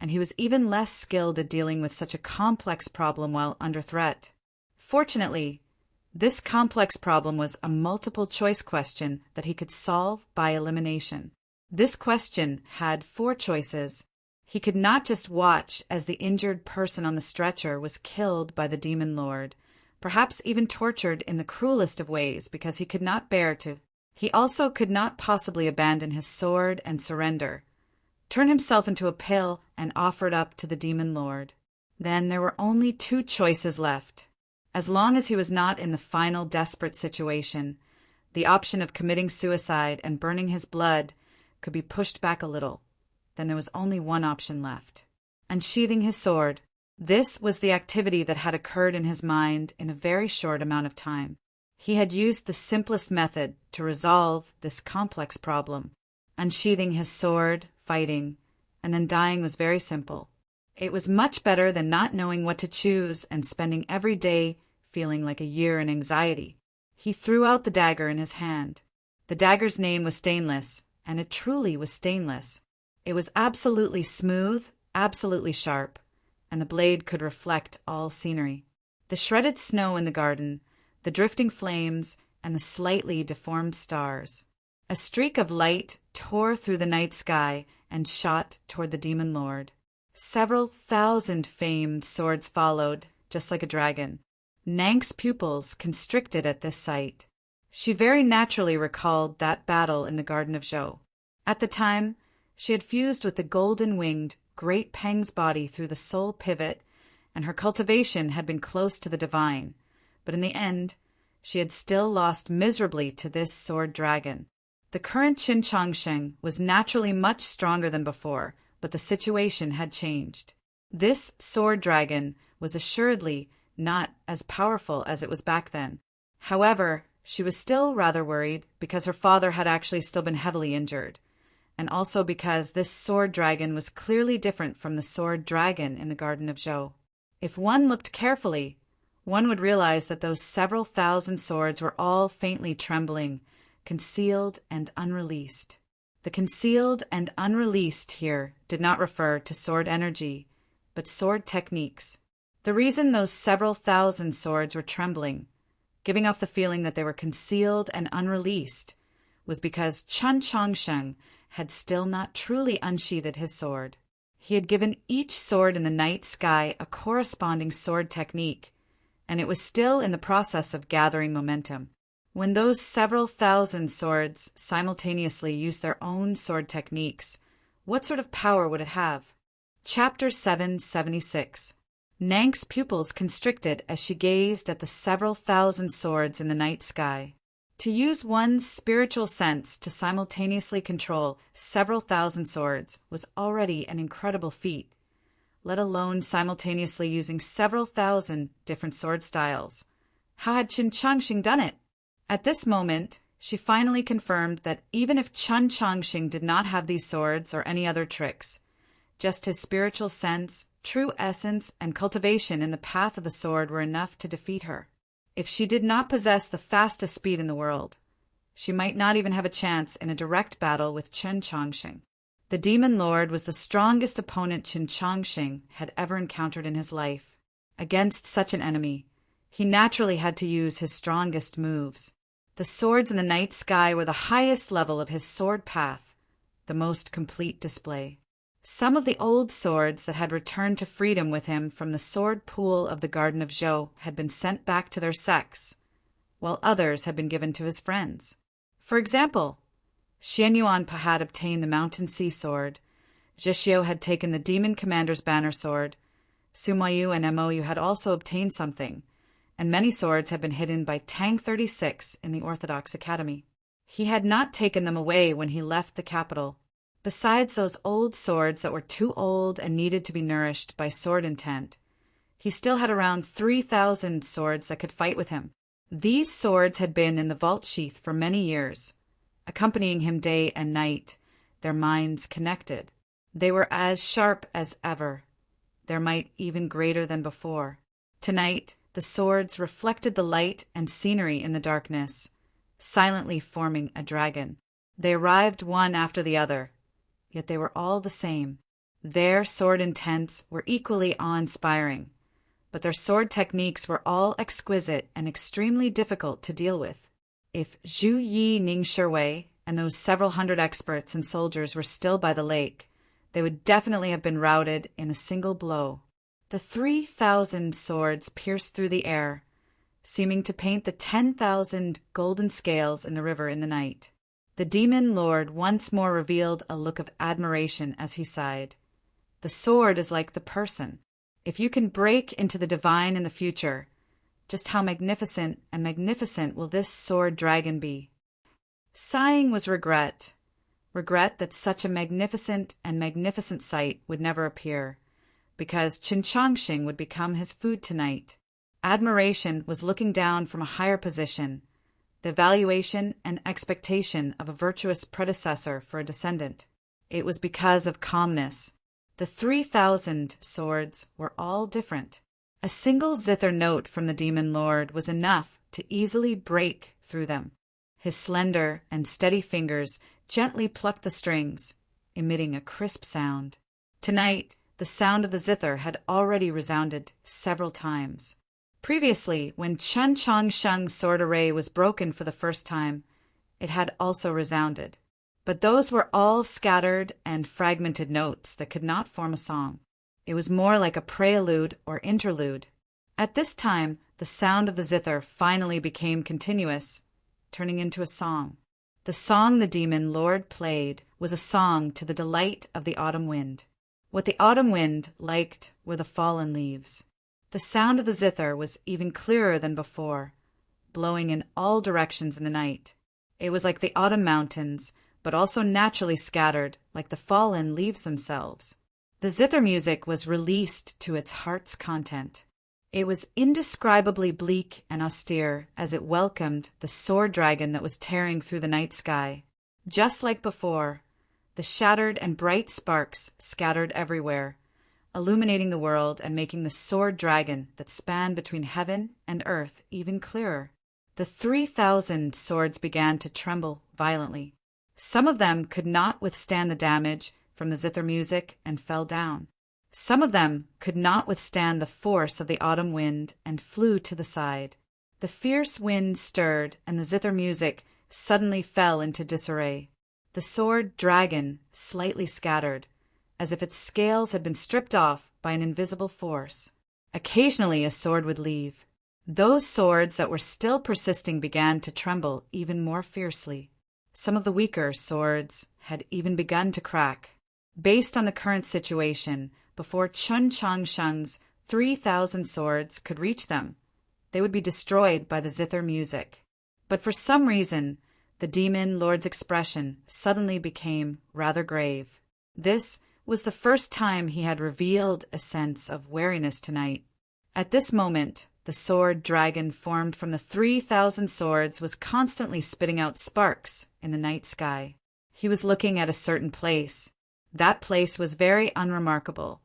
and he was even less skilled at dealing with such a complex problem while under threat. Fortunately, this complex problem was a multiple-choice question that he could solve by elimination. This question had 4 choices. He could not just watch as the injured person on the stretcher was killed by the demon lord, perhaps even tortured in the cruelest of ways because he could not bear to. He also could not possibly abandon his sword and surrender, turn himself into a pill and offer it up to the demon lord. Then there were only 2 choices left. As long as he was not in the final desperate situation, the option of committing suicide and burning his blood could be pushed back a little. Then there was only one option left: unsheathing his sword. This was the activity that had occurred in his mind in a very short amount of time. He had used the simplest method to resolve this complex problem. Unsheathing his sword, fighting, and then dying was very simple. It was much better than not knowing what to choose and spending every day feeling like a year in anxiety. He threw out the dagger in his hand. The dagger's name was Stainless, and it truly was stainless. It was absolutely smooth, absolutely sharp, and the blade could reflect all scenery. The shredded snow in the garden, the drifting flames, and the slightly deformed stars. A streak of light tore through the night sky and shot toward the demon lord. Several thousand famed swords followed, just like a dragon. Nank's pupils constricted at this sight. She very naturally recalled that battle in the Garden of Zhou. At the time, she had fused with the golden-winged Great Peng's body through the soul pivot, and her cultivation had been close to the divine. But in the end, she had still lost miserably to this sword dragon. The current Qin Changsheng was naturally much stronger than before, but the situation had changed. This sword dragon was assuredly not as powerful as it was back then. However, she was still rather worried because her father had actually still been heavily injured, and also because this sword dragon was clearly different from the sword dragon in the Garden of Zhou. If one looked carefully, one would realize that those several thousand swords were all faintly trembling, concealed and unreleased. The concealed and unreleased here did not refer to sword energy, but sword techniques. The reason those several thousand swords were trembling, giving off the feeling that they were concealed and unreleased, was because Chen Chongsheng had still not truly unsheathed his sword. He had given each sword in the night sky a corresponding sword technique, and it was still in the process of gathering momentum. When those several thousand swords simultaneously used their own sword techniques, what sort of power would it have? Chapter 776. Nank's pupils constricted as she gazed at the several thousand swords in the night sky. To use one's spiritual sense to simultaneously control several thousand swords was already an incredible feat, let alone simultaneously using several thousand different sword styles. How had Chen Chongqing done it? At this moment, she finally confirmed that even if Chen Chongqing did not have these swords or any other tricks, just his spiritual sense, true essence, and cultivation in the path of the sword were enough to defeat her. If she did not possess the fastest speed in the world, she might not even have a chance in a direct battle with Chen Chongqing. The Demon Lord was the strongest opponent Chen Chongqing had ever encountered in his life. Against such an enemy, he naturally had to use his strongest moves. The swords in the night sky were the highest level of his sword path, the most complete display. Some of the old swords that had returned to freedom with him from the sword pool of the Garden of Zhou had been sent back to their sects, while others had been given to his friends. For example, Xian Yuanpa had obtained the Mountain Sea Sword, Zhixiu had taken the Demon Commander's Banner Sword, Sima Yu and Mo Yu had also obtained something, and many swords had been hidden by Tang 36 in the Orthodox Academy. He had not taken them away when he left the capital. Besides those old swords that were too old and needed to be nourished by sword intent, he still had around 3,000 swords that could fight with him. These swords had been in the vault sheath for many years, accompanying him day and night, their minds connected. They were as sharp as ever, their might even greater than before. Tonight, the swords reflected the light and scenery in the darkness, silently forming a dragon. They arrived one after the other, yet they were all the same. Their sword intents were equally awe-inspiring, but their sword techniques were all exquisite and extremely difficult to deal with. If Zhu Yi, Ning Shiwei, and those several hundred experts and soldiers were still by the lake, they would definitely have been routed in a single blow. The 3,000 swords pierced through the air, seeming to paint the 10,000 golden scales in the river in the night. The Demon Lord once more revealed a look of admiration as he sighed. The sword is like the person. If you can break into the divine in the future, just how magnificent and magnificent will this sword dragon be? Sighing was regret that such a magnificent and magnificent sight would never appear, because Chen Chongqing would become his food tonight. Admiration was looking down from a higher position, the valuation and expectation of a virtuous predecessor for a descendant. It was because of calmness. The 3,000 swords were all different. A single zither note from the Demon Lord was enough to easily break through them. His slender and steady fingers gently plucked the strings, emitting a crisp sound. Tonight, the sound of the zither had already resounded several times. Previously, when Chen Chongsheng's sword array was broken for the first time, it had also resounded. But those were all scattered and fragmented notes that could not form a song. It was more like a prelude or interlude. At this time, the sound of the zither finally became continuous, turning into a song. The song the Demon Lord played was a song to the delight of the autumn wind. What the autumn wind liked were the fallen leaves. The sound of the zither was even clearer than before, blowing in all directions in the night. It was like the autumn mountains, but also naturally scattered, like the fallen leaves themselves. The zither music was released to its heart's content. It was indescribably bleak and austere as it welcomed the sword dragon that was tearing through the night sky. Just like before, The shattered and bright sparks scattered everywhere, illuminating the world and making the sword dragon that spanned between heaven and earth even clearer. The 3,000 swords began to tremble violently. Some of them could not withstand the damage from the zither music and fell down. Some of them could not withstand the force of the autumn wind and flew to the side. The fierce wind stirred, and the zither music suddenly fell into disarray. The sword dragon slightly scattered, as if its scales had been stripped off by an invisible force. Occasionally a sword would leave. Those swords that were still persisting began to tremble even more fiercely. Some of the weaker swords had even begun to crack. Based on the current situation, before Chun Changsheng's 3,000 swords could reach them, they would be destroyed by the zither music. But for some reason, the demon lord's expression suddenly became rather grave. This was the first time he had revealed a sense of wariness tonight. At this moment, the sword dragon formed from the 3,000 swords was constantly spitting out sparks in the night sky. He was looking at a certain place. That place was very unremarkable,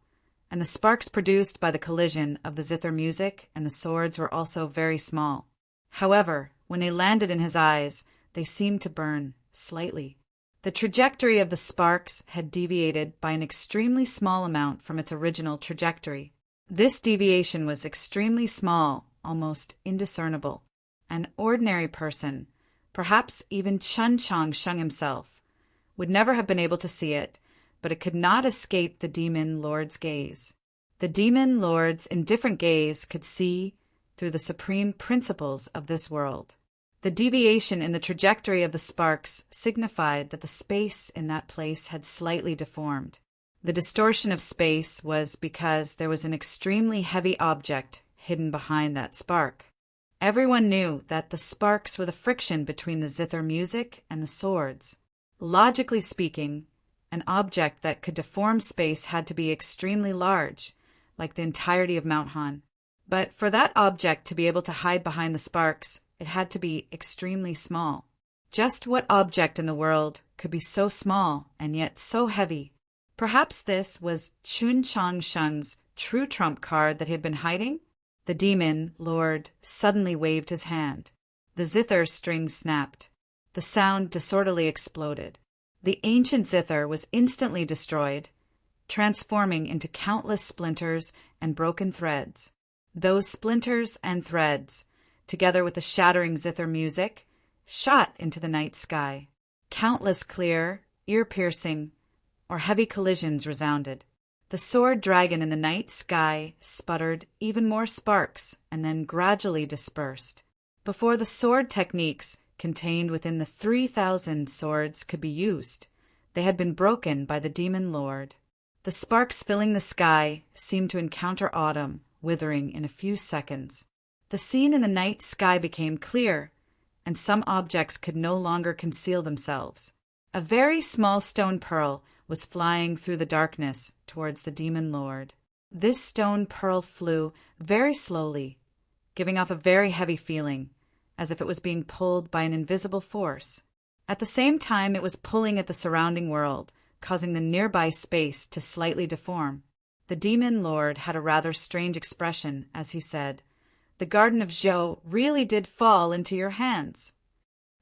and the sparks produced by the collision of the zither music and the swords were also very small. However, when they landed in his eyes, they seemed to burn slightly. The trajectory of the sparks had deviated by an extremely small amount from its original trajectory. This deviation was extremely small, almost indiscernible. An ordinary person, perhaps even Chun Changsheng himself, would never have been able to see it, but it could not escape the demon lord's gaze. The demon lord's indifferent gaze could see through the supreme principles of this world. The deviation in the trajectory of the sparks signified that the space in that place had slightly deformed. The distortion of space was because there was an extremely heavy object hidden behind that spark. Everyone knew that the sparks were the friction between the zither music and the swords. Logically speaking, an object that could deform space had to be extremely large, like the entirety of Mount Han. But for that object to be able to hide behind the sparks, it had to be extremely small. Just what object in the world could be so small and yet so heavy? Perhaps this was Chun Changsheng's true trump card that he had been hiding? The demon lord suddenly waved his hand. The zither string snapped. The sound disorderly exploded. The ancient zither was instantly destroyed, transforming into countless splinters and broken threads. Those splinters and threads, together with the shattering zither music, shot into the night sky. Countless clear, ear-piercing, or heavy collisions resounded. The sword dragon in the night sky sputtered even more sparks and then gradually dispersed. Before the sword techniques contained within the 3,000 swords could be used, they had been broken by the demon lord. The sparks filling the sky seemed to encounter autumn, withering in a few seconds. The scene in the night sky became clear, and some objects could no longer conceal themselves. A very small stone pearl was flying through the darkness towards the demon lord. This stone pearl flew very slowly, giving off a very heavy feeling, as if it was being pulled by an invisible force. At the same time, it was pulling at the surrounding world, causing the nearby space to slightly deform. The demon lord had a rather strange expression as he said, "The Garden of Zhou really did fall into your hands."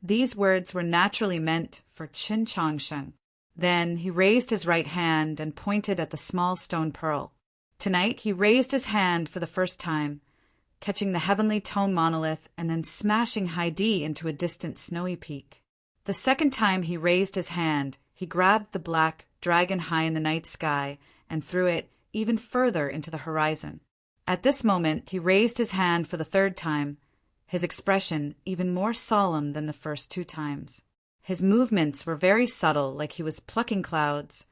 These words were naturally meant for Chun Changsheng. Then he raised his right hand and pointed at the small stone pearl. Tonight he raised his hand for the first time, catching the heavenly tone monolith and then smashing Haidi into a distant snowy peak. The second time he raised his hand, he grabbed the black dragon high in the night sky and threw it even further into the horizon. At this moment he raised his hand for the third time, his expression even more solemn than the first two times. His movements were very subtle, like he was plucking clouds,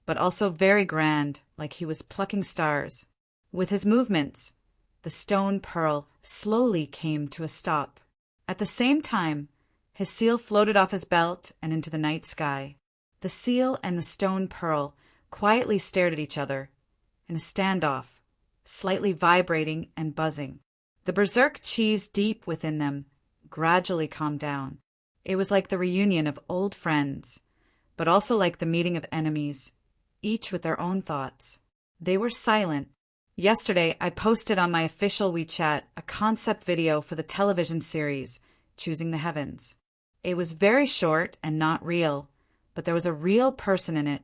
but also very grand, like he was plucking stars. With his movements, the stone pearl slowly came to a stop. At the same time, his seal floated off his belt and into the night sky. The seal and the stone pearl quietly stared at each other in a standoff, slightly vibrating and buzzing. The berserk cheese deep within them gradually calmed down. It was like the reunion of old friends, but also like the meeting of enemies, each with their own thoughts. They were silent. Yesterday, I posted on my official WeChat a concept video for the television series, Choosing the Heavens. It was very short and not real, but there was a real person in it.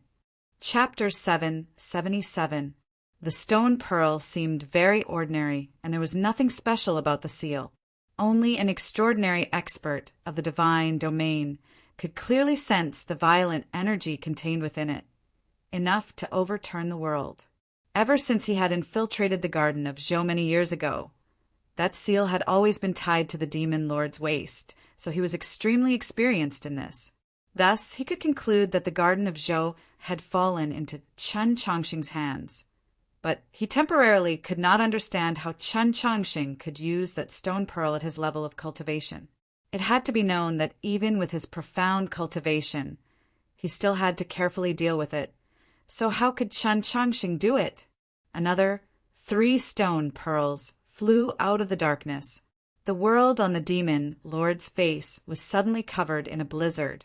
Chapter 777. The stone pearl seemed very ordinary, and there was nothing special about the seal. Only an extraordinary expert of the divine domain could clearly sense the violent energy contained within it, enough to overturn the world. Ever since he had infiltrated the garden of Zhou many years ago, that seal had always been tied to the demon lord's waist, so he was extremely experienced in this. Thus, he could conclude that the garden of Zhou had fallen into Chen Chongqing's hands. But he temporarily could not understand how Chen Chongqing could use that stone pearl at his level of cultivation. It had to be known that even with his profound cultivation, he still had to carefully deal with it. So how could Chen Chongqing do it? Another 3 stone pearls flew out of the darkness. The world on the demon lord's face was suddenly covered in a blizzard,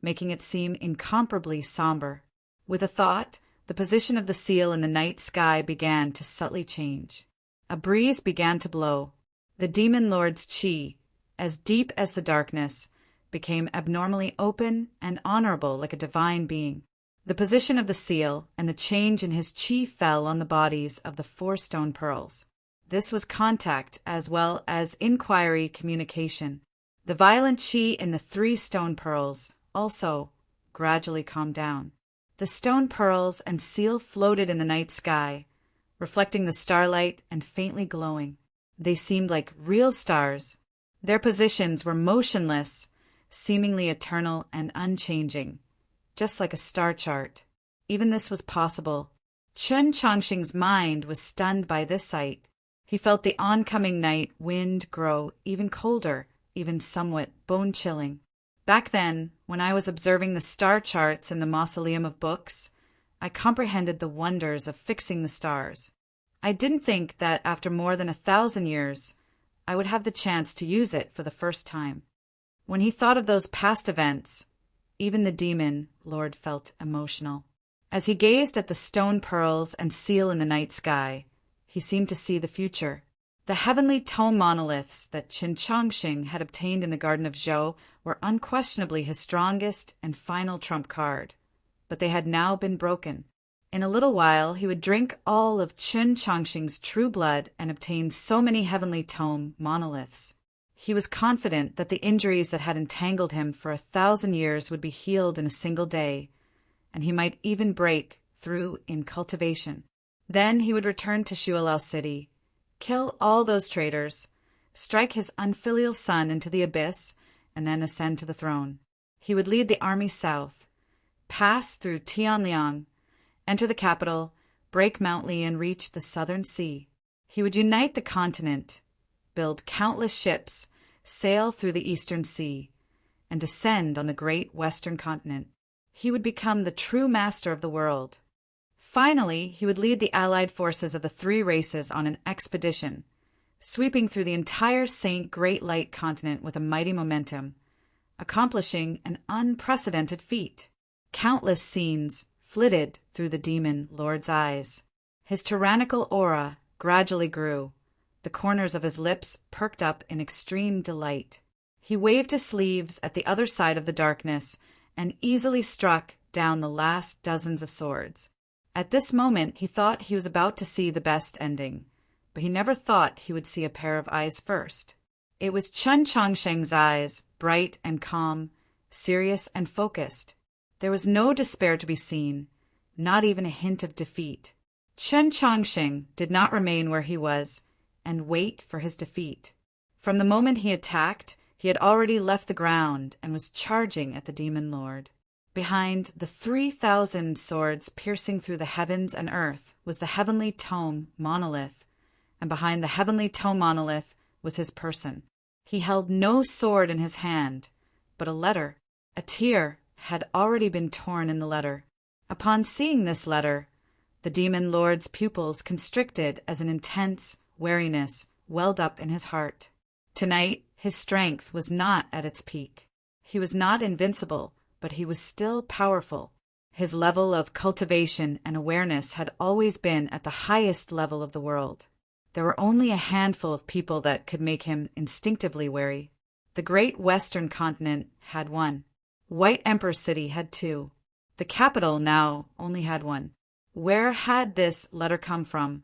making it seem incomparably somber. With a thought, the position of the seal in the night sky began to subtly change. A breeze began to blow. The demon lord's qi, as deep as the darkness, became abnormally open and honorable like a divine being. The position of the seal and the change in his qi fell on the bodies of the 4 stone pearls. This was contact as well as inquiry communication. The violent qi in the 3 stone pearls also gradually calmed down. The stone pearls and seal floated in the night sky, reflecting the starlight and faintly glowing. They seemed like real stars. Their positions were motionless, seemingly eternal and unchanging, just like a star chart. Even this was possible. Chen Chongqing's mind was stunned by this sight. He felt the oncoming night wind grow even colder, even somewhat bone-chilling. Back then, when I was observing the star charts in the mausoleum of books, I comprehended the wonders of fixing the stars. I didn't think that after more than 1,000 years, I would have the chance to use it for the first time. When he thought of those past events, even the demon lord felt emotional. As he gazed at the stone pearls and seal in the night sky, he seemed to see the future. The heavenly tome monoliths that Chen Chongqing had obtained in the Garden of Zhou were unquestionably his strongest and final trump card, but they had now been broken. In a little while he would drink all of Chen Chongqing's true blood and obtain so many heavenly tome monoliths. He was confident that the injuries that had entangled him for 1,000 years would be healed in a single day, and he might even break through in cultivation. Then he would return to Shualao City, kill all those traitors, strike his unfilial son into the abyss, and then ascend to the throne. He would lead the army south, pass through Tianliang, enter the capital, break Mount Li, and reach the southern sea. He would unite the continent, build countless ships, sail through the eastern sea, and descend on the great western continent. He would become the true master of the world. Finally, he would lead the allied forces of the 3 races on an expedition, sweeping through the entire Saint Great Light continent with a mighty momentum, accomplishing an unprecedented feat. Countless scenes flitted through the demon lord's eyes. His tyrannical aura gradually grew. The corners of his lips perked up in extreme delight. He waved his sleeves at the other side of the darkness and easily struck down the last dozens of swords. At this moment he thought he was about to see the best ending, but he never thought he would see a pair of eyes first. It was Chen Chongqing's eyes, bright and calm, serious and focused. There was no despair to be seen, not even a hint of defeat. Chen Chongqing did not remain where he was and wait for his defeat. From the moment he attacked, he had already left the ground and was charging at the demon lord. Behind the 3,000 swords piercing through the heavens and earth was the heavenly tome monolith, and behind the heavenly tome monolith was his person. He held no sword in his hand, but a letter. A tear had already been torn in the letter. Upon seeing this letter, the demon lord's pupils constricted as an intense wariness welled up in his heart. Tonight, his strength was not at its peak. He was not invincible, but he was still powerful. His level of cultivation and awareness had always been at the highest level of the world. There were only a handful of people that could make him instinctively wary. The great western continent had one. White Emperor City had two. The capital now only had one. Where had this letter come from?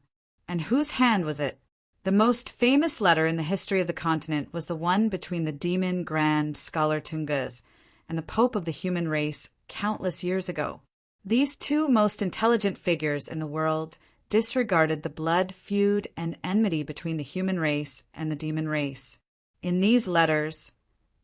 And whose hand was it? The most famous letter in the history of the continent was the one between the demon grand scholar Tungus and the Pope of the human race countless years ago. These two most intelligent figures in the world disregarded the blood feud and enmity between the human race and the demon race. In these letters,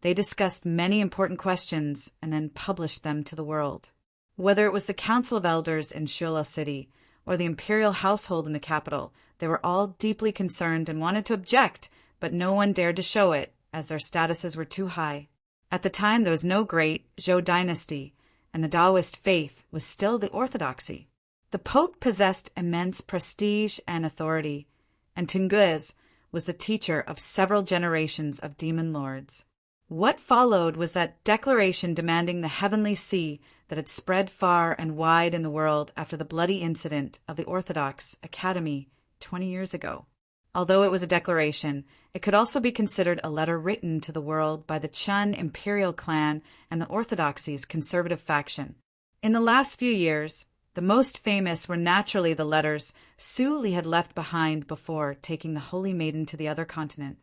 they discussed many important questions and then published them to the world. Whether it was the Council of Elders in Shula City or the imperial household in the capital, they were all deeply concerned and wanted to object, but no one dared to show it, as their statuses were too high. At the time, there was no great Zhou dynasty, and the Taoist faith was still the orthodoxy. The Pope possessed immense prestige and authority, and Tungus was the teacher of several generations of demon lords. What followed was that declaration demanding the heavenly see that had spread far and wide in the world after the bloody incident of the Orthodox Academy 20 years ago. Although it was a declaration, it could also be considered a letter written to the world by the Chun imperial clan and the Orthodoxy's conservative faction. In the last few years, the most famous were naturally the letters Su Li had left behind before taking the Holy Maiden to the other continent.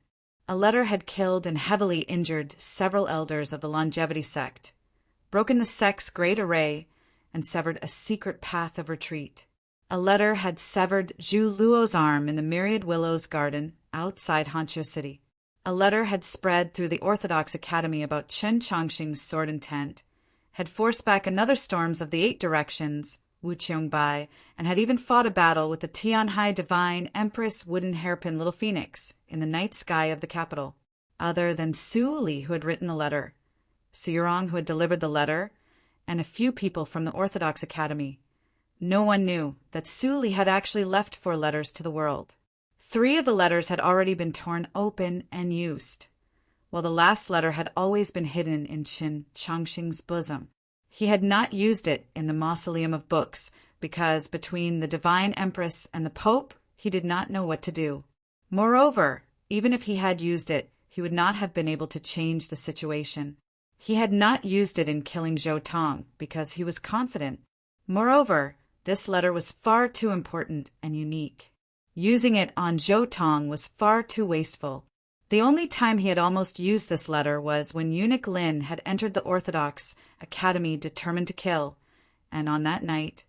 A letter had killed and heavily injured several elders of the longevity sect, broken the sect's great array, and severed a secret path of retreat. A letter had severed Zhu Luo's arm in the Myriad Willows garden outside Hanzhou City. A letter had spread through the Orthodox Academy about Chen Chongqing's sword intent, had forced back another storms of the Eight Directions, Wu Qiongbai, and had even fought a battle with the Tianhai Divine Empress Wooden Hairpin Little Phoenix in the night sky of the capital. Other than Su Li, who had written the letter, Suyurong, who had delivered the letter, and a few people from the Orthodox Academy, no one knew that Su Li had actually left 4 letters to the world. 3 of the letters had already been torn open and used, while the last letter had always been hidden in Chen Chongqing's bosom. He had not used it in the mausoleum of books because between the Divine Empress and the Pope, he did not know what to do. Moreover, even if he had used it, he would not have been able to change the situation. He had not used it in killing Zhou Tong because he was confident. Moreover, this letter was far too important and unique. Using it on Zhou Tong was far too wasteful. The only time he had almost used this letter was when eunuch Lin had entered the Orthodox Academy determined to kill, and on that night,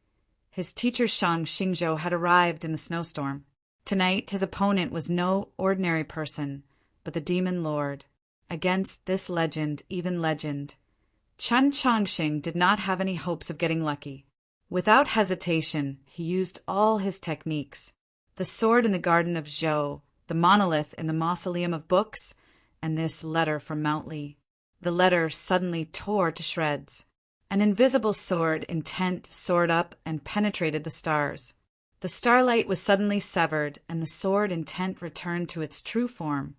his teacher Shang Xingzhou had arrived in the snowstorm. Tonight, his opponent was no ordinary person, but the demon lord. Against this legend, even legend, Chen Chongqing did not have any hopes of getting lucky. Without hesitation, he used all his techniques. The sword in the garden of Zhou, the monolith in the mausoleum of books, and this letter from Mount Li. The letter suddenly tore to shreds. An invisible sword intent soared up and penetrated the stars. The starlight was suddenly severed, and the sword intent returned to its true form,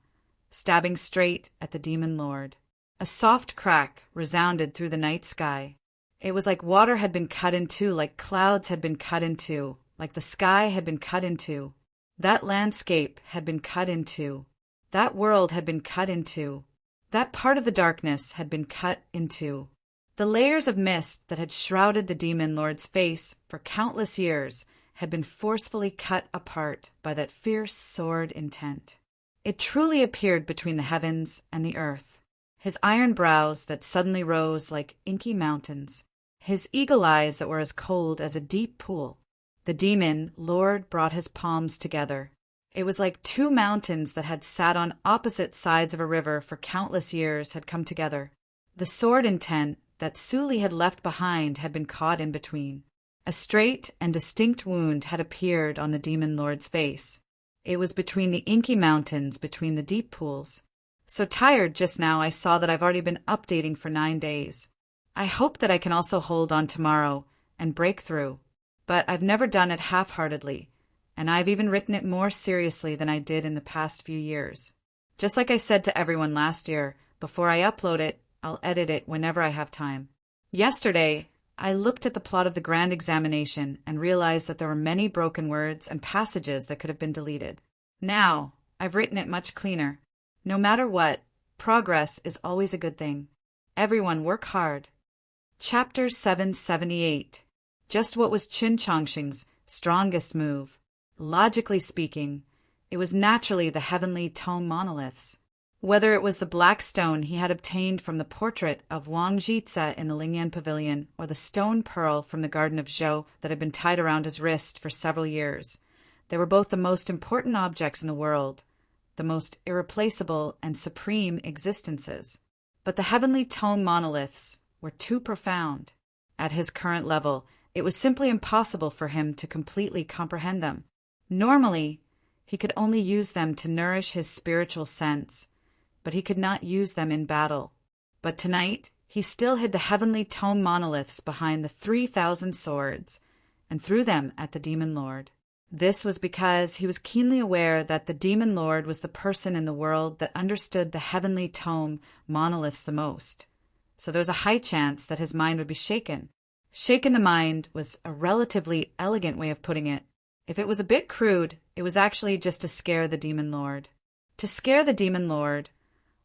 stabbing straight at the demon lord. A soft crack resounded through the night sky. It was like water had been cut in two, like clouds had been cut in two, like the sky had been cut in two. That landscape had been cut in two. That world had been cut in two. That part of the darkness had been cut in two. The layers of mist that had shrouded the demon lord's face for countless years had been forcefully cut apart by that fierce sword intent. It truly appeared between the heavens and the earth. His iron brows that suddenly rose like inky mountains. His eagle eyes that were as cold as a deep pool. The demon lord brought his palms together. It was like 2 mountains that had sat on opposite sides of a river for countless years had come together. The sword intent that Su Li had left behind had been caught in between. A straight and distinct wound had appeared on the demon lord's face. It was between the inky mountains, between the deep pools. So tired just now I saw that I've already been updating for 9 days. I hope that I can also hold on tomorrow and break through. But I've never done it half-heartedly, and I've even written it more seriously than I did in the past few years. Just like I said to everyone last year, before I upload it, I'll edit it whenever I have time. Yesterday, I looked at the plot of the Grand Examination and realized that there were many broken words and passages that could have been deleted. Now, I've written it much cleaner. No matter what, progress is always a good thing. Everyone work hard. Chapter 778. Just what was Qin Chongqing's strongest move? Logically speaking, it was naturally the heavenly tome monoliths. Whether it was the black stone he had obtained from the portrait of Wang Jitze in the Lingyan Pavilion, or the stone pearl from the garden of Zhou that had been tied around his wrist for several years, they were both the most important objects in the world, the most irreplaceable and supreme existences. But the heavenly tome monoliths were too profound. At his current level, it was simply impossible for him to completely comprehend them. Normally, he could only use them to nourish his spiritual sense, but he could not use them in battle. But tonight, he still hid the heavenly tome monoliths behind the 3,000 swords, and threw them at the Demon Lord. This was because he was keenly aware that the Demon Lord was the person in the world that understood the heavenly tome monoliths the most. So there was a high chance that his mind would be shaken. Shaken the mind was a relatively elegant way of putting it. If it was a bit crude, it was actually just to scare the Demon Lord. To scare the Demon Lord,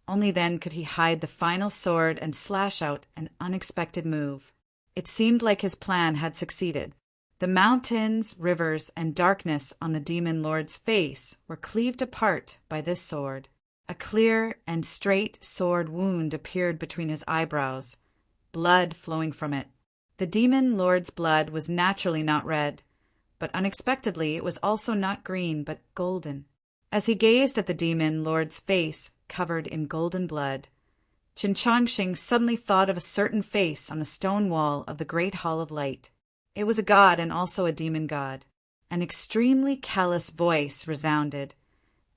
only then could he hide the final sword and slash out an unexpected move. It seemed like his plan had succeeded. The mountains, rivers, and darkness on the Demon Lord's face were cleaved apart by this sword. A clear and straight sword wound appeared between his eyebrows, blood flowing from it. The Demon Lord's blood was naturally not red, but unexpectedly it was also not green but golden. As he gazed at the Demon Lord's face covered in golden blood, Qin Chongqing suddenly thought of a certain face on the stone wall of the Great Hall of Light. It was a god and also a demon god. An extremely callous voice resounded,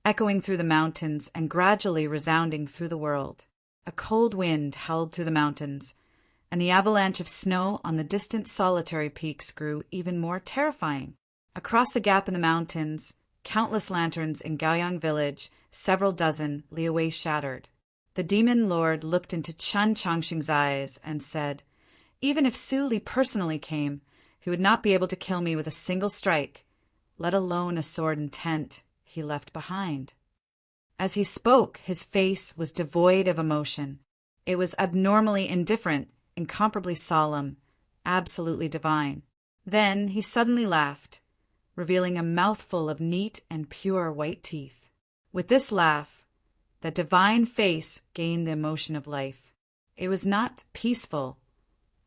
echoing through the mountains and gradually resounding through the world. A cold wind howled through the mountains, and the avalanche of snow on the distant solitary peaks grew even more terrifying. Across the gap in the mountains, countless lanterns in Gaoyang village, several dozen, lay away shattered. The Demon Lord looked into Qin Chongqing's eyes and said, "Even if Su Li personally came, he would not be able to kill me with a single strike, let alone a sword and tent he left behind." As he spoke, his face was devoid of emotion. It was abnormally indifferent, incomparably solemn, absolutely divine. Then he suddenly laughed, revealing a mouthful of neat and pure white teeth. With this laugh, the divine face gained the emotion of life. It was not peaceful,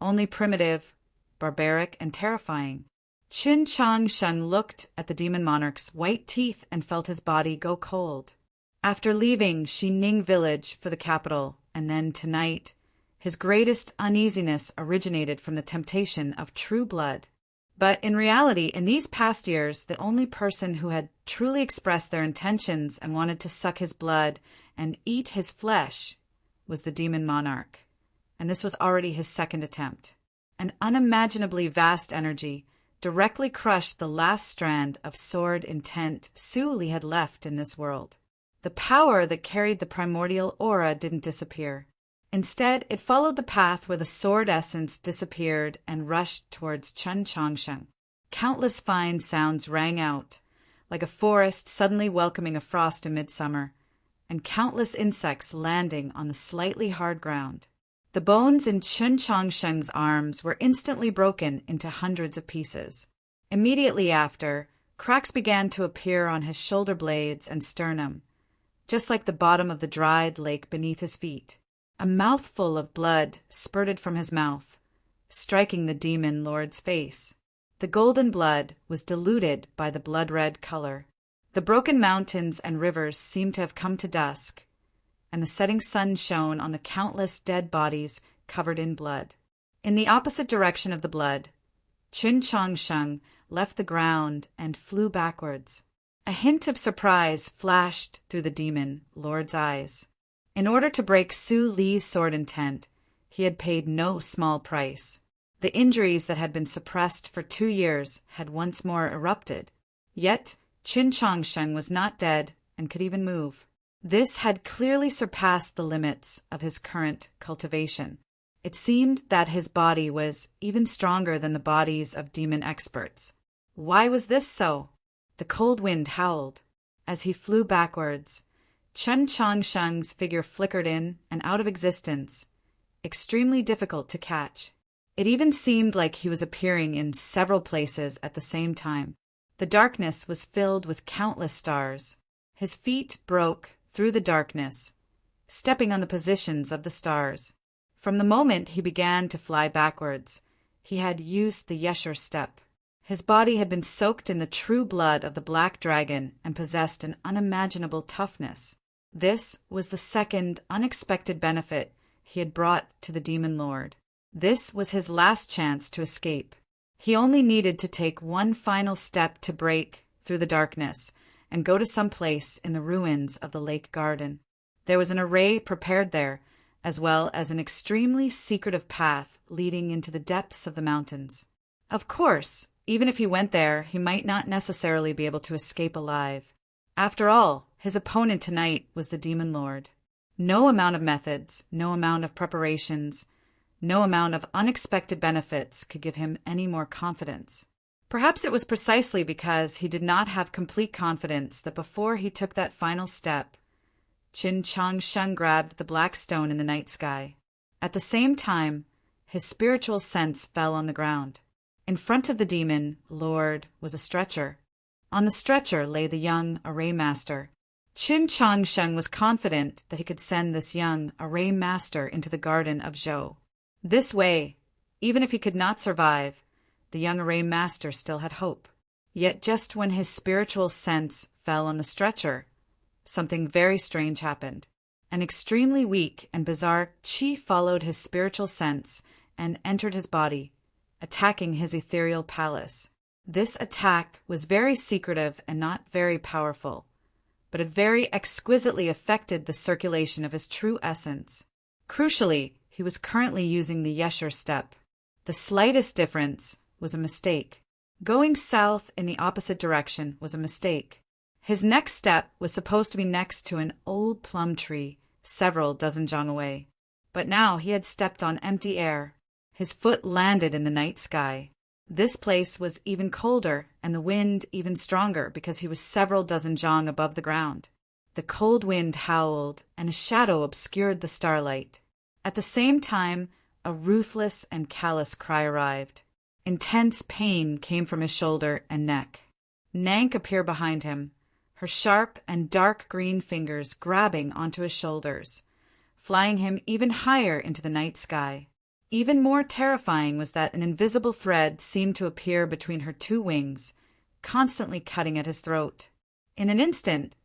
only primitive, barbaric, and terrifying. Qin Chongqing looked at the demon monarch's white teeth and felt his body go cold. After leaving Xining village for the capital, and then tonight, his greatest uneasiness originated from the temptation of true blood. But in reality, in these past years, the only person who had truly expressed their intentions and wanted to suck his blood and eat his flesh was the demon monarch. And this was already his second attempt. An unimaginably vast energy directly crushed the last strand of sword intent Su Li had left in this world. The power that carried the primordial aura didn't disappear. Instead, it followed the path where the sword essence disappeared and rushed towards Qin Chongqing. Countless fine sounds rang out, like a forest suddenly welcoming a frost in midsummer, and countless insects landing on the slightly hard ground. The bones in Qin Chongqing's arms were instantly broken into hundreds of pieces. Immediately after, cracks began to appear on his shoulder blades and sternum, just like the bottom of the dried lake beneath his feet. A mouthful of blood spurted from his mouth, striking the demon lord's face. The golden blood was diluted by the blood-red color. The broken mountains and rivers seemed to have come to dusk, and the setting sun shone on the countless dead bodies covered in blood. In the opposite direction of the blood, Qin Chongqing left the ground and flew backwards. A hint of surprise flashed through the demon lord's eyes. In order to break Su Li's sword intent, he had paid no small price. The injuries that had been suppressed for 2 years had once more erupted. Yet, Qin Chongqing was not dead and could even move. This had clearly surpassed the limits of his current cultivation. It seemed that his body was even stronger than the bodies of demon experts. Why was this so? The cold wind howled. As he flew backwards, Chen Changsheng's figure flickered in and out of existence, extremely difficult to catch. It even seemed like he was appearing in several places at the same time. The darkness was filled with countless stars. His feet broke through the darkness, stepping on the positions of the stars. From the moment he began to fly backwards, he had used the Yeshur step. His body had been soaked in the true blood of the black dragon and possessed an unimaginable toughness. This was the second unexpected benefit he had brought to the demon lord. This was his last chance to escape. He only needed to take one final step to break through the darkness and go to some place in the ruins of the lake garden. There was an array prepared there, as well as an extremely secretive path leading into the depths of the mountains. Of course, even if he went there, he might not necessarily be able to escape alive. After all, his opponent tonight was the demon lord. No amount of methods, no amount of preparations, no amount of unexpected benefits could give him any more confidence. Perhaps it was precisely because he did not have complete confidence that before he took that final step, Qin Changsheng grabbed the black stone in the night sky. At the same time, his spiritual sense fell on the ground. In front of the demon lord was a stretcher. On the stretcher lay the young array master. Qin Changsheng was confident that he could send this young array master into the garden of Zhou. This way, even if he could not survive, the young array master still had hope. Yet just when his spiritual sense fell on the stretcher, something very strange happened. An extremely weak and bizarre qi followed his spiritual sense and entered his body, attacking his ethereal palace. This attack was very secretive and not very powerful, but it very exquisitely affected the circulation of his true essence. Crucially, he was currently using the Yeshur step. The slightest difference was a mistake. Going south in the opposite direction was a mistake. His next step was supposed to be next to an old plum tree, several dozen zhang away. But now he had stepped on empty air. His foot landed in the night sky. This place was even colder and the wind even stronger because he was several dozen zhang above the ground. The cold wind howled and a shadow obscured the starlight. At the same time, a ruthless and callous cry arrived. Intense pain came from his shoulder and neck. Nank appeared behind him, her sharp and dark green fingers grabbing onto his shoulders, flying him even higher into the night sky. Even more terrifying was that an invisible thread seemed to appear between her two wings, constantly cutting at his throat. In an instant,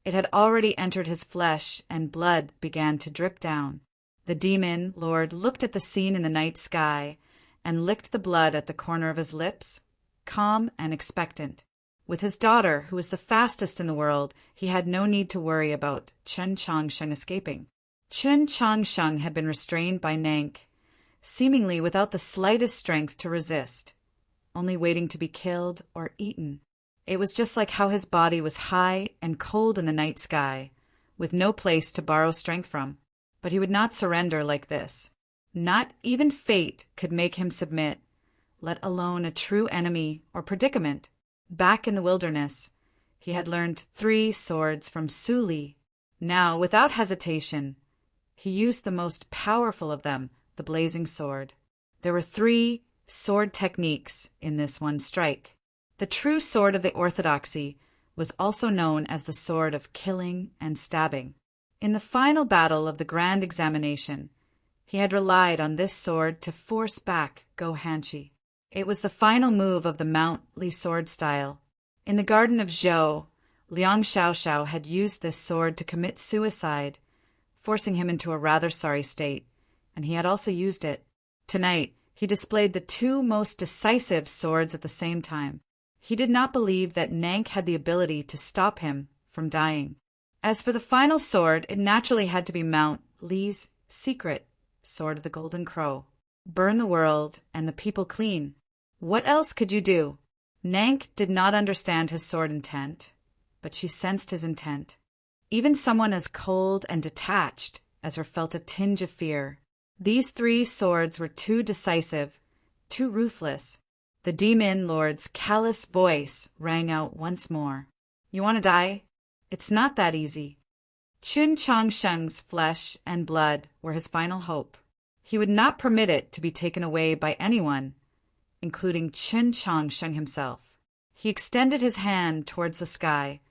it had already entered his flesh and blood began to drip down. The demon lord looked at the scene in the night sky and licked the blood at the corner of his lips, calm and expectant. With his daughter, who was the fastest in the world, he had no need to worry about Chen Changsheng escaping. Chen Changsheng had been restrained by Nank, seemingly without the slightest strength to resist, only waiting to be killed or eaten. It was just like how his body was high and cold in the night sky, with no place to borrow strength from. But he would not surrender like this. Not even fate could make him submit, let alone a true enemy or predicament. Back in the wilderness, he had learned 3 swords from Su Li. Now, without hesitation, he used the most powerful of them, the blazing sword. There were 3 sword techniques in this one strike. The true sword of the orthodoxy was also known as the sword of killing and stabbing. In the final battle of the grand examination, he had relied on this sword to force back Go Hanshi. It was the final move of the Mount Li sword style. In the garden of Zhou, Liang Xiaoxiao had used this sword to commit suicide, forcing him into a rather sorry state, and he had also used it. Tonight, he displayed the 2 most decisive swords at the same time. He did not believe that Nank had the ability to stop him from dying. As for the final sword, it naturally had to be Mount Li's secret sword of the Golden Crow. Burn the world and the people clean. What else could you do? Nank did not understand his sword intent, but she sensed his intent. Even someone as cold and detached as her felt a tinge of fear. These 3 swords were too decisive, too ruthless. The demon lord's callous voice rang out once more. You want to die? It's not that easy. Qin Changsheng's flesh and blood were his final hope. He would not permit it to be taken away by anyone, including Qin Changsheng himself. He extended his hand towards the sky,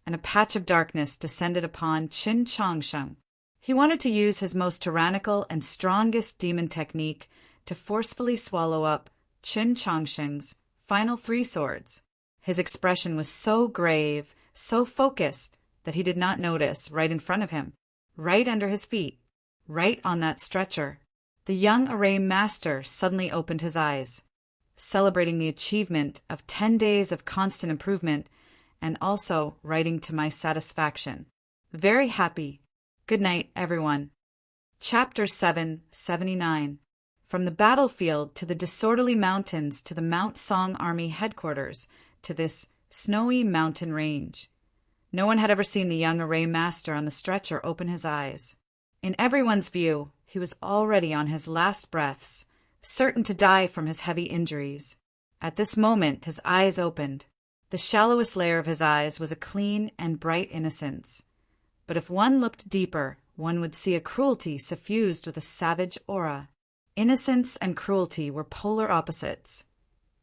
and a patch of darkness descended upon Qin Changsheng. He wanted to use his most tyrannical and strongest demon technique to forcefully swallow up Qin Changsheng's final 3 swords. His expression was so grave, so focused, that he did not notice right in front of him, right under his feet, right on that stretcher. The young array master suddenly opened his eyes, celebrating the achievement of 10 days of constant improvement and also writing to my satisfaction. Very happy. Good night, everyone. Chapter 779. From the battlefield to the disorderly mountains to the Mount Song Army headquarters to this snowy mountain range. No one had ever seen the young array master on the stretcher open his eyes. In everyone's view, he was already on his last breaths, certain to die from his heavy injuries. At this moment, his eyes opened. The shallowest layer of his eyes was a clean and bright innocence. But if one looked deeper, one would see a cruelty suffused with a savage aura. Innocence and cruelty were polar opposites,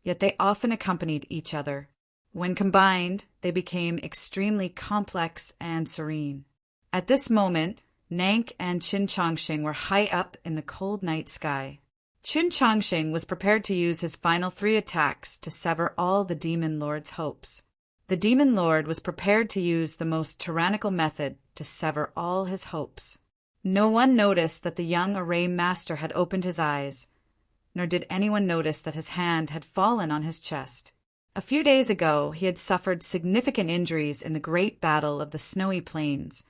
yet they often accompanied each other. When combined, they became extremely complex and serene. At this moment, Nank and Qin Changsheng were high up in the cold night sky. Qin Changsheng was prepared to use his final 3 attacks to sever all the demon lord's hopes. The demon lord was prepared to use the most tyrannical method to sever all his hopes. No one noticed that the young array master had opened his eyes, nor did anyone notice that his hand had fallen on his chest. A few days ago, he had suffered significant injuries in the great battle of the snowy plains,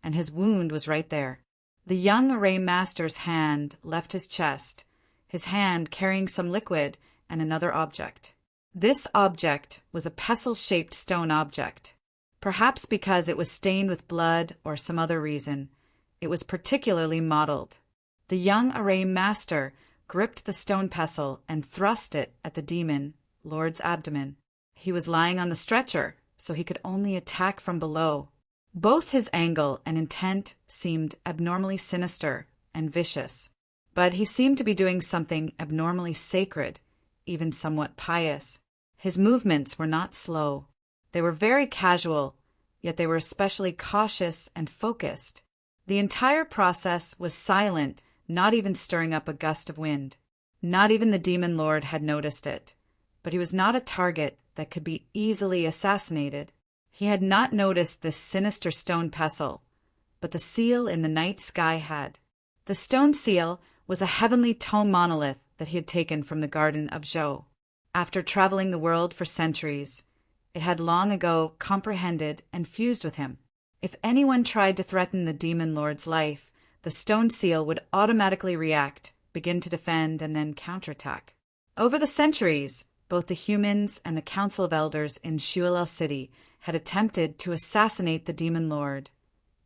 and his wound was right there. The young array master's hand left his chest, his hand carrying some liquid and another object. This object was a pestle-shaped stone object. Perhaps because it was stained with blood or some other reason, it was particularly mottled. The young array master gripped the stone pestle and thrust it at the demon lord's abdomen. He was lying on the stretcher, so he could only attack from below. Both his angle and intent seemed abnormally sinister and vicious, but he seemed to be doing something abnormally sacred, even somewhat pious. His movements were not slow. They were very casual, yet they were especially cautious and focused. The entire process was silent, not even stirring up a gust of wind. Not even the demon lord had noticed it. But he was not a target that could be easily assassinated. He had not noticed this sinister stone pestle, but the seal in the night sky had. The stone seal was a heavenly tome monolith that he had taken from the Garden of Zhou. After traveling the world for centuries, it had long ago comprehended and fused with him. If anyone tried to threaten the demon lord's life, the stone seal would automatically react, begin to defend, and then counterattack. Over the centuries, both the humans and the Council of Elders in Shuilao City had attempted to assassinate the demon lord,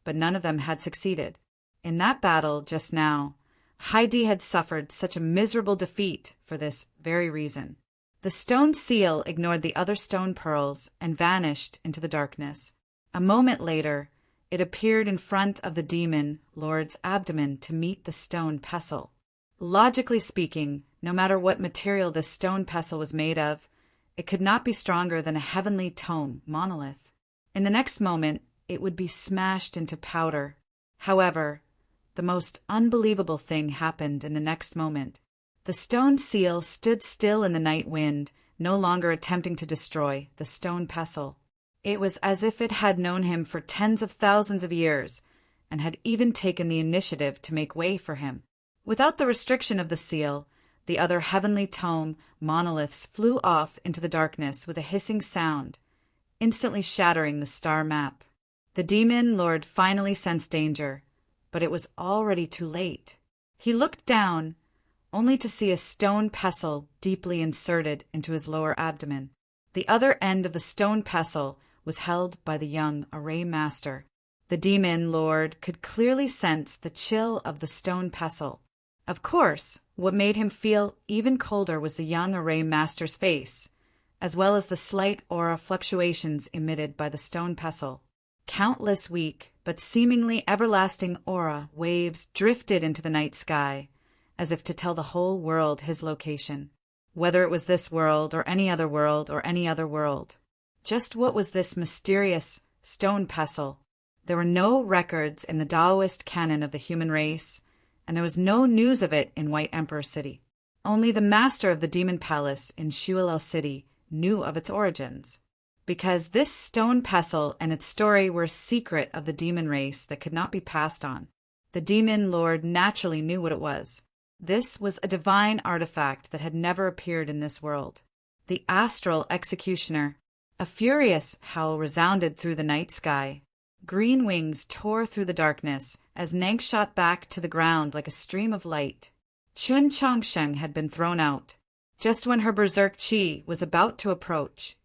but none of them had succeeded. In that battle just now, Heidi had suffered such a miserable defeat for this very reason. The stone seal ignored the other stone pearls and vanished into the darkness. A moment later, it appeared in front of the demon lord's abdomen to meet the stone pestle. Logically speaking, no matter what material this stone pestle was made of, it could not be stronger than a heavenly tome monolith. In the next moment, it would be smashed into powder. However, the most unbelievable thing happened in the next moment. The stone seal stood still in the night wind, no longer attempting to destroy the stone pestle. It was as if it had known him for tens of thousands of years, and had even taken the initiative to make way for him. Without the restriction of the seal, the other heavenly tome monoliths flew off into the darkness with a hissing sound, instantly shattering the star map. The demon lord finally sensed danger, but it was already too late. He looked down, only to see a stone pestle deeply inserted into his lower abdomen. The other end of the stone pestle was held by the young array master. The demon lord could clearly sense the chill of the stone pestle. Of course, what made him feel even colder was the young array master's face, as well as the slight aura fluctuations emitted by the stone pestle. Countless weak, but seemingly everlasting aura waves drifted into the night sky, as if to tell the whole world his location. Whether it was this world, or any other world, or any other world. Just what was this mysterious stone pestle? There were no records in the Taoist canon of the human race, and there was no news of it in White Emperor City. Only the master of the Demon Palace in Shuilel City knew of its origins. Because this stone pestle and its story were a secret of the demon race that could not be passed on. The demon lord naturally knew what it was. This was a divine artifact that had never appeared in this world. The astral executioner. A furious howl resounded through the night sky. Green wings tore through the darkness as Nank shot back to the ground like a stream of light. Chun Changsheng had been thrown out. Just when her berserk chi was about to approach,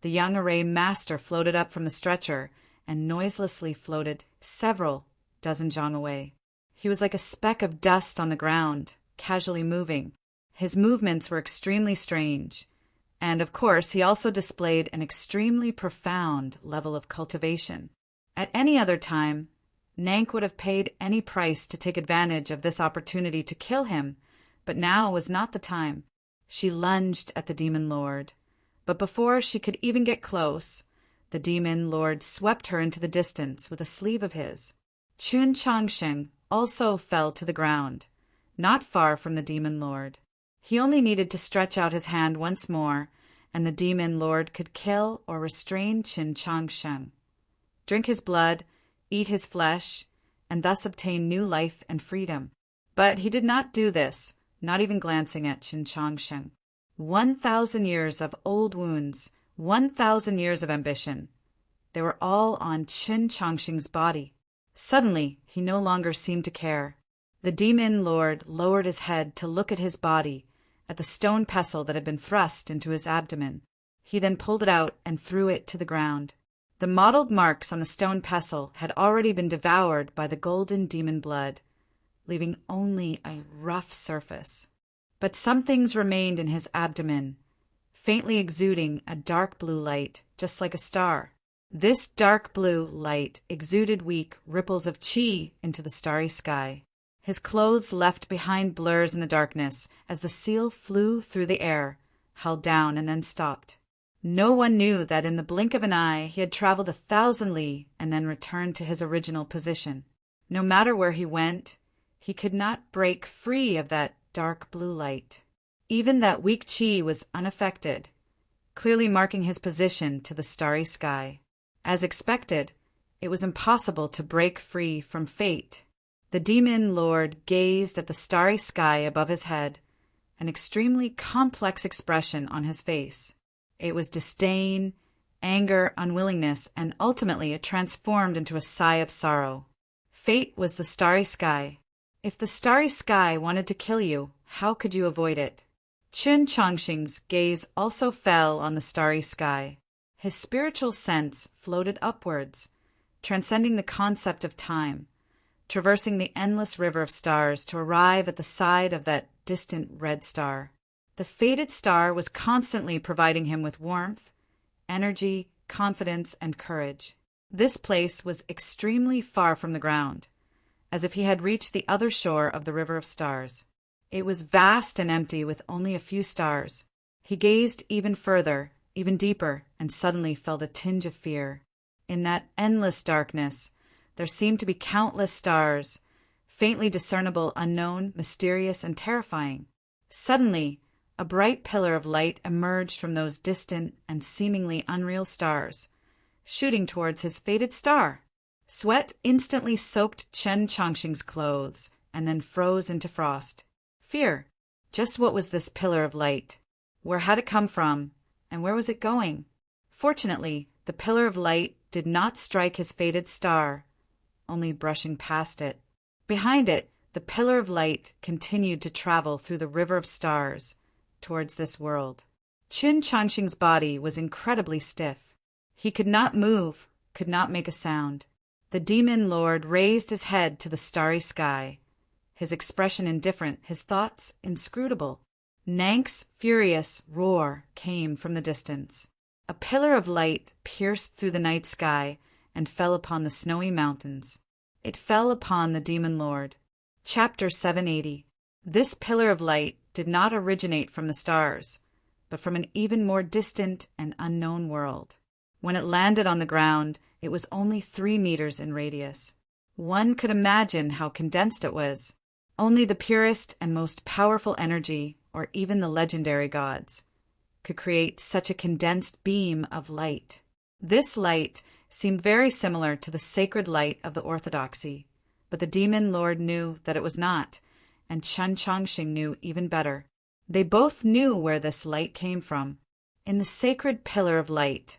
the young array master floated up from the stretcher and noiselessly floated several dozen jang away. He was like a speck of dust on the ground, casually moving. His movements were extremely strange, and of course he also displayed an extremely profound level of cultivation. At any other time, Nank would have paid any price to take advantage of this opportunity to kill him, but now was not the time. She lunged at the demon lord, but before she could even get close, the demon lord swept her into the distance with a sleeve of his. Chun Changsheng also fell to the ground, not far from the demon lord. He only needed to stretch out his hand once more, and the demon lord could kill or restrain Chun Changsheng, drink his blood, eat his flesh, and thus obtain new life and freedom. But he did not do this, not even glancing at Chun Changsheng. 1,000 years of old wounds, 1,000 years of ambition. They were all on Chun Changsheng's body. Suddenly, he no longer seemed to care. The demon lord lowered his head to look at his body, at the stone pestle that had been thrust into his abdomen. He then pulled it out and threw it to the ground. The mottled marks on the stone pestle had already been devoured by the golden demon blood, leaving only a rough surface. But some things remained in his abdomen, faintly exuding a dark blue light, just like a star. This dark blue light exuded weak ripples of chi into the starry sky. His clothes left behind blurs in the darkness as the seal flew through the air, held down, and then stopped. No one knew that in the blink of an eye he had traveled 1,000 li and then returned to his original position. No matter where he went, he could not break free of that dark blue light. Even that weak chi was unaffected, clearly marking his position to the starry sky. As expected, it was impossible to break free from fate. The demon lord gazed at the starry sky above his head, an extremely complex expression on his face. It was disdain, anger, unwillingness, and ultimately it transformed into a sigh of sorrow. Fate was the starry sky. If the starry sky wanted to kill you, how could you avoid it? Chun Changsheng's gaze also fell on the starry sky. His spiritual sense floated upwards, transcending the concept of time, traversing the endless river of stars to arrive at the side of that distant red star. The fated star was constantly providing him with warmth, energy, confidence, and courage. This place was extremely far from the ground, as if he had reached the other shore of the river of stars. It was vast and empty with only a few stars. He gazed even further, even deeper, and suddenly felt a tinge of fear. In that endless darkness, there seemed to be countless stars, faintly discernible, unknown, mysterious, and terrifying. Suddenly, a bright pillar of light emerged from those distant and seemingly unreal stars, shooting towards his fated star. Sweat instantly soaked Chun Changsheng's clothes and then froze into frost. Fear. Just what was this pillar of light? Where had it come from? And where was it going? Fortunately, the pillar of light did not strike his fated star, only brushing past it. Behind it, the pillar of light continued to travel through the river of stars towards this world. Chun Changsheng's body was incredibly stiff. He could not move, could not make a sound. The demon lord raised his head to the starry sky, his expression indifferent, his thoughts inscrutable. Nank's furious roar came from the distance. A pillar of light pierced through the night sky and fell upon the snowy mountains. It fell upon the demon lord. Chapter 780. This pillar of light did not originate from the stars, but from an even more distant and unknown world. When it landed on the ground, it was only 3 meters in radius. One could imagine how condensed it was. Only the purest and most powerful energy, or even the legendary gods, could create such a condensed beam of light. This light seemed very similar to the sacred light of the orthodoxy, but the demon lord knew that it was not, and Chen Chongqing knew even better. They both knew where this light came from. In the sacred pillar of light,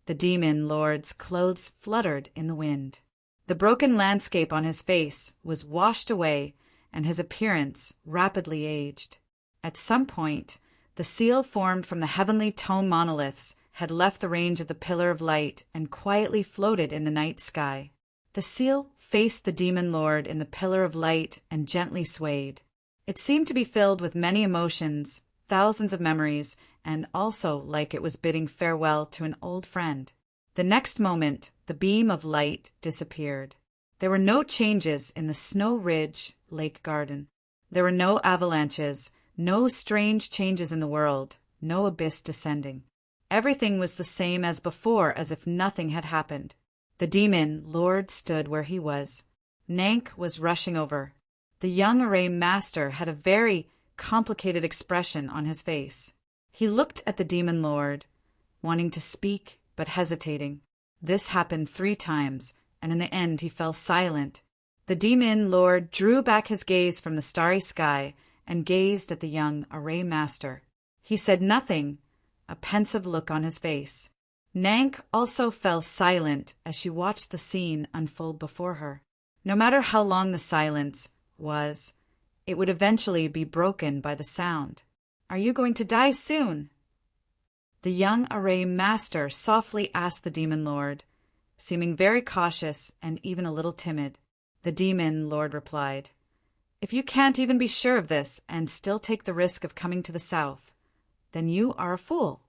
the demon lord's clothes fluttered in the wind. The broken landscape on his face was washed away, and his appearance rapidly aged. At some point, the seal formed from the heavenly tone monoliths had left the range of the pillar of light and quietly floated in the night sky. The seal faced the demon lord in the pillar of light and gently swayed. It seemed to be filled with many emotions, thousands of memories, and also like it was bidding farewell to an old friend. The next moment, the beam of light disappeared. There were no changes in the Snow Ridge Lake Garden. There were no avalanches, no strange changes in the world, no abyss descending. Everything was the same as before, as if nothing had happened. The demon lord stood where he was. Nank was rushing over. The young array master had a very complicated expression on his face. He looked at the demon lord, wanting to speak but hesitating. This happened 3 times, and in the end he fell silent. The demon lord drew back his gaze from the starry sky and gazed at the young array master. He said nothing, a pensive look on his face. Nank also fell silent as she watched the scene unfold before her. No matter how long the silence was, it would eventually be broken by the sound. "Are you going to die soon?" The young array master softly asked the demon lord, seeming very cautious and even a little timid. The demon lord replied, "If you can't even be sure of this and still take the risk of coming to the south, then you are a fool."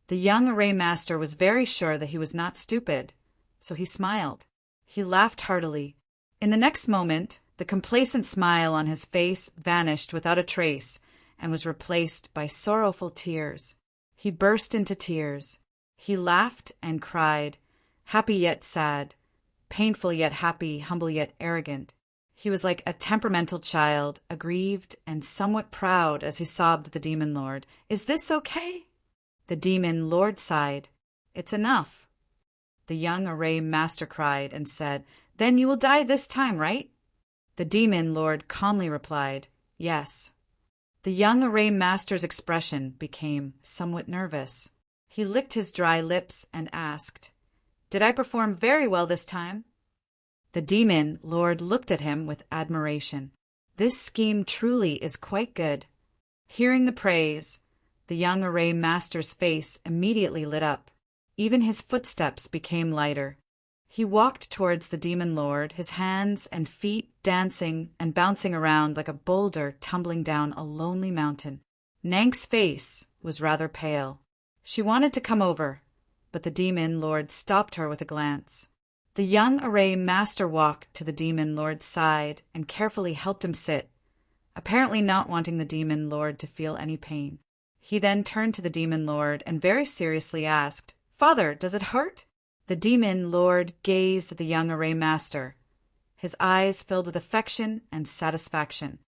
The young array master was very sure that he was not stupid, so he smiled. He laughed heartily. In the next moment, the complacent smile on his face vanished without a trace and was replaced by sorrowful tears. He burst into tears. He laughed and cried, happy yet sad, painful yet happy, humble yet arrogant. He was like a temperamental child, aggrieved and somewhat proud as he sobbed at the demon lord. "Is this okay?" The demon lord sighed. "It's enough." The young array master cried and said, "Then you will die this time, right?" The demon lord calmly replied, "Yes." The young array master's expression became somewhat nervous. He licked his dry lips and asked, "Did I perform very well this time?" The demon lord looked at him with admiration. "This scheme truly is quite good." Hearing the praise, the young array master's face immediately lit up. Even his footsteps became lighter. He walked towards the demon lord, his hands and feet dancing and bouncing around like a boulder tumbling down a lonely mountain. Nank's face was rather pale. She wanted to come over, but the demon lord stopped her with a glance. The young array master walked to the demon lord's side and carefully helped him sit, apparently not wanting the demon lord to feel any pain. He then turned to the demon lord and very seriously asked, "Father, does it hurt?" The demon lord gazed at the young array master, his eyes filled with affection and satisfaction.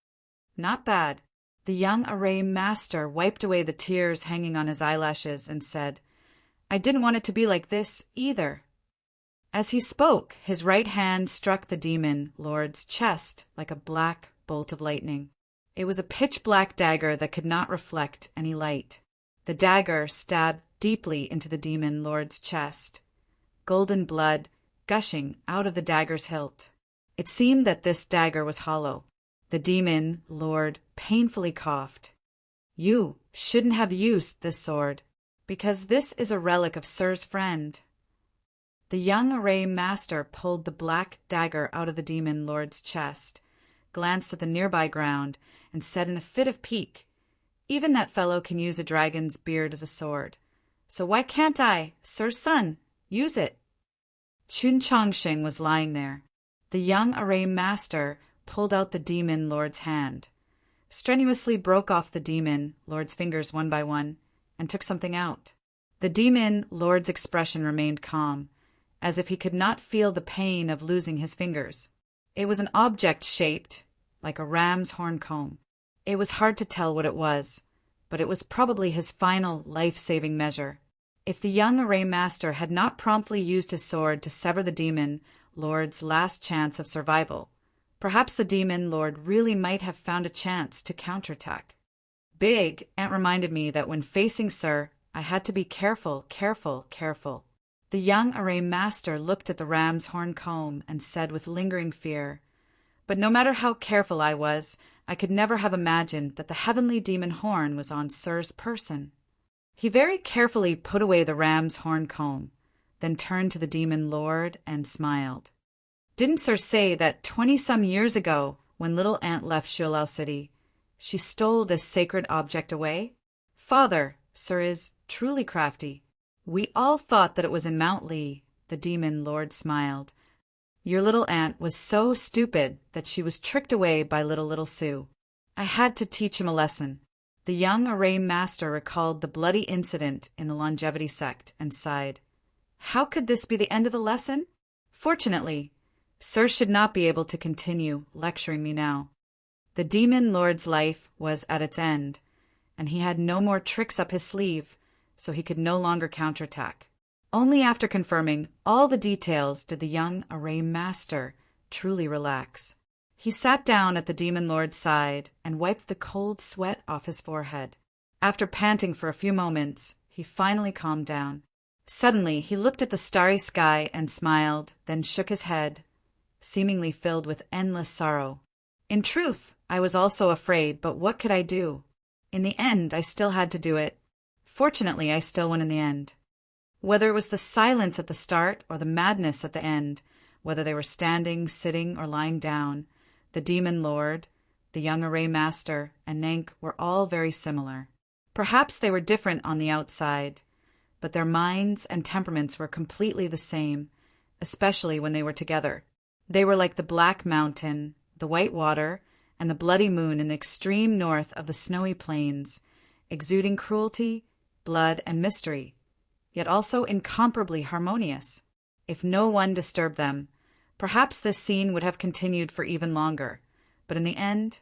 "Not bad." The young array master wiped away the tears hanging on his eyelashes and said, "I didn't want it to be like this either." As he spoke, his right hand struck the demon lord's chest like a black bolt of lightning. It was a pitch-black dagger that could not reflect any light. The dagger stabbed deeply into the demon lord's chest, golden blood gushing out of the dagger's hilt. It seemed that this dagger was hollow. The demon lord painfully coughed. "You shouldn't have used this sword, because this is a relic of Sir's friend." The young array master pulled the black dagger out of the demon lord's chest. glanced at the nearby ground, and said in a fit of pique, "Even that fellow can use a dragon's beard as a sword. So why can't I, Sir's son, use it?" Chun Chongsheng was lying there. The young array master pulled out the demon lord's hand, strenuously broke off the demon lord's fingers one by one, and took something out. The demon lord's expression remained calm, as if he could not feel the pain of losing his fingers. It was an object shaped like a ram's horn comb. It was hard to tell what it was, but it was probably his final life-saving measure. If the young array master had not promptly used his sword to sever the demon lord's last chance of survival, perhaps the demon lord really might have found a chance to counterattack. Big Aunt reminded me that when facing Sir, I had to be careful, careful, careful. The young array master looked at the ram's horn comb and said with lingering fear, "But no matter how careful I was, I could never have imagined that the heavenly demon horn was on Sir's person." He very carefully put away the ram's horn comb, then turned to the demon lord and smiled. "Didn't Sir say that 20-some years ago, when little Aunt left Shuilao City, she stole this sacred object away? Father, Sir is truly crafty." "We all thought that it was in Mount Li," the demon lord smiled. "Your little Aunt was so stupid that she was tricked away by little Sue. I had to teach him a lesson." The young array master recalled the bloody incident in the longevity sect and sighed. How could this be the end of the lesson? Fortunately, Sir should not be able to continue lecturing me now. The demon lord's life was at its end, and he had no more tricks up his sleeve, so he could no longer counterattack. Only after confirming all the details did the young array master truly relax. He sat down at the demon lord's side and wiped the cold sweat off his forehead. After panting for a few moments, he finally calmed down. Suddenly, he looked at the starry sky and smiled, then shook his head, seemingly filled with endless sorrow. "In truth, I was also afraid, but what could I do? In the end, I still had to do it. Fortunately, I still won in the end." Whether it was the silence at the start or the madness at the end, whether they were standing, sitting, or lying down, the demon lord, the young array master, and Nank were all very similar. Perhaps they were different on the outside, but their minds and temperaments were completely the same, especially when they were together. They were like the Black Mountain, the white water, and the bloody moon in the extreme north of the snowy plains, exuding cruelty, blood, and mystery, yet also incomparably harmonious. If no one disturbed them, perhaps this scene would have continued for even longer, but in the end,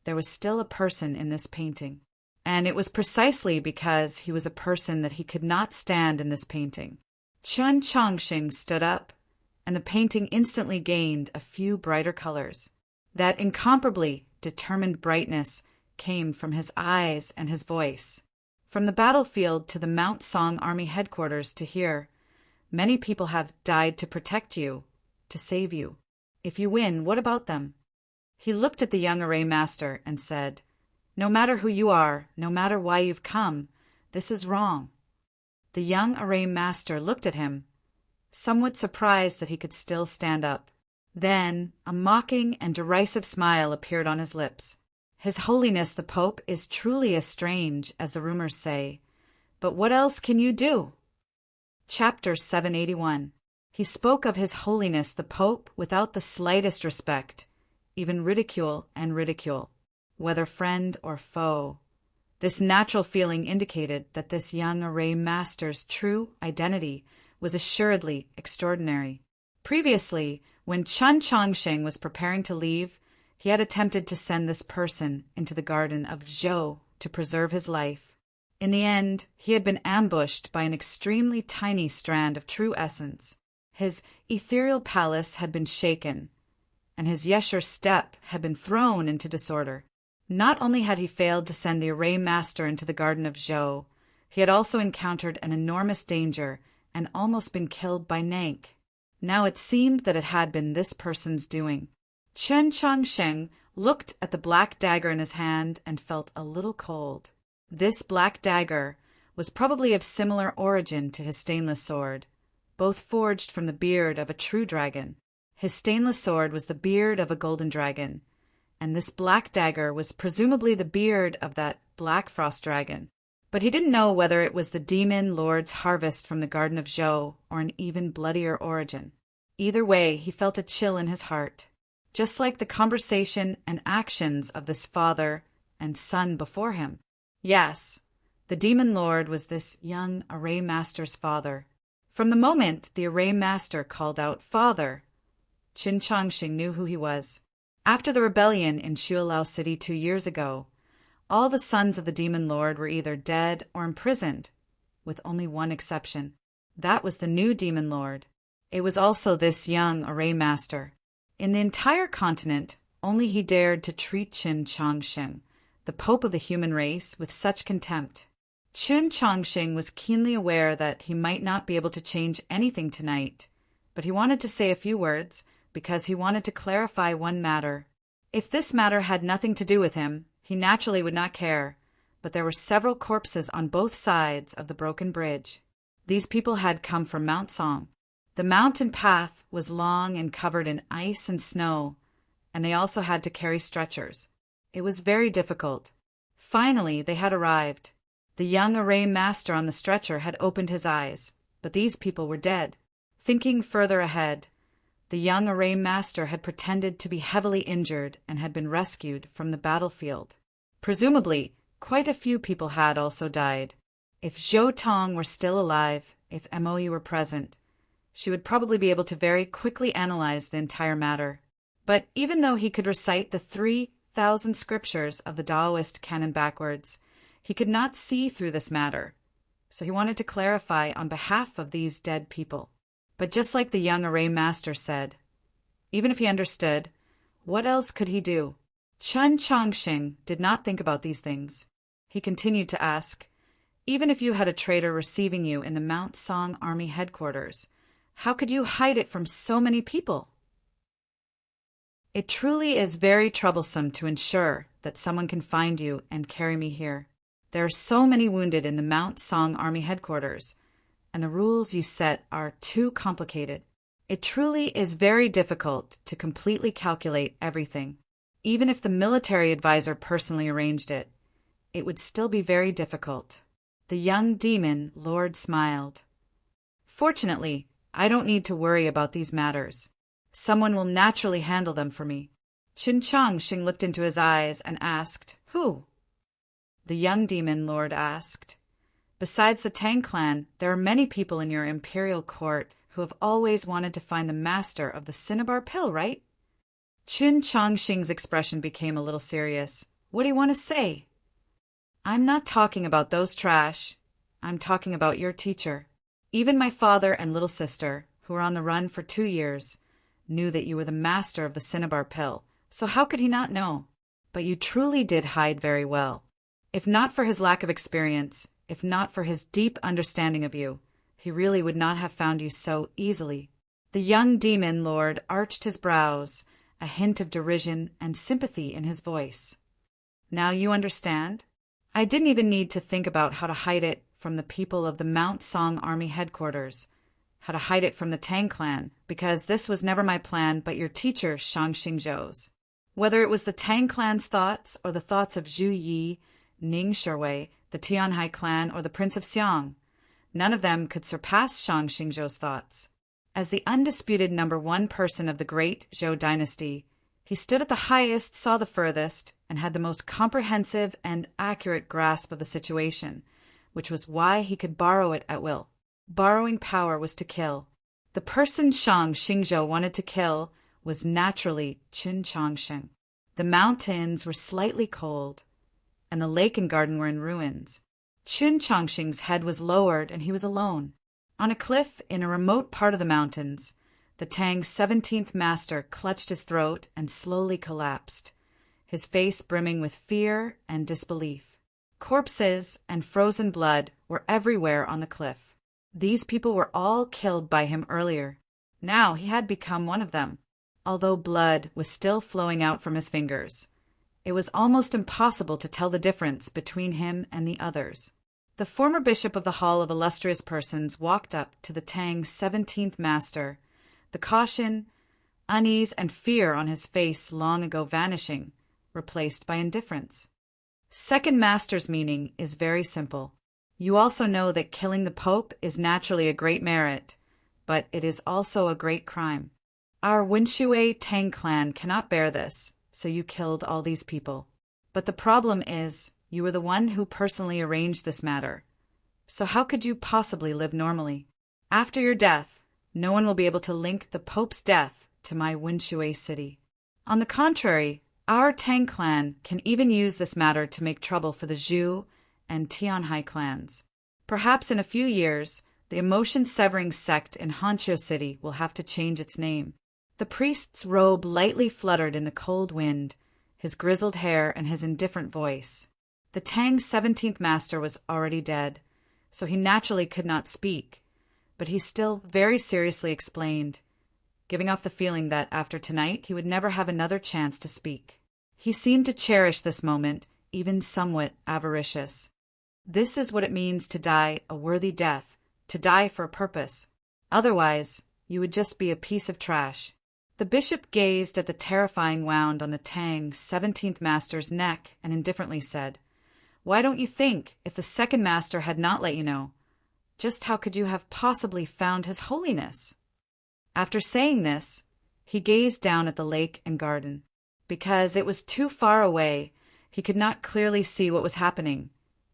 there was still a person in this painting. And it was precisely because he was a person that he could not stand in this painting. Chun Chongsheng stood up, and the painting instantly gained a few brighter colors. That incomparably determined brightness came from his eyes and his voice. From the battlefield to the Mount Song Army headquarters to here, many people have died to protect you, to save you. If you win, what about them? He looked at the young array master and said, "No matter who you are, no matter why you've come, this is wrong." The young array master looked at him, somewhat surprised that he could still stand up. Then a mocking and derisive smile appeared on his lips. "His Holiness the Pope is truly as strange as the rumors say, but what else can you do?" Chapter 781. He spoke of His Holiness the Pope without the slightest respect, even ridicule and ridicule, whether friend or foe. This natural feeling indicated that this young array master's true identity was assuredly extraordinary. Previously, when Chun Chongsheng was preparing to leave, he had attempted to send this person into the garden of Zhou to preserve his life. In the end, he had been ambushed by an extremely tiny strand of true essence. His ethereal palace had been shaken, and his Yesher step had been thrown into disorder. Not only had he failed to send the array master into the garden of Zhou, he had also encountered an enormous danger and almost been killed by Nank. Now it seemed that it had been this person's doing. Chun Chongsheng looked at the black dagger in his hand and felt a little cold. This black dagger was probably of similar origin to his stainless sword, both forged from the beard of a true dragon. His stainless sword was the beard of a golden dragon, and this black dagger was presumably the beard of that black frost dragon. But he didn't know whether it was the demon lord's harvest from the Garden of Zhou or an even bloodier origin. Either way, he felt a chill in his heart, just like the conversation and actions of this father and son before him. Yes, the demon lord was this young array master's father. From the moment the array master called out "Father," Qin Changxing knew who he was. After the rebellion in Shuilao City 2 years ago, all the sons of the demon lord were either dead or imprisoned, with only one exception. That was the new demon lord. It was also this young array master. In the entire continent, only he dared to treat Qin Changxing, the pope of the human race, with such contempt. Qin Changxing was keenly aware that he might not be able to change anything tonight, but he wanted to say a few words because he wanted to clarify one matter. If this matter had nothing to do with him, he naturally would not care, but there were several corpses on both sides of the broken bridge. These people had come from Mount Song. The mountain path was long and covered in ice and snow, and they also had to carry stretchers. It was very difficult. Finally, they had arrived. The young array master on the stretcher had opened his eyes, but these people were dead. Thinking further ahead, the young array master had pretended to be heavily injured and had been rescued from the battlefield. Presumably, quite a few people had also died. If Zhou Tong were still alive, if Moe were present, she would probably be able to very quickly analyze the entire matter. But even though he could recite the 3,000 scriptures of the Taoist canon backwards, he could not see through this matter. So he wanted to clarify on behalf of these dead people. But just like the young array master said, even if he understood, what else could he do? Qin Changxing did not think about these things. He continued to ask, even if you had a traitor receiving you in the Mount Song Army headquarters, how could you hide it from so many people? It truly is very troublesome to ensure that someone can find you and carry me here. There are so many wounded in the Mount Song Army headquarters, and the rules you set are too complicated. It truly is very difficult to completely calculate everything. Even if the military advisor personally arranged it, it would still be very difficult. The young demon lord smiled. Fortunately, I don't need to worry about these matters. Someone will naturally handle them for me. Qin Changxing looked into his eyes and asked, "Who?" The young demon lord asked, "Besides the Tang clan, there are many people in your imperial court who have always wanted to find the master of the cinnabar pill, right?" Qin Changxing's expression became a little serious. "What do you want to say?" "I'm not talking about those trash. I'm talking about your teacher. Even my father and little sister, who were on the run for 2 years, knew that you were the master of the cinnabar pill, so how could he not know? But you truly did hide very well. If not for his lack of experience, if not for his deep understanding of you, he really would not have found you so easily." The young demon lord arched his brows, a hint of derision and sympathy in his voice. "Now you understand? I didn't even need to think about how to hide it from the people of the Mount Song Army headquarters, how to hide it from the Tang clan, because this was never my plan but your teacher Shang Xingzhou's. Whether it was the Tang clan's thoughts or the thoughts of Zhu Yi, Ning Sherwei, the Tianhai clan, or the Prince of Xiang, none of them could surpass Shang Xingzhou's thoughts. As the undisputed #1 person of the great Zhou dynasty, he stood at the highest, saw the furthest, and had the most comprehensive and accurate grasp of the situation, which was why he could borrow it at will. Borrowing power was to kill. The person Shang Xingzhou wanted to kill was naturally Qin Changxing. The mountains were slightly cold, and the lake and garden were in ruins. Qin Changxing's head was lowered, and he was alone. On a cliff in a remote part of the mountains, the Tang's 17th master clutched his throat and slowly collapsed, his face brimming with fear and disbelief. Corpses and frozen blood were everywhere on the cliff. These people were all killed by him earlier. Now he had become one of them. Although blood was still flowing out from his fingers, it was almost impossible to tell the difference between him and the others. The former bishop of the Hall of Illustrious Persons walked up to the Tang's 17th master, the caution, unease, and fear on his face long ago vanishing, replaced by indifference. Second master's meaning is very simple. You also know that killing the Pope is naturally a great merit, but it is also a great crime. Our Winshui Tang clan cannot bear this, so you killed all these people. But the problem is, you were the one who personally arranged this matter. So how could you possibly live normally? After your death, no one will be able to link the Pope's death to my Winshui city. On the contrary, our Tang clan can even use this matter to make trouble for the Zhu and Tianhai clans. Perhaps in a few years, the emotion-severing sect in Hanqiu City will have to change its name. The priest's robe lightly fluttered in the cold wind, his grizzled hair and his indifferent voice. The Tang 17th master was already dead, so he naturally could not speak, but he still very seriously explained, giving off the feeling that after tonight he would never have another chance to speak. He seemed to cherish this moment, even somewhat avaricious. This is what it means to die a worthy death, to die for a purpose. Otherwise, you would just be a piece of trash. The bishop gazed at the terrifying wound on the Tang 17th master's neck and indifferently said, "Why don't you think, if the second master had not let you know, just how could you have possibly found his holiness?" After saying this, he gazed down at the lake and garden. Because it was too far away, he could not clearly see what was happening,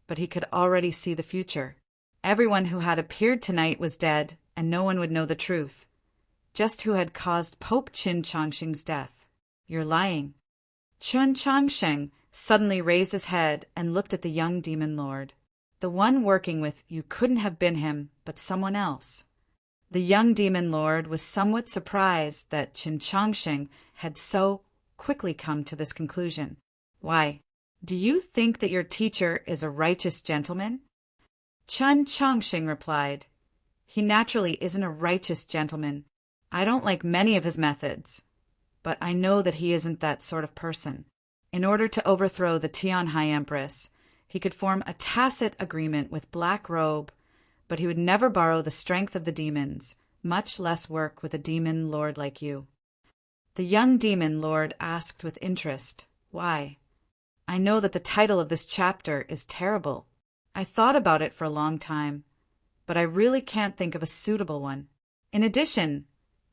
but he could already see the future. Everyone who had appeared tonight was dead, and no one would know the truth. Just who had caused Pope Qin Changsheng's death. "You're lying." Qin Changsheng suddenly raised his head and looked at the young demon lord. The one working with you couldn't have been him, but someone else. The young demon lord was somewhat surprised that Qin Changsheng had so quickly come to this conclusion. "Why, do you think that your teacher is a righteous gentleman?" Qin Changsheng replied, "He naturally isn't a righteous gentleman. I don't like many of his methods, but I know that he isn't that sort of person. In order to overthrow the Tianhai Empress, he could form a tacit agreement with Black Robe, but he would never borrow the strength of the demons, much less work with a demon lord like you." The young demon lord asked with interest, "Why? I know that the title of this chapter is terrible. I thought about it for a long time, but I really can't think of a suitable one. In addition,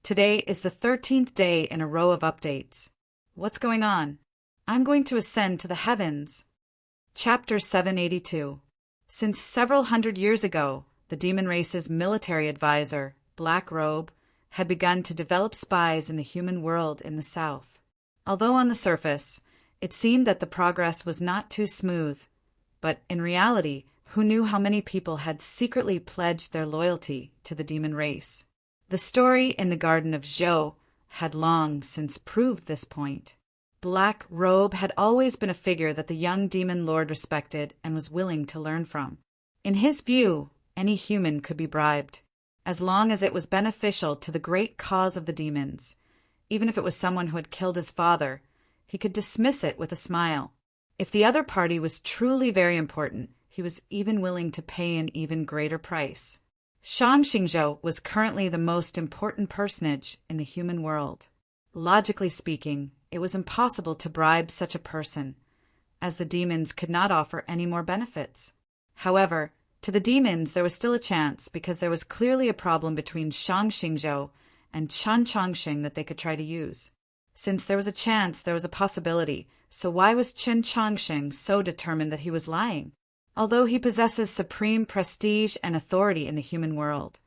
today is the 13th day in a row of updates. What's going on? I'm going to ascend to the heavens." Chapter 782. Since several hundred years ago, the demon race's military advisor, Black Robe, had begun to develop spies in the human world in the south. Although on the surface, it seemed that the progress was not too smooth, but in reality, who knew how many people had secretly pledged their loyalty to the demon race? The story in the Garden of Zhou had long since proved this point. Black Robe had always been a figure that the young demon lord respected and was willing to learn from. In his view, any human could be bribed, as long as it was beneficial to the great cause of the demons. Even if it was someone who had killed his father, he could dismiss it with a smile. If the other party was truly very important, he was even willing to pay an even greater price. Shang Xingzhou was currently the most important personage in the human world. Logically speaking, it was impossible to bribe such a person, as the demons could not offer any more benefits. However, to the demons there was still a chance because there was clearly a problem between Shang Xingzhou and Qin Changsheng that they could try to use. Since there was a chance, there was a possibility, so why was Qin Changsheng so determined that he was lying? Although he possesses supreme prestige and authority in the human world,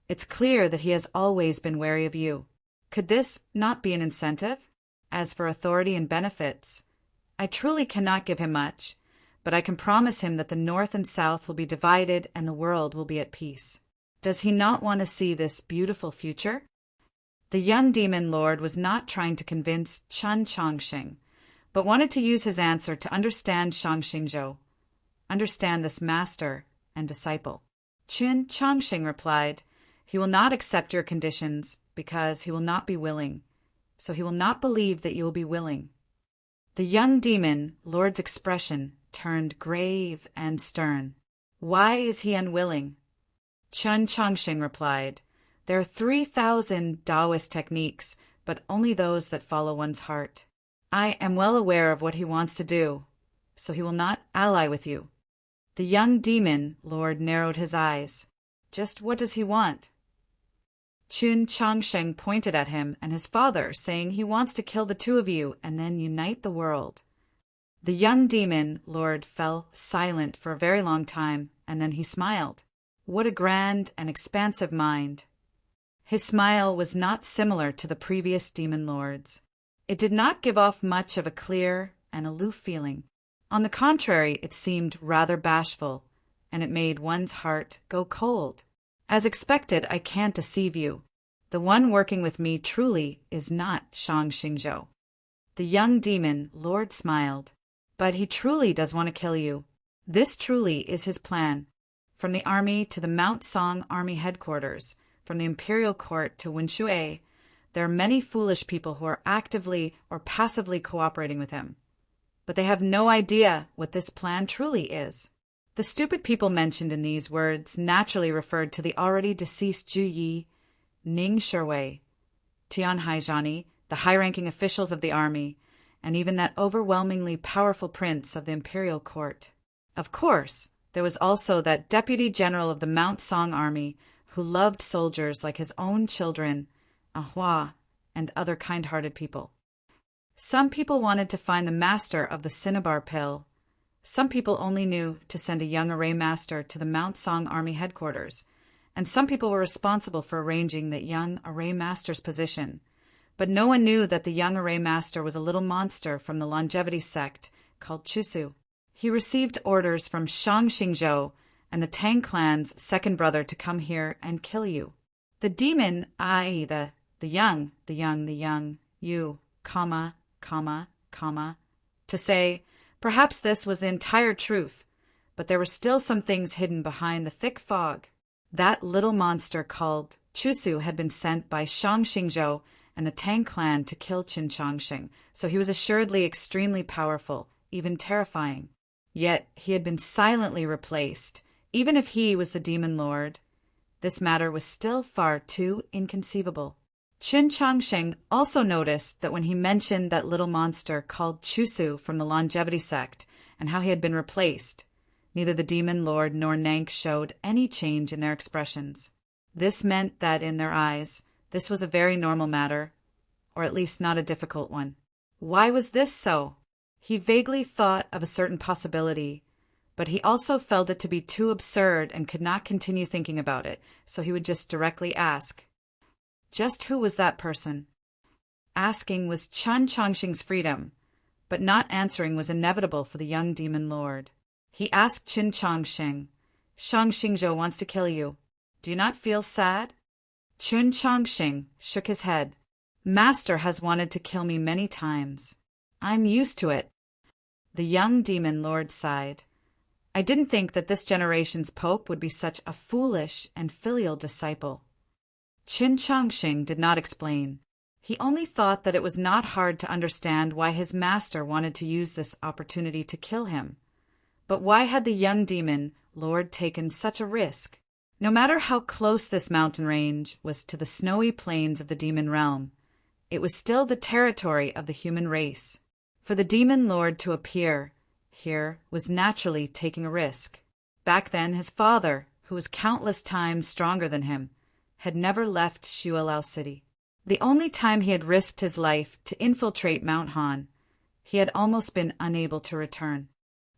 it's clear that he has always been wary of you. Could this not be an incentive? As for authority and benefits, I truly cannot give him much, but I can promise him that the North and South will be divided and the world will be at peace. Does he not want to see this beautiful future? The young demon lord was not trying to convince Qin Changsheng, but wanted to use his answer to understand Shang Xingzhou, understand this master and disciple. Qin Changsheng replied, "He will not accept your conditions because he will not be willing, so he will not believe that you will be willing." The young demon lord's expression turned grave and stern. "Why is he unwilling?" Qin Changsheng replied, "There are 3,000 Taoist techniques, but only those that follow one's heart. I am well aware of what he wants to do, so he will not ally with you." The young demon lord narrowed his eyes. Just what does he want? Qin Changsheng pointed at him and his father, saying he wants to kill the two of you and then unite the world. The young demon lord fell silent for a very long time, and then he smiled. What a grand and expansive mind! His smile was not similar to the previous demon lords. It did not give off much of a clear and aloof feeling. On the contrary, it seemed rather bashful, and it made one's heart go cold. As expected, I can't deceive you. The one working with me truly is not Shang Xingzhou. The young demon lord smiled. But he truly does want to kill you. This truly is his plan. From the army to the Mount Song Army headquarters, from the imperial court to Winshui, there are many foolish people who are actively or passively cooperating with him. But they have no idea what this plan truly is. The stupid people mentioned in these words naturally referred to the already deceased Zhu Yi, Ning Shiwei, Tian Haizhani, the high-ranking officials of the army, and even that overwhelmingly powerful prince of the imperial court. Of course, there was also that deputy general of the Mount Song army who loved soldiers like his own children, Ahua, and other kind-hearted people. Some people wanted to find the master of the cinnabar pill. Some people only knew to send a young array master to the Mount Song Army headquarters, and some people were responsible for arranging that young array master's position. But no one knew that the young array master was a little monster from the longevity sect called Chusu. He received orders from Shang Xingzhou and the Tang clan's second brother to come here and kill you. The demon, i.e. the young, you, to say, perhaps this was the entire truth, but there were still some things hidden behind the thick fog. That little monster called Chusu had been sent by Shang Xingzhou and the Tang clan to kill Qin Changsheng, so he was assuredly extremely powerful, even terrifying. Yet he had been silently replaced, even if he was the demon lord. This matter was still far too inconceivable. Qin Changsheng also noticed that when he mentioned that little monster called Chusu from the longevity sect and how he had been replaced, neither the demon lord nor Nank showed any change in their expressions. This meant that in their eyes, this was a very normal matter, or at least not a difficult one. Why was this so? He vaguely thought of a certain possibility, but he also felt it to be too absurd and could not continue thinking about it, so he would just directly ask. Just who was that person? Asking was Qin Changsheng's freedom, but not answering was inevitable for the young demon lord. He asked Qin Changsheng, "Shang Xingzhou wants to kill you. Do you not feel sad?" Qin Changsheng shook his head. "Master has wanted to kill me many times. I'm used to it." The young demon lord sighed. "I didn't think that this generation's pope would be such a foolish and filial disciple." Qin Changsheng did not explain. He only thought that it was not hard to understand why his master wanted to use this opportunity to kill him. But why had the young demon lord taken such a risk? No matter how close this mountain range was to the snowy plains of the demon realm, it was still the territory of the human race. For the demon lord to appear here was naturally taking a risk. Back then, his father, who was countless times stronger than him, had never left Xuelao City. The only time he had risked his life to infiltrate Mount Han, he had almost been unable to return.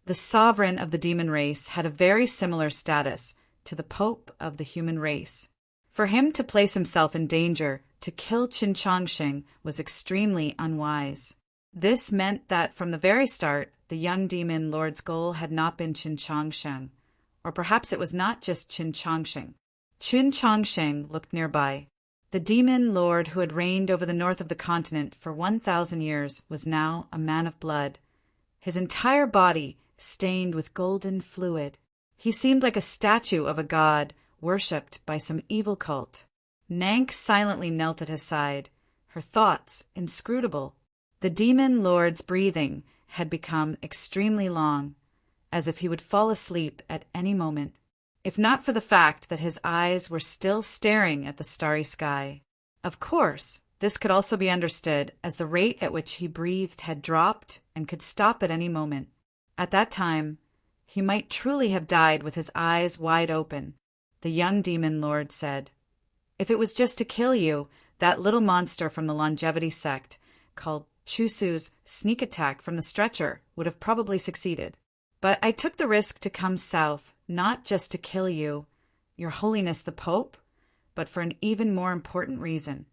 The sovereign of the demon race had a very similar status to the pope of the human race. For him to place himself in danger to kill Qin Changsheng was extremely unwise. This meant that from the very start, the young demon lord's goal had not been Qin Changsheng, or perhaps it was not just Qin Changsheng. Qin Changsheng looked nearby. The demon lord who had reigned over the north of the continent for 1,000 years was now a man of blood, his entire body stained with golden fluid. He seemed like a statue of a god worshipped by some evil cult. Nank silently knelt at his side, her thoughts inscrutable. The demon lord's breathing had become extremely long, as if he would fall asleep at any moment, if not for the fact that his eyes were still staring at the starry sky. Of course, This could also be understood as the rate at which he breathed had dropped and could stop at any moment. At that time, he might truly have died with his eyes wide open. The young demon lord said, "If it was just to kill you, that little monster from the longevity sect, called Chusu's sneak attack from the stretcher, would have probably succeeded. But I took the risk to come south, not just to kill you, Your Holiness the Pope, but for an even more important reason.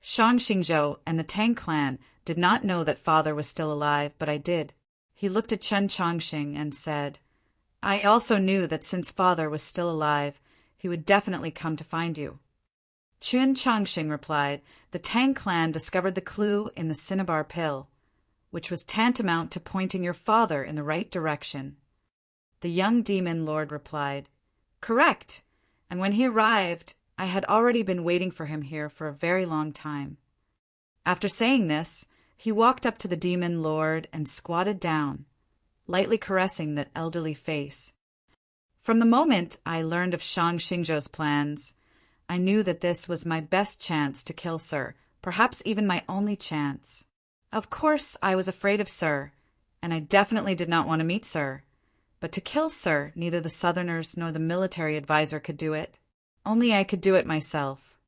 Shang Xingzhou and the Tang clan did not know that father was still alive, but I did." He looked at Chen Chongqing and said, "I also knew that since father was still alive, he would definitely come to find you." Chen Chongqing replied, "The Tang clan discovered the clue in the cinnabar pill, which was tantamount to pointing your father in the right direction." The young demon lord replied, "Correct, and when he arrived, I had already been waiting for him here for a very long time." After saying this, he walked up to the demon lord and squatted down, lightly caressing that elderly face. "From the moment I learned of Shang Xingzhou's plans, I knew that this was my best chance to kill Sir, perhaps even my only chance. Of course, I was afraid of Sir, and I definitely did not want to meet Sir. But to kill Sir, neither the Southerners nor the military advisor could do it. Only I could do it myself.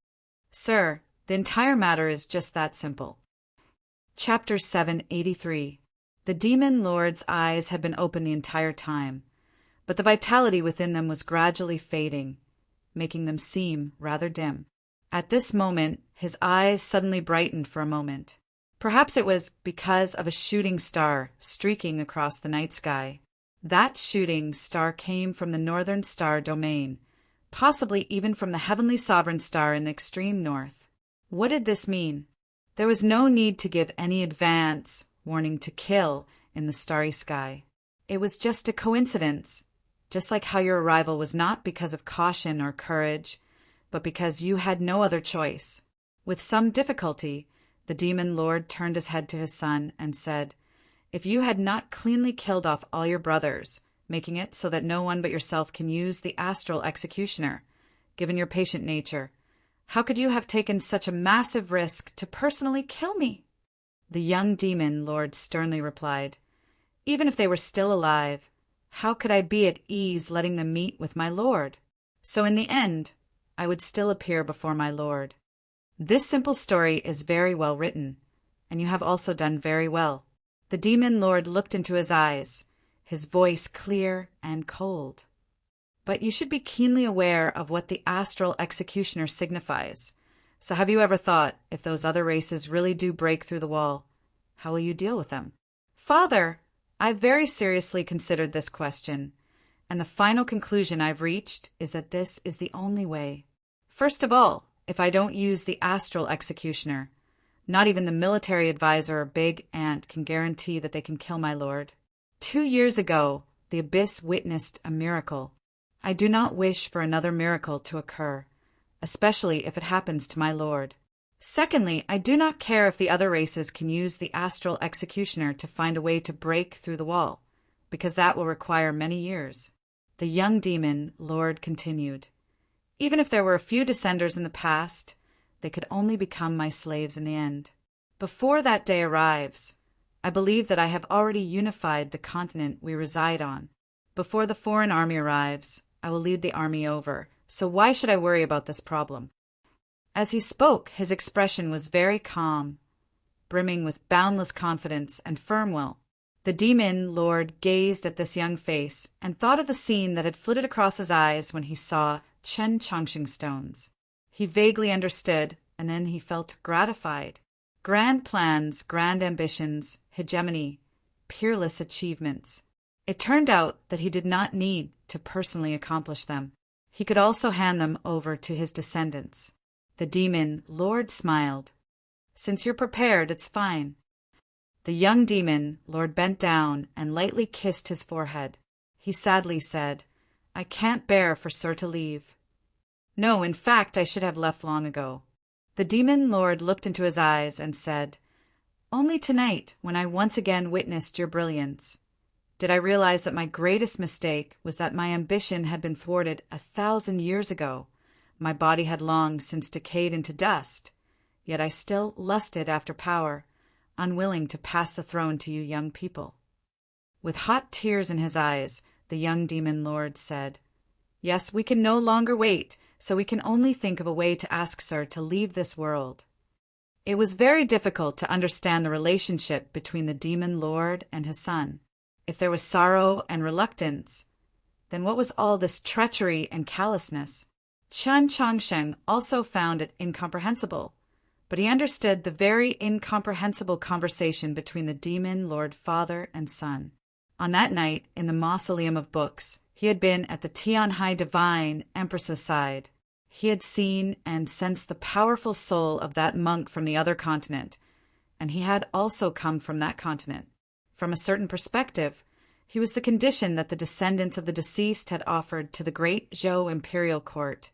Sir, the entire matter is just that simple." Chapter 783. The demon lord's eyes had been open the entire time, but the vitality within them was gradually fading, making them seem rather dim. At this moment, his eyes suddenly brightened for a moment. Perhaps it was because of a shooting star streaking across the night sky. That shooting star came from the northern star domain, possibly even from the heavenly sovereign star in the extreme north. What did this mean? There was no need to give any advance warning to kill in the starry sky. It was just a coincidence, just like how your arrival was not because of caution or courage, but because you had no other choice. With some difficulty, the demon lord turned his head to his son and said, "If you had not cleanly killed off all your brothers, making it so that no one but yourself can use the astral executioner, given your patient nature, how could you have taken such a massive risk to personally kill me?" The young demon lord sternly replied, "Even if they were still alive, how could I be at ease letting them meet with my lord? So in the end, I would still appear before my lord. This simple story is very well written, and you have also done very well." The demon lord looked into his eyes, his voice clear and cold. "But you should be keenly aware of what the astral executioner signifies. So have you ever thought, if those other races really do break through the wall, how will you deal with them?" "Father, I've very seriously considered this question, and the final conclusion I've reached is that this is the only way. First of all, if I don't use the astral executioner, not even the military advisor or big aunt can guarantee that they can kill my lord. 2 years ago, the abyss witnessed a miracle. I do not wish for another miracle to occur, especially if it happens to my lord. Secondly, I do not care if the other races can use the astral executioner to find a way to break through the wall, because that will require many years." The young demon lord continued, "Even if there were a few descenders in the past, they could only become my slaves in the end. Before that day arrives, I believe that I have already unified the continent we reside on. Before the foreign army arrives, I will lead the army over, so why should I worry about this problem?" As he spoke, his expression was very calm, brimming with boundless confidence and firm will. The demon lord gazed at this young face and thought of the scene that had flitted across his eyes when he saw Chen Chongqing stones. He vaguely understood, and then he felt gratified. Grand plans, grand ambitions, hegemony, peerless achievements. It turned out that he did not need to personally accomplish them. He could also hand them over to his descendants. The demon lord smiled. "Since you're prepared, it's fine." The young demon lord bent down and lightly kissed his forehead. He sadly said, "I can't bear for Sir to leave. No, in fact, I should have left long ago." The demon lord looked into his eyes and said, "Only tonight, when I once again witnessed your brilliance, did I realize that my greatest mistake was that my ambition had been thwarted 1,000 years ago. My body had long since decayed into dust. yet I still lusted after power, unwilling to pass the throne to you young people." With hot tears in his eyes, the young demon lord said, "Yes, we can no longer wait, so we can only think of a way to ask Sir to leave this world." It was very difficult to understand the relationship between the demon lord and his son. If there was sorrow and reluctance, then what was all this treachery and callousness? Chen Changsheng also found it incomprehensible, but he understood the very incomprehensible conversation between the demon lord father and son. On that night, in the Mausoleum of Books, he had been at the Tianhai Divine Empress's side. He had seen and sensed the powerful soul of that monk from the other continent, and he had also come from that continent. From a certain perspective, he was the condition that the descendants of the deceased had offered to the great Zhou imperial court,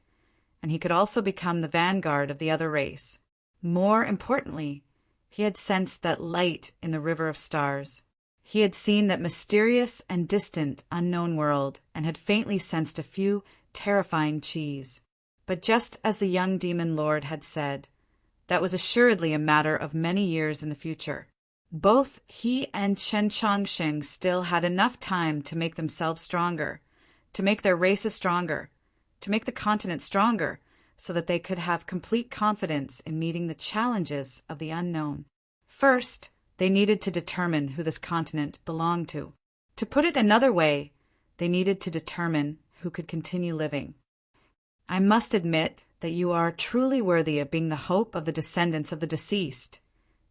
and he could also become the vanguard of the other race. More importantly, he had sensed that light in the river of stars. He had seen that mysterious and distant unknown world, and had faintly sensed a few terrifying qis. But just as the young demon lord had said, that was assuredly a matter of many years in the future. Both he and Chen Changsheng still had enough time to make themselves stronger, to make their races stronger, to make the continent stronger, so that they could have complete confidence in meeting the challenges of the unknown. First, they needed to determine who this continent belonged to. To put it another way, they needed to determine who could continue living. "I must admit that you are truly worthy of being the hope of the descendants of the deceased,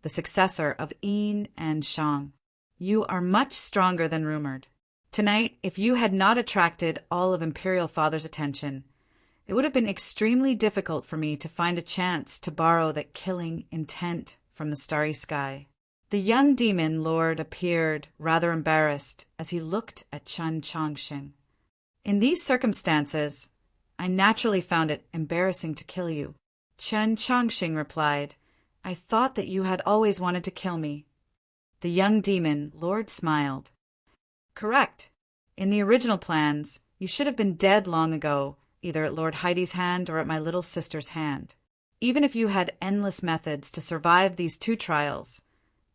the successor of Yin and Shang. You are much stronger than rumored. Tonight, if you had not attracted all of Imperial Father's attention, it would have been extremely difficult for me to find a chance to borrow that killing intent from the starry sky." The young demon lord appeared rather embarrassed as he looked at Chen Changsheng. "In these circumstances, I naturally found it embarrassing to kill you." Chen Changsheng replied, "I thought that you had always wanted to kill me." The young demon lord smiled. "Correct. In the original plans, you should have been dead long ago, either at Lord Heidi's hand or at my little sister's hand. Even if you had endless methods to survive these two trials,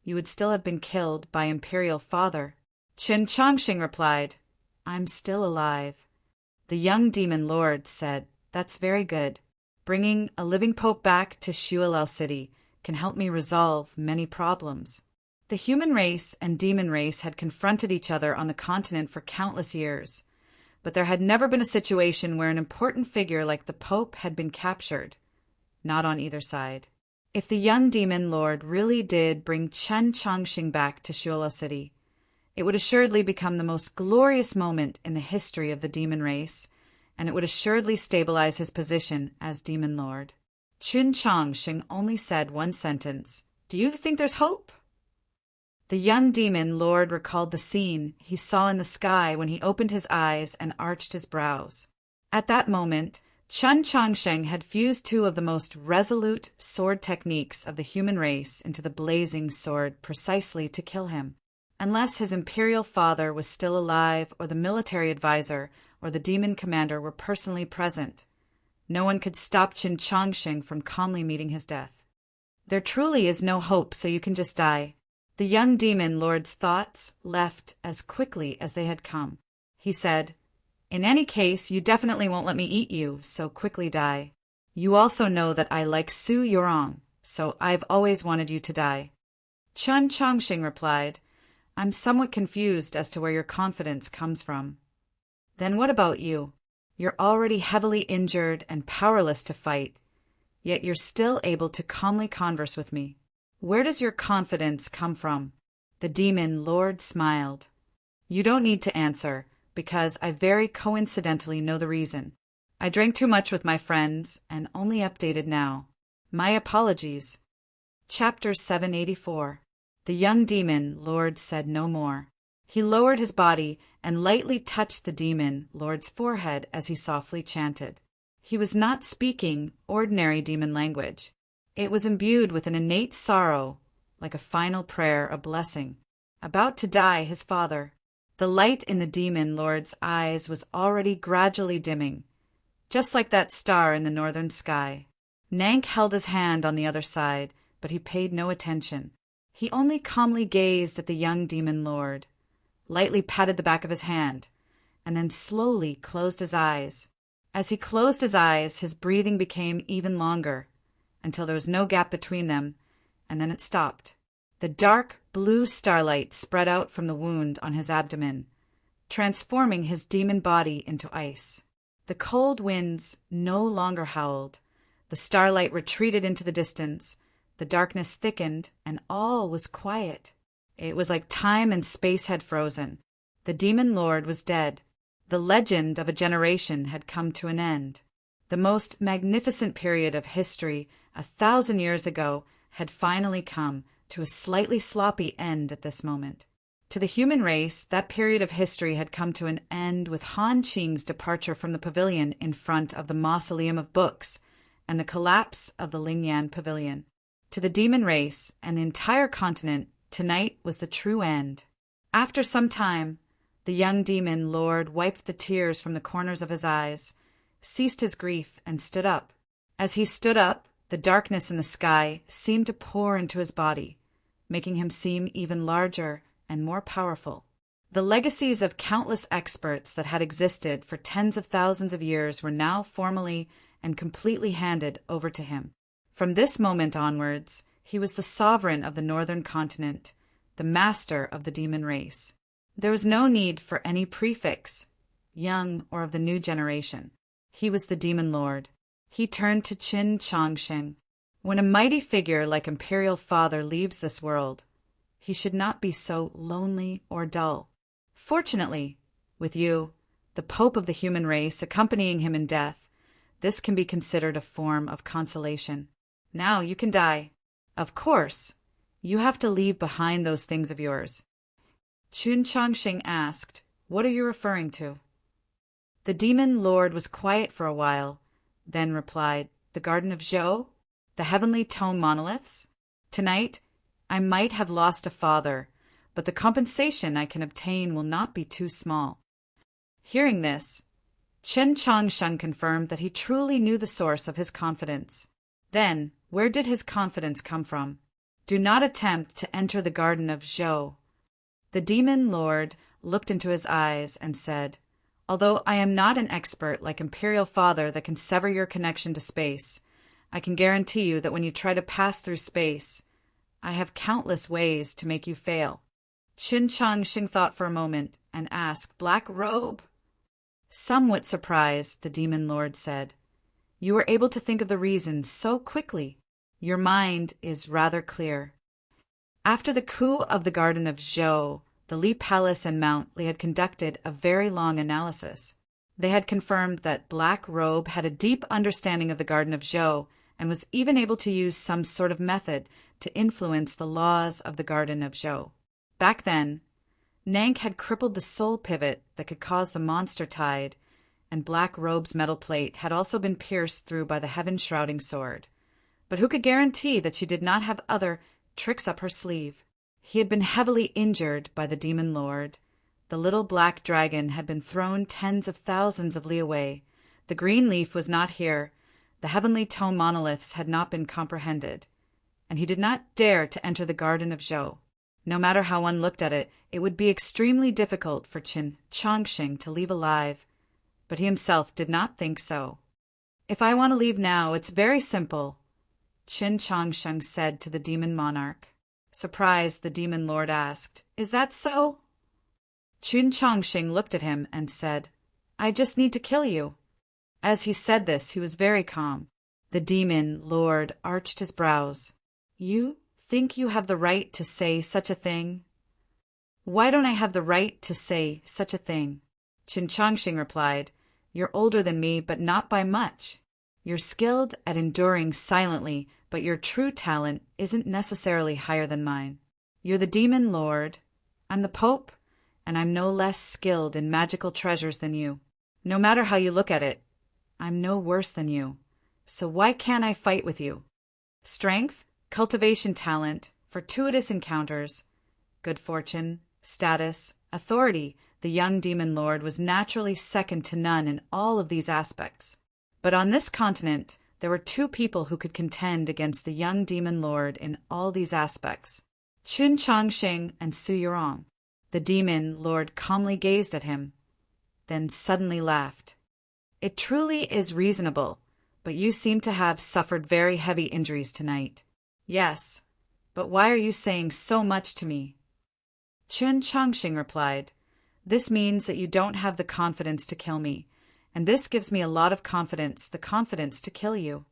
you would still have been killed by Imperial Father." Chen Changsheng replied, "I'm still alive." The young demon lord said, "That's very good. Bringing a living pope back to Shuilao City can help me resolve many problems." The human race and demon race had confronted each other on the continent for countless years, but there had never been a situation where an important figure like the pope had been captured, not on either side. If the young demon lord really did bring Chen Changsheng back to Shuilao City, it would assuredly become the most glorious moment in the history of the demon race, and it would assuredly stabilize his position as demon lord. Chen Changsheng only said one sentence, "Do you think there's hope?" The young demon lord recalled the scene he saw in the sky when he opened his eyes and arched his brows. At that moment, Chen Changsheng had fused two of the most resolute sword techniques of the human race into the blazing sword precisely to kill him. Unless his imperial father was still alive, or the military advisor or the demon commander were personally present, no one could stop Chen Changsheng from calmly meeting his death. "There truly is no hope, so you can just die." The young demon lord's thoughts left as quickly as they had come. He said, "In any case, you definitely won't let me eat you, so quickly die. You also know that I like Su Yorong, so I've always wanted you to die." Chen Changsheng replied, "I'm somewhat confused as to where your confidence comes from." "Then what about you? You're already heavily injured and powerless to fight, yet you're still able to calmly converse with me. Where does your confidence come from?" The demon lord smiled. "You don't need to answer, because I very coincidentally know the reason. I drank too much with my friends and only updated now. My apologies." Chapter 784. The young demon lord said no more. He lowered his body and lightly touched the demon lord's forehead as he softly chanted. He was not speaking ordinary demon language. It was imbued with an innate sorrow, like a final prayer, a blessing. About to die, his father. The light in the demon lord's eyes was already gradually dimming, just like that star in the northern sky. Nank held his hand on the other side, but he paid no attention. He only calmly gazed at the young demon lord, lightly patted the back of his hand, and then slowly closed his eyes. As he closed his eyes, his breathing became even longer, until there was no gap between them, and then it stopped. The dark blue starlight spread out from the wound on his abdomen, transforming his demon body into ice. The cold winds no longer howled. The starlight retreated into the distance. The darkness thickened, and all was quiet. It was like time and space had frozen. The demon lord was dead. The legend of a generation had come to an end. The most magnificent period of history 1,000 years ago had finally come to a slightly sloppy end at this moment. To the human race, that period of history had come to an end with Han Qing's departure from the pavilion in front of the Mausoleum of Books and the collapse of the Lingyan Pavilion. To the demon race and the entire continent, tonight was the true end. After some time, the young demon lord wiped the tears from the corners of his eyes, ceased his grief, and stood up. As he stood up, the darkness in the sky seemed to pour into his body, making him seem even larger and more powerful. The legacies of countless experts that had existed for tens of thousands of years were now formally and completely handed over to him. From this moment onwards, he was the sovereign of the northern continent, the master of the demon race. There was no need for any prefix, young or of the new generation. He was the demon lord. He turned to Qin Changsheng. When a mighty figure like Imperial Father leaves this world, he should not be so lonely or dull. Fortunately, with you, the Pope of the human race, accompanying him in death, this can be considered a form of consolation. Now you can die. Of course, you have to leave behind those things of yours. Qin Changsheng asked, "What are you referring to?" The demon lord was quiet for a while, then replied, "The Garden of Zhou? The heavenly tome monoliths? Tonight, I might have lost a father, but the compensation I can obtain will not be too small." Hearing this, Qin Changsheng confirmed that he truly knew the source of his confidence. Then, where did his confidence come from? Do not attempt to enter the Garden of Zhou. The demon lord looked into his eyes and said, "Although I am not an expert like Imperial Father that can sever your connection to space, I can guarantee you that when you try to pass through space, I have countless ways to make you fail." Qin Changsheng thought for a moment and asked, "Black robe?" Somewhat surprised, the demon lord said, "You were able to think of the reason so quickly. Your mind is rather clear." After the coup of the Garden of Zhou, the Li Palace and Mount Li had conducted a very long analysis. They had confirmed that Black Robe had a deep understanding of the Garden of Zhou and was even able to use some sort of method to influence the laws of the Garden of Zhou. Back then, Nank had crippled the soul pivot that could cause the monster tide, and Black Robe's metal plate had also been pierced through by the heaven-shrouding sword. But who could guarantee that she did not have other tricks up her sleeve? He had been heavily injured by the demon lord. The little black dragon had been thrown tens of thousands of li away. The green leaf was not here. The heavenly tome monoliths had not been comprehended. And he did not dare to enter the Garden of Zhou. No matter how one looked at it, it would be extremely difficult for Qin Changsheng to leave alive. But he himself did not think so. "If I want to leave now, it's very simple," Qin Changsheng said to the demon monarch. Surprised, the demon lord asked, "Is that so?" Qin Changsheng looked at him and said, "I just need to kill you." As he said this, he was very calm. The demon lord arched his brows. "You think you have the right to say such a thing?" "Why don't I have the right to say such a thing?" Qin Changsheng replied, "You're older than me, but not by much. You're skilled at enduring silently, but your true talent isn't necessarily higher than mine. You're the demon lord. I'm the Pope, and I'm no less skilled in magical treasures than you. No matter how you look at it, I'm no worse than you. So why can't I fight with you? Strength, cultivation talent, fortuitous encounters, good fortune, status, authority. The young demon lord was naturally second to none in all of these aspects. But on this continent, There were two people who could contend against the young demon lord in all these aspects: Chun Changxing and Su Yurong. The demon lord calmly gazed at him, then suddenly laughed. "It truly is reasonable, but you seem to have suffered very heavy injuries tonight." "Yes, but why are you saying so much to me?" Chun Changxing replied, "This means that you don't have the confidence to kill me, and this gives me a lot of confidence, the confidence to kill you."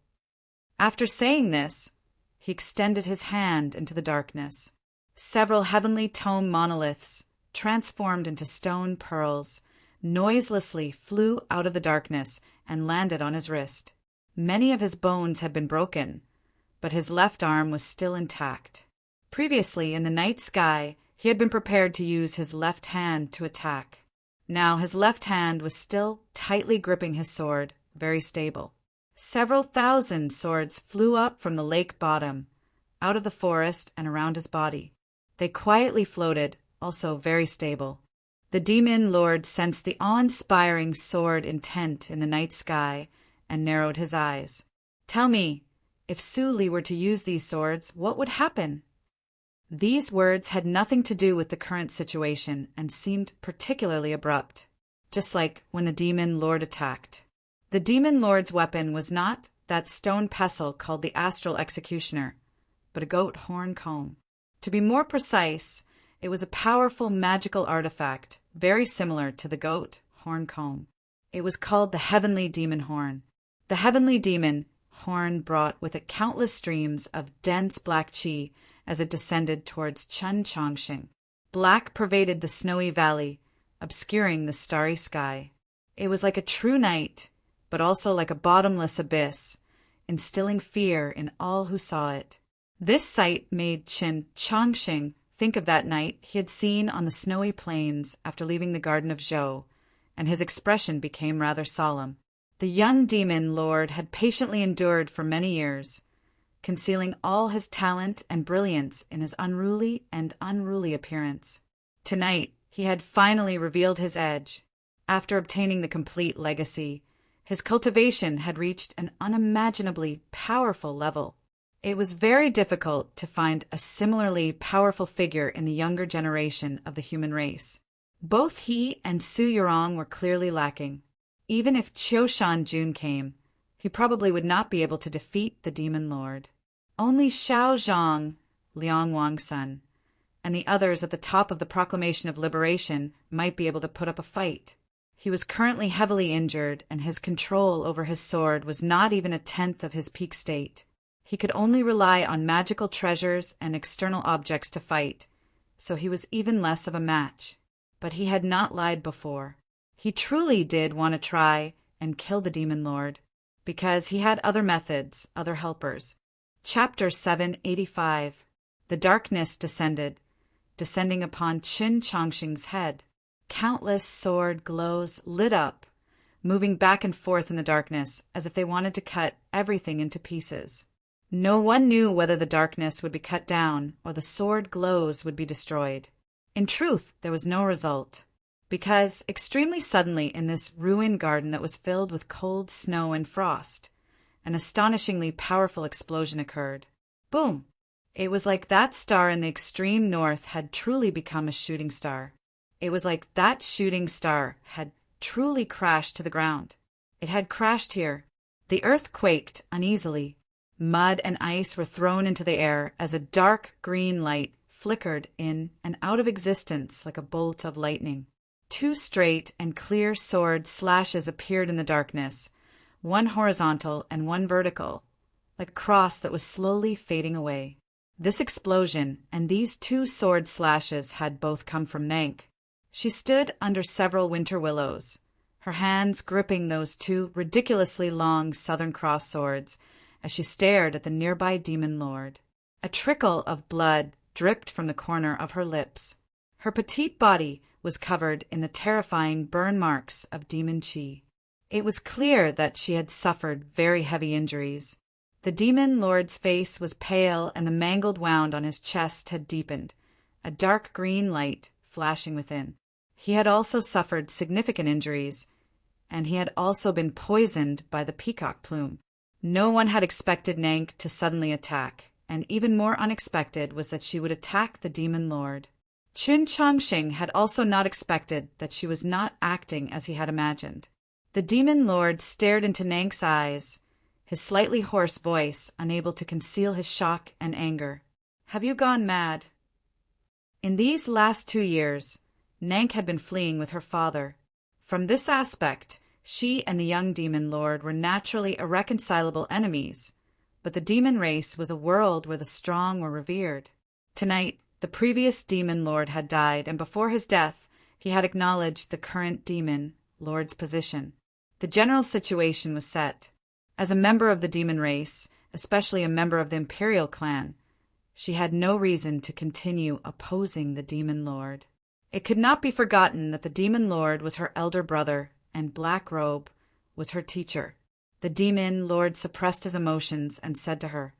After saying this, he extended his hand into the darkness. Several heavenly tome monoliths, transformed into stone pearls, noiselessly flew out of the darkness and landed on his wrist. Many of his bones had been broken, but his left arm was still intact. Previously, in the night sky, he had been prepared to use his left hand to attack. Now his left hand was still tightly gripping his sword, very stable. Several thousand swords flew up from the lake bottom, out of the forest and around his body. They quietly floated, also very stable. The demon lord sensed the awe-inspiring sword intent in the night sky and narrowed his eyes. "Tell me, if Su Li were to use these swords, what would happen?" These words had nothing to do with the current situation and seemed particularly abrupt, just like when the demon lord attacked. The demon lord's weapon was not that stone pestle called the astral executioner, but a goat horn comb. To be more precise, it was a powerful magical artifact, very similar to the goat horn comb. It was called the heavenly demon horn. The heavenly demon horn brought with it countless streams of dense black qi as it descended towards Chun Changxing. Black pervaded the snowy valley, obscuring the starry sky. It was like a true night, but also like a bottomless abyss, instilling fear in all who saw it. This sight made Chun Changxing think of that night he had seen on the snowy plains after leaving the Garden of Zhou, and his expression became rather solemn. The young demon lord had patiently endured for many years, concealing all his talent and brilliance in his unruly appearance. Tonight he had finally revealed his edge. After obtaining the complete legacy, his cultivation had reached an unimaginably powerful level. It was very difficult to find a similarly powerful figure in the younger generation of the human race. Both he and Su Yurong were clearly lacking. Even if Qiu Shanjun came, he probably would not be able to defeat the demon lord. Only Xiao Zhang, Liang Wang's son, and the others at the top of the Proclamation of Liberation might be able to put up a fight. He was currently heavily injured, and his control over his sword was not even a tenth of his peak state. He could only rely on magical treasures and external objects to fight, so he was even less of a match. But he had not lied before. He truly did want to try and kill the demon lord, because he had other methods, other helpers. Chapter 785. The darkness descended, descending upon Chun Changxing's head. Countless sword glows lit up, moving back and forth in the darkness as if they wanted to cut everything into pieces. No one knew whether the darkness would be cut down or the sword glows would be destroyed. In truth, there was no result, because extremely suddenly in this ruined garden that was filled with cold snow and frost, an astonishingly powerful explosion occurred. Boom! It was like that star in the extreme north had truly become a shooting star. It was like that shooting star had truly crashed to the ground. It had crashed here. The earth quaked uneasily. Mud and ice were thrown into the air as a dark green light flickered in and out of existence like a bolt of lightning. Two straight and clear sword slashes appeared in the darkness, one horizontal and one vertical, like a cross that was slowly fading away. This explosion and these two sword slashes had both come from Nank. She stood under several winter willows, her hands gripping those two ridiculously long Southern Cross swords as she stared at the nearby demon lord. A trickle of blood dripped from the corner of her lips. Her petite body was covered in the terrifying burn marks of demon qi. It was clear that she had suffered very heavy injuries. The demon lord's face was pale and the mangled wound on his chest had deepened, a dark green light flashing within. He had also suffered significant injuries, and he had also been poisoned by the peacock plume. No one had expected Nank to suddenly attack, and even more unexpected was that she would attack the demon lord. Qin Changxing had also not expected that she was not acting as he had imagined. The demon lord stared into Nank's eyes, his slightly hoarse voice unable to conceal his shock and anger. "Have you gone mad?" In these last 2 years, Nank had been fleeing with her father. From this aspect, she and the young demon lord were naturally irreconcilable enemies, but the demon race was a world where the strong were revered. Tonight, the previous demon lord had died, and before his death, he had acknowledged the current demon lord's position. The general situation was set. As a member of the demon race, especially a member of the imperial clan, she had no reason to continue opposing the demon lord. It could not be forgotten that the demon lord was her elder brother, and Black Robe was her teacher. The demon lord suppressed his emotions and said to her,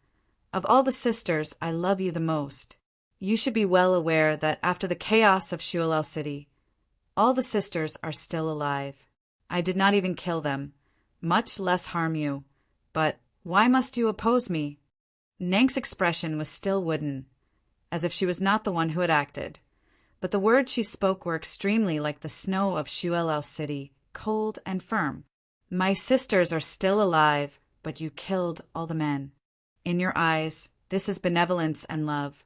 "Of all the sisters, I love you the most. You should be well aware that after the chaos of Shuelao City, all the sisters are still alive. I did not even kill them, much less harm you. But why must you oppose me?" Nank's expression was still wooden, as if she was not the one who had acted, but the words she spoke were extremely like the snow of Shuelao City, cold and firm. "My sisters are still alive, but you killed all the men. In your eyes, this is benevolence and love,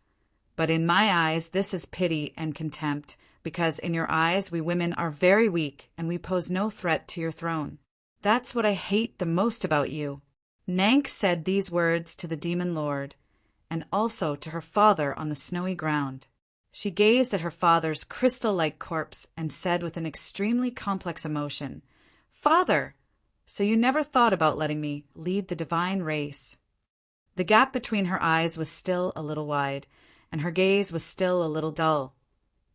but in my eyes, this is pity and contempt, because in your eyes we women are very weak and we pose no threat to your throne. That's what I hate the most about you." Nank said these words to the demon lord, and also to her father on the snowy ground. She gazed at her father's crystal-like corpse and said with an extremely complex emotion, "Father, so you never thought about letting me lead the divine race." The gap between her eyes was still a little wide, and her gaze was still a little dull,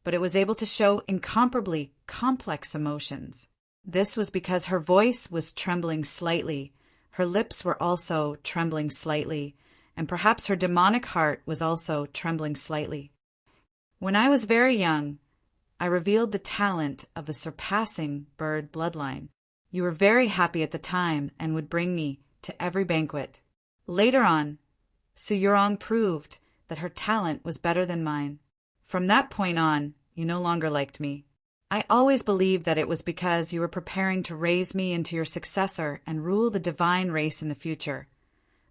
but it was able to show incomparably complex emotions. This was because her voice was trembling slightly, her lips were also trembling slightly, and perhaps her demonic heart was also trembling slightly. "When I was very young, I revealed the talent of the surpassing bird bloodline. You were very happy at the time and would bring me to every banquet. Later on, Su Yurong proved that her talent was better than mine. From that point on, you no longer liked me. I always believed that it was because you were preparing to raise me into your successor and rule the divine race in the future.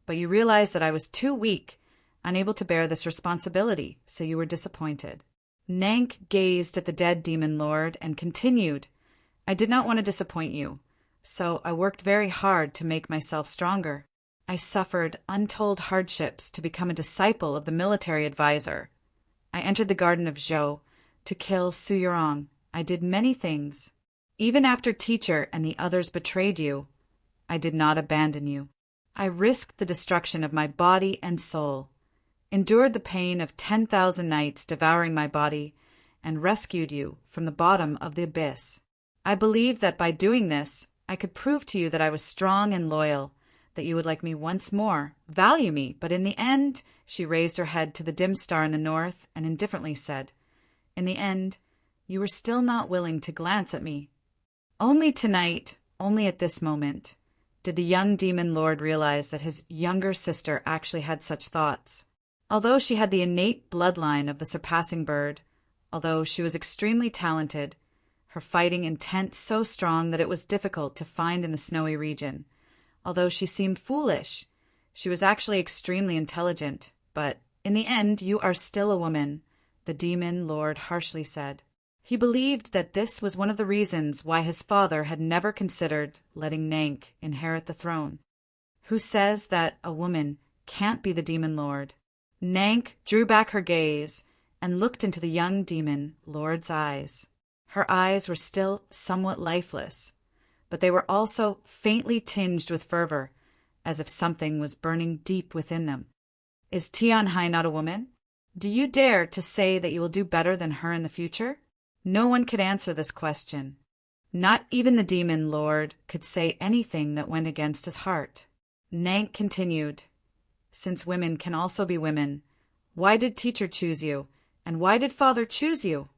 But you realized that I was too weak, unable to bear this responsibility, so you were disappointed." Nank gazed at the dead demon lord and continued, "I did not want to disappoint you, so I worked very hard to make myself stronger. I suffered untold hardships to become a disciple of the military advisor. I entered the garden of Zhou to kill Su Yurong. I did many things. Even after teacher and the others betrayed you, I did not abandon you. I risked the destruction of my body and soul, endured the pain of 10,000 nights devouring my body, and rescued you from the bottom of the abyss. I believed that by doing this, I could prove to you that I was strong and loyal, that you would like me once more, value me, but in the end," she raised her head to the dim star in the north and indifferently said, "in the end, you were still not willing to glance at me." Only tonight, only at this moment, did the young demon lord realize that his younger sister actually had such thoughts. Although she had the innate bloodline of the surpassing bird, although she was extremely talented, her fighting intent so strong that it was difficult to find in the snowy region, although she seemed foolish, she was actually extremely intelligent. "But in the end, you are still a woman," the demon lord harshly said. He believed that this was one of the reasons why his father had never considered letting Nank inherit the throne. Who says that a woman can't be the demon lord? Nank drew back her gaze and looked into the young demon lord's eyes. Her eyes were still somewhat lifeless, but they were also faintly tinged with fervor, as if something was burning deep within them. "Is Tianhai not a woman? Do you dare to say that you will do better than her in the future?" No one could answer this question. Not even the demon lord could say anything that went against his heart. Nank continued, "Since women can also be women, why did teacher choose you, and why did father choose you?"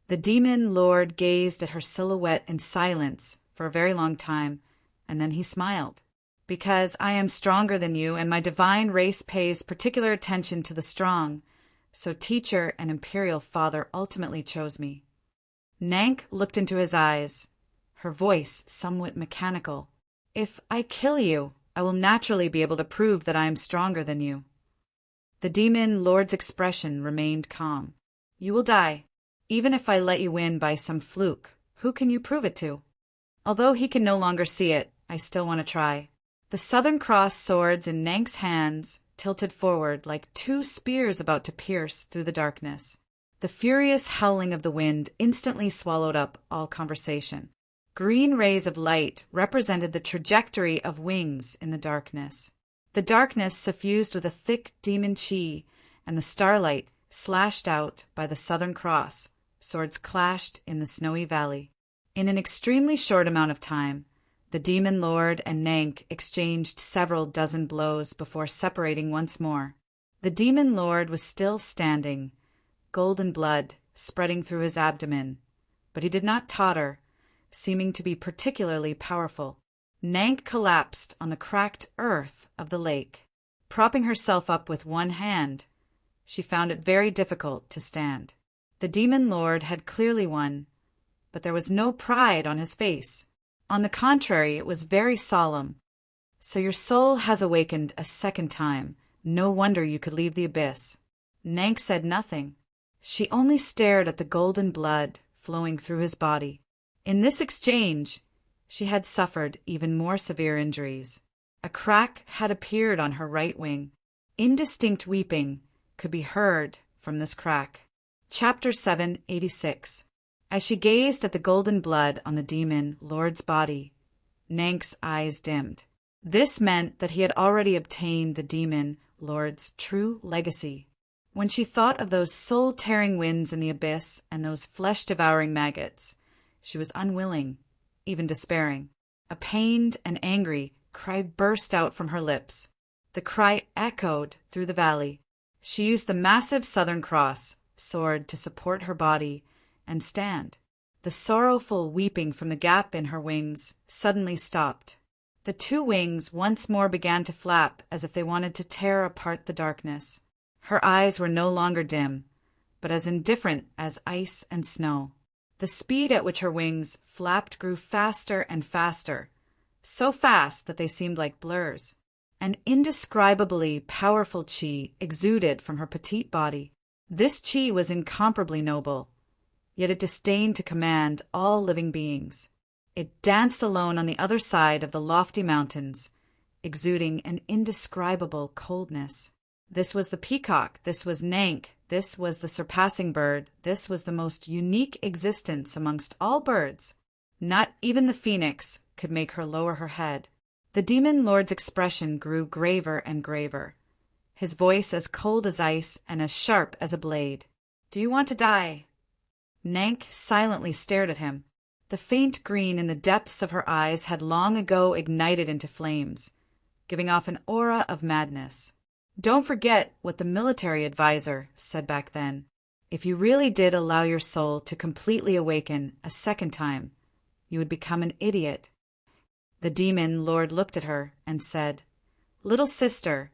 The demon lord gazed at her silhouette in silence for a very long time, and then he smiled. Because I am stronger than you, and my divine race pays particular attention to the strong, so teacher and imperial father ultimately chose me. Nank looked into his eyes, her voice somewhat mechanical. If I kill you, I will naturally be able to prove that I am stronger than you. The demon lord's expression remained calm. You will die. Even if I let you win by some fluke, who can you prove it to? Although he can no longer see it, I still want to try. The Southern Cross swords in Nank's hands tilted forward like two spears about to pierce through the darkness. The furious howling of the wind instantly swallowed up all conversation. Green rays of light represented the trajectory of wings in the darkness. The darkness suffused with a thick demon chi, and the starlight slashed out by the Southern Cross. Swords clashed in the snowy valley. In an extremely short amount of time, the demon lord and Nank exchanged several dozen blows before separating once more. The demon lord was still standing, golden blood spreading through his abdomen, but he did not totter, seeming to be particularly powerful. Nank collapsed on the cracked earth of the lake. Propping herself up with one hand, she found it very difficult to stand. The demon lord had clearly won, but there was no pride on his face. On the contrary, it was very solemn. So your soul has awakened a second time. No wonder you could leave the abyss. Nank said nothing. She only stared at the golden blood flowing through his body. In this exchange, she had suffered even more severe injuries. A crack had appeared on her right wing. Indistinct weeping could be heard from this crack. Chapter 786. As she gazed at the golden blood on the demon lord's body, Nank's eyes dimmed. This meant that he had already obtained the demon lord's true legacy. When she thought of those soul-tearing winds in the abyss and those flesh-devouring maggots, she was unwilling, even despairing. A pained and angry cry burst out from her lips. The cry echoed through the valley. She used the massive Southern Cross sword to support her body and stand. The sorrowful weeping from the gap in her wings suddenly stopped. The two wings once more began to flap as if they wanted to tear apart the darkness. Her eyes were no longer dim, but as indifferent as ice and snow. The speed at which her wings flapped grew faster and faster, so fast that they seemed like blurs. An indescribably powerful chi exuded from her petite body. This chi was incomparably noble, yet it disdained to command all living beings. It danced alone on the other side of the lofty mountains, exuding an indescribable coldness. This was the peacock, this was Nank, this was the surpassing bird, this was the most unique existence amongst all birds. Not even the phoenix could make her lower her head. The demon lord's expression grew graver and graver, his voice as cold as ice and as sharp as a blade. Do you want to die? Nank silently stared at him. The faint green in the depths of her eyes had long ago ignited into flames, giving off an aura of madness. Don't forget what the military advisor said back then. If you really did allow your soul to completely awaken a second time, you would become an idiot. The demon lord looked at her and said, Little sister,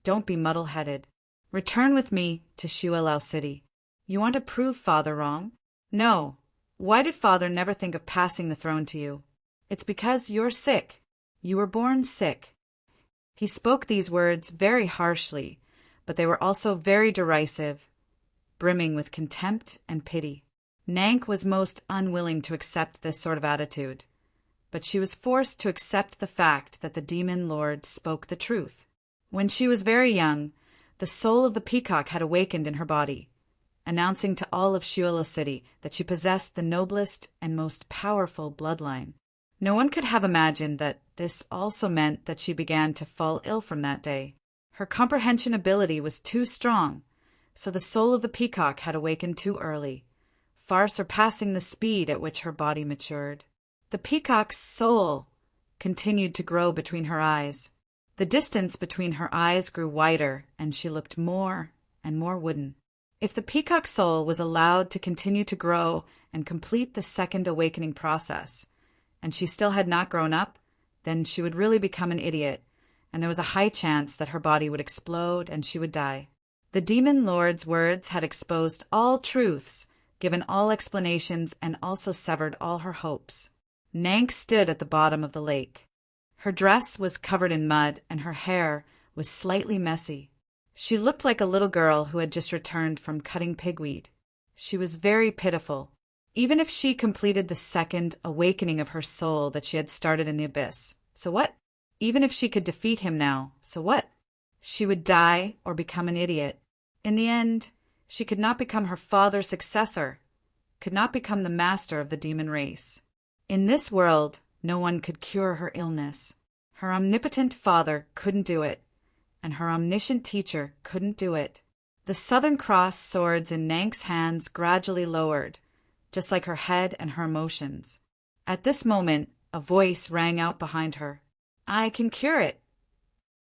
don't be muddle-headed. Return with me to Shuelao City. You want to prove father wrong? No. Why did father never think of passing the throne to you? It's because you're sick. You were born sick. He spoke these words very harshly, but they were also very derisive, brimming with contempt and pity. Nank was most unwilling to accept this sort of attitude, but she was forced to accept the fact that the demon lord spoke the truth. When she was very young, the soul of the peacock had awakened in her body, announcing to all of Shuela City that she possessed the noblest and most powerful bloodline. No one could have imagined that this also meant that she began to fall ill from that day. Her comprehension ability was too strong, so the soul of the peacock had awakened too early, far surpassing the speed at which her body matured. The peacock's soul continued to grow between her eyes. The distance between her eyes grew wider, and she looked more and more wooden. If the peacock soul was allowed to continue to grow and complete the second awakening process, and she still had not grown up, then she would really become an idiot, and there was a high chance that her body would explode and she would die. The demon lord's words had exposed all truths, given all explanations, and also severed all her hopes. Nank stood at the bottom of the lake. Her dress was covered in mud, and her hair was slightly messy. She looked like a little girl who had just returned from cutting pigweed. She was very pitiful. Even if she completed the second awakening of her soul that she had started in the abyss, so what? Even if she could defeat him now, so what? She would die or become an idiot. In the end, she could not become her father's successor, could not become the master of the demon race. In this world, no one could cure her illness. Her omnipotent father couldn't do it, and her omniscient teacher couldn't do it. The Southern Cross swords in Nank's hands gradually lowered, just like her head and her emotions. At this moment, a voice rang out behind her. "I can cure it."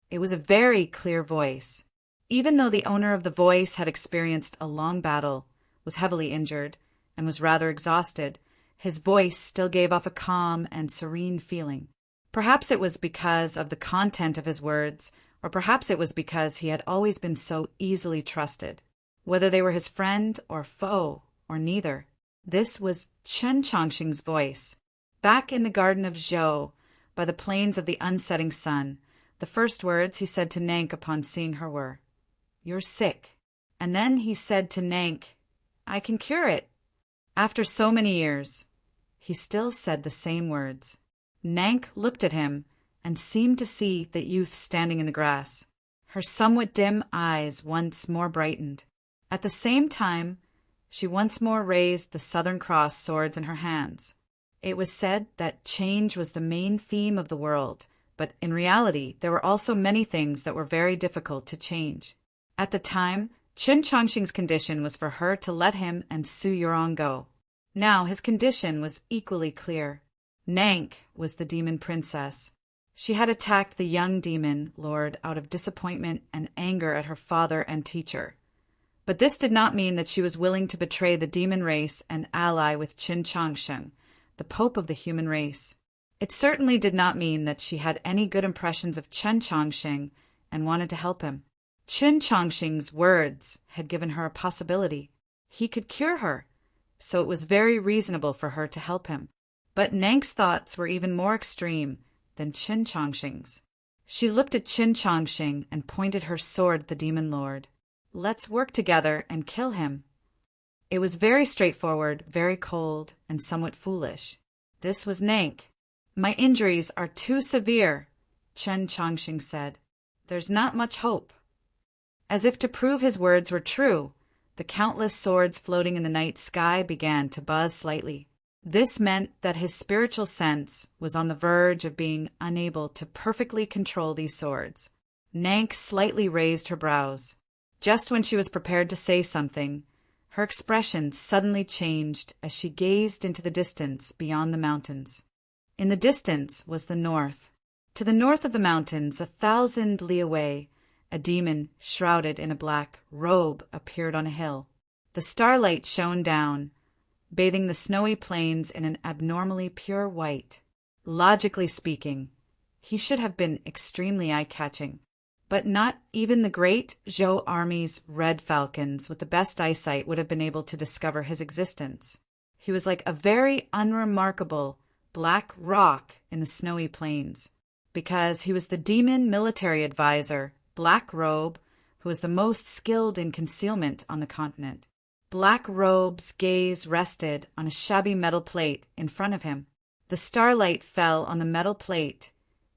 It was a very clear voice. Even though the owner of the voice had experienced a long battle, was heavily injured, and was rather exhausted, his voice still gave off a calm and serene feeling. Perhaps it was because of the content of his words, or perhaps it was because he had always been so easily trusted. Whether they were his friend or foe, or neither, this was Chen Chongqing's voice. Back in the garden of Zhou, by the plains of the unsetting sun, the first words he said to Nank upon seeing her were, "You're sick." And then he said to Nank, "I can cure it." After so many years, he still said the same words. Nank looked at him and seemed to see the youth standing in the grass. Her somewhat dim eyes once more brightened. At the same time, she once more raised the Southern Cross swords in her hands. It was said that change was the main theme of the world, but in reality, there were also many things that were very difficult to change. At the time, Chen Chongqing's condition was for her to let him and Su Yurong go. Now his condition was equally clear. Nank was the demon princess. She had attacked the young demon lord out of disappointment and anger at her father and teacher. But this did not mean that she was willing to betray the demon race and ally with Chen Chongqing, the pope of the human race. It certainly did not mean that she had any good impressions of Chen Chongqing and wanted to help him. Chen Chongqing's words had given her a possibility. He could cure her, so it was very reasonable for her to help him. But Nank's thoughts were even more extreme than Chen Chongqing's. She looked at Chen Chongqing and pointed her sword at the demon lord. "Let's work together and kill him." It was very straightforward, very cold, and somewhat foolish. This was Nank. "My injuries are too severe," Chen Chongqing said. "There's not much hope." As if to prove his words were true, the countless swords floating in the night sky began to buzz slightly. This meant that his spiritual sense was on the verge of being unable to perfectly control these swords. Nank slightly raised her brows. Just when she was prepared to say something, her expression suddenly changed as she gazed into the distance beyond the mountains. In the distance was the north. To the north of the mountains, 1,000 li away, a demon shrouded in a black robe appeared on a hill. The starlight shone down, bathing the snowy plains in an abnormally pure white. Logically speaking, he should have been extremely eye-catching. But not even the great Zhou army's red falcons with the best eyesight would have been able to discover his existence. He was like a very unremarkable black rock in the snowy plains, because he was the demon military advisor, Black Robe, who was the most skilled in concealment on the continent. Black Robe's gaze rested on a shabby metal plate in front of him. The starlight fell on the metal plate,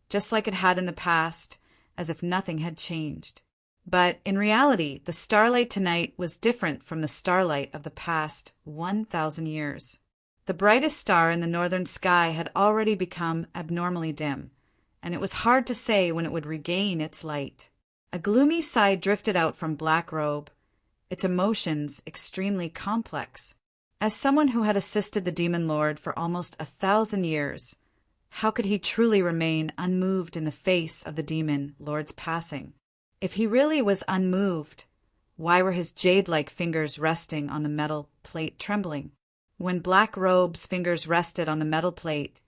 just like it had in the past, as if nothing had changed. But in reality, the starlight tonight was different from the starlight of the past 1,000 years. The brightest star in the northern sky had already become abnormally dim, and it was hard to say when it would regain its light. A gloomy sigh drifted out from Black Robe, its emotions extremely complex. As someone who had assisted the demon lord for almost 1,000 years, how could he truly remain unmoved in the face of the demon lord's passing? If he really was unmoved, why were his jade-like fingers resting on the metal plate trembling? When Black Robe's fingers rested on the metal plate,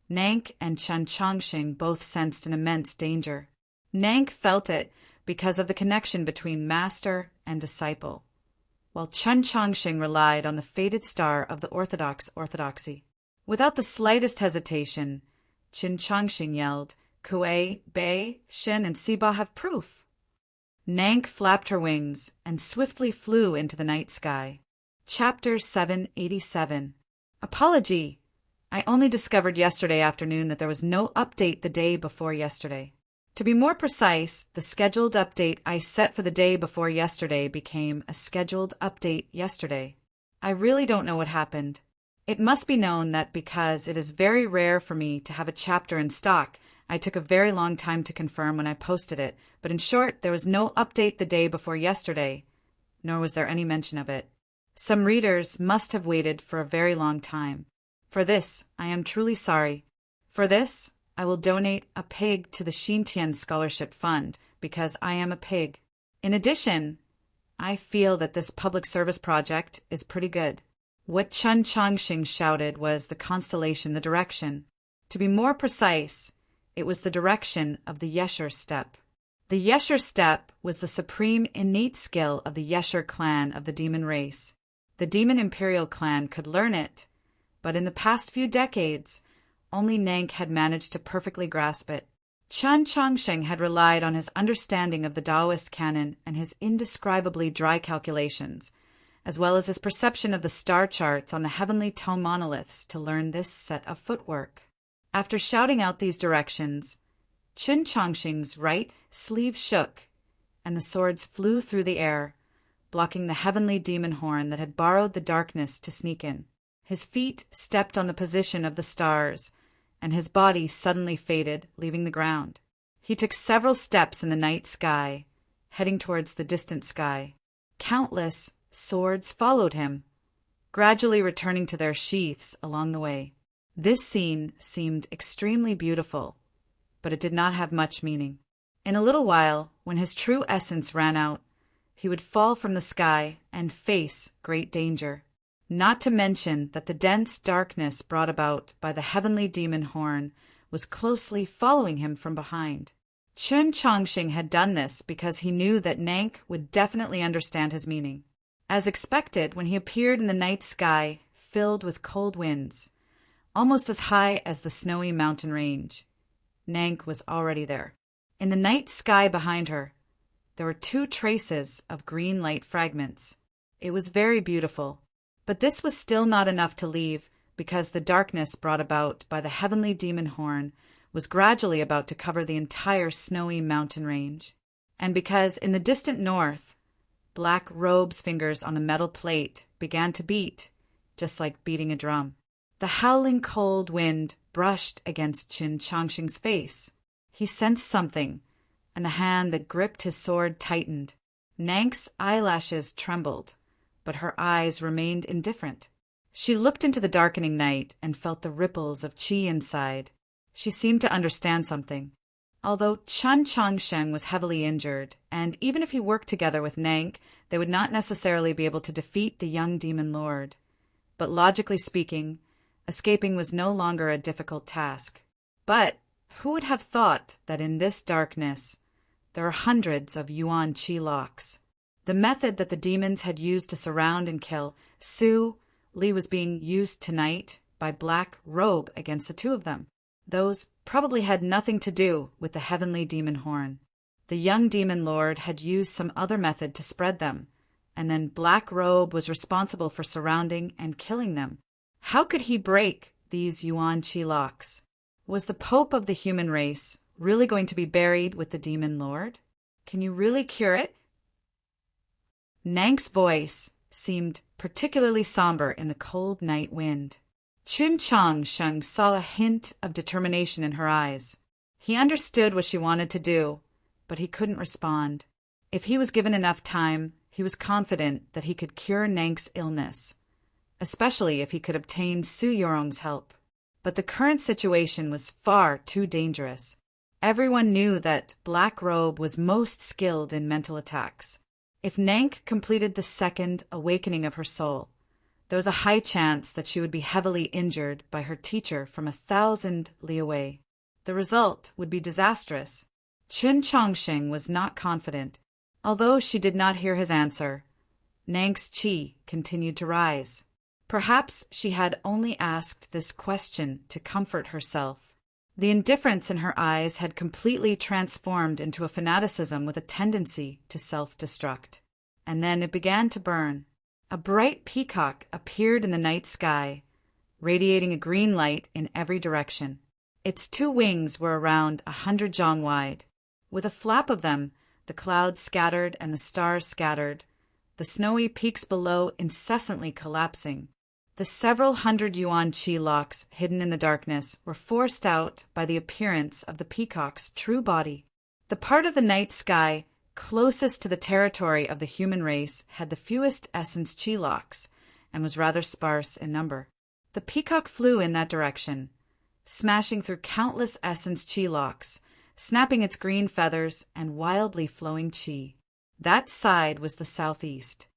Nank and Chen Chongqing both sensed an immense danger. Nank felt it because of the connection between master and disciple, while Chen Chongqing relied on the fated star of the orthodoxy. Without the slightest hesitation, Chen Chongqing yelled, "Kuei, Bei, Shin, and Siba have proof." Nank flapped her wings and swiftly flew into the night sky. Chapter 787. Apology. I only discovered yesterday afternoon that there was no update the day before yesterday. To be more precise, the scheduled update I set for the day before yesterday became a scheduled update yesterday. I really don't know what happened. It must be known that because it is very rare for me to have a chapter in stock, I took a very long time to confirm when I posted it, but in short, there was no update the day before yesterday, nor was there any mention of it. Some readers must have waited for a very long time. For this, I am truly sorry. For this, I will donate a pig to the Xintian Scholarship Fund because I am a pig. In addition, I feel that this public service project is pretty good. What Chen Chongqing shouted was the constellation, the direction. To be more precise, it was the direction of the Yesher step. The Yesher step was the supreme innate skill of the Yesher clan of the demon race. The demon imperial clan could learn it, but in the past few decades, only Nank had managed to perfectly grasp it. Chen Chongqing had relied on his understanding of the Taoist canon and his indescribably dry calculations, as well as his perception of the star charts on the heavenly tone monoliths to learn this set of footwork. After shouting out these directions, Chen Chongqing's right sleeve shook, and the swords flew through the air, blocking the heavenly demon horn that had borrowed the darkness to sneak in. His feet stepped on the position of the stars, and his body suddenly faded, leaving the ground. He took several steps in the night sky, heading towards the distant sky. Countless swords followed him, gradually returning to their sheaths along the way. This scene seemed extremely beautiful, but it did not have much meaning. In a little while, when his true essence ran out, he would fall from the sky and face great danger. Not to mention that the dense darkness brought about by the heavenly demon horn was closely following him from behind. Chen Chongqing had done this because he knew that Nank would definitely understand his meaning. As expected, when he appeared in the night sky filled with cold winds, almost as high as the snowy mountain range, Nank was already there. In the night sky behind her, there were 2 traces of green light fragments. It was very beautiful. But this was still not enough to leave, because the darkness brought about by the heavenly demon horn was gradually about to cover the entire snowy mountain range, and because in the distant north, Black Robe's fingers on a metal plate began to beat, just like beating a drum. The howling cold wind brushed against Chen Chongqing's face. He sensed something, and the hand that gripped his sword tightened. Nank's eyelashes trembled, but her eyes remained indifferent. She looked into the darkening night and felt the ripples of qi inside. She seemed to understand something. Although Chen Chongqing was heavily injured, and even if he worked together with Nank, they would not necessarily be able to defeat the young demon lord. But logically speaking, escaping was no longer a difficult task. But who would have thought that in this darkness there are hundreds of Yuan Qi locks? The method that the demons had used to surround and kill Su Li was being used tonight by Black Robe against the 2 of them. Those probably had nothing to do with the heavenly demon horn. The young demon lord had used some other method to spread them, and then Black Robe was responsible for surrounding and killing them. How could he break these Yuan Qi locks? Was the Pope of the human race really going to be buried with the demon lord? Can you really cure it? Nank's voice seemed particularly somber in the cold night wind. Chen Chongqing saw a hint of determination in her eyes. He understood what she wanted to do, but he couldn't respond. If he was given enough time, he was confident that he could cure Nank's illness, especially if he could obtain Su Yorong's help. But the current situation was far too dangerous. Everyone knew that Black Robe was most skilled in mental attacks. If Nank completed the second awakening of her soul, There was a high chance that she would be heavily injured by her teacher from 1,000 li away. The result would be disastrous. Qin Chongsheng was not confident. Although she did not hear his answer, Nang's qi continued to rise. Perhaps she had only asked this question to comfort herself. The indifference in her eyes had completely transformed into a fanaticism with a tendency to self-destruct. And then it began to burn. A bright peacock appeared in the night sky, radiating a green light in every direction. Its 2 wings were around 100 zhang wide. With a flap of them, the clouds scattered and the stars scattered, the snowy peaks below incessantly collapsing. The several hundred yuan qi locks hidden in the darkness were forced out by the appearance of the peacock's true body. The part of the night sky closest to the territory of the human race had the fewest essence qi locks and was rather sparse in number. The peacock flew in that direction, smashing through countless essence qi locks, snapping its green feathers and wildly flowing qi. That side was the southeast.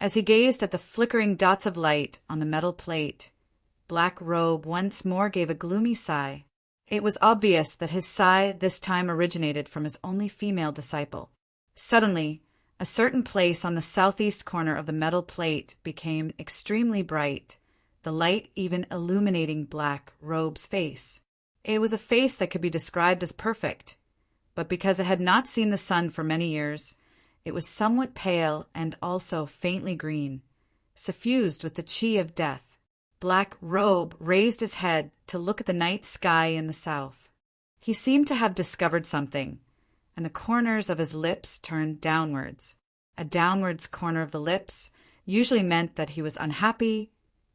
As he gazed at the flickering dots of light on the metal plate, Black Robe once more gave a gloomy sigh. It was obvious that his sigh this time originated from his only female disciple. Suddenly, a certain place on the southeast corner of the metal plate became extremely bright, the light even illuminating Black Robe's face. It was a face that could be described as perfect, but because it had not seen the sun for many years, it was somewhat pale and also faintly green, suffused with the qi of death. Black Robe raised his head to look at the night sky in the south. He seemed to have discovered something, and the corners of his lips turned downwards. A downwards corner of the lips usually meant that he was unhappy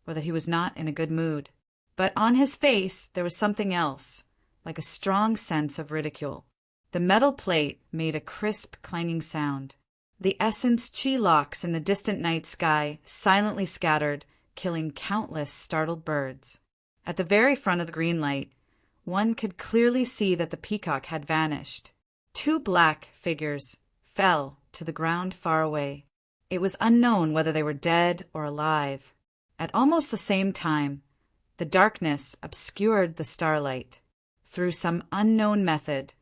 or that he was not in a good mood. But on his face there was something else, like a strong sense of ridicule. The metal plate made a crisp, clanging sound. The essence qi locks in the distant night sky silently scattered, killing countless startled birds. At the very front of the green light, one could clearly see that the peacock had vanished. 2 black figures fell to the ground far away. It was unknown whether they were dead or alive. At almost the same time, the darkness obscured the starlight. Through some unknown method,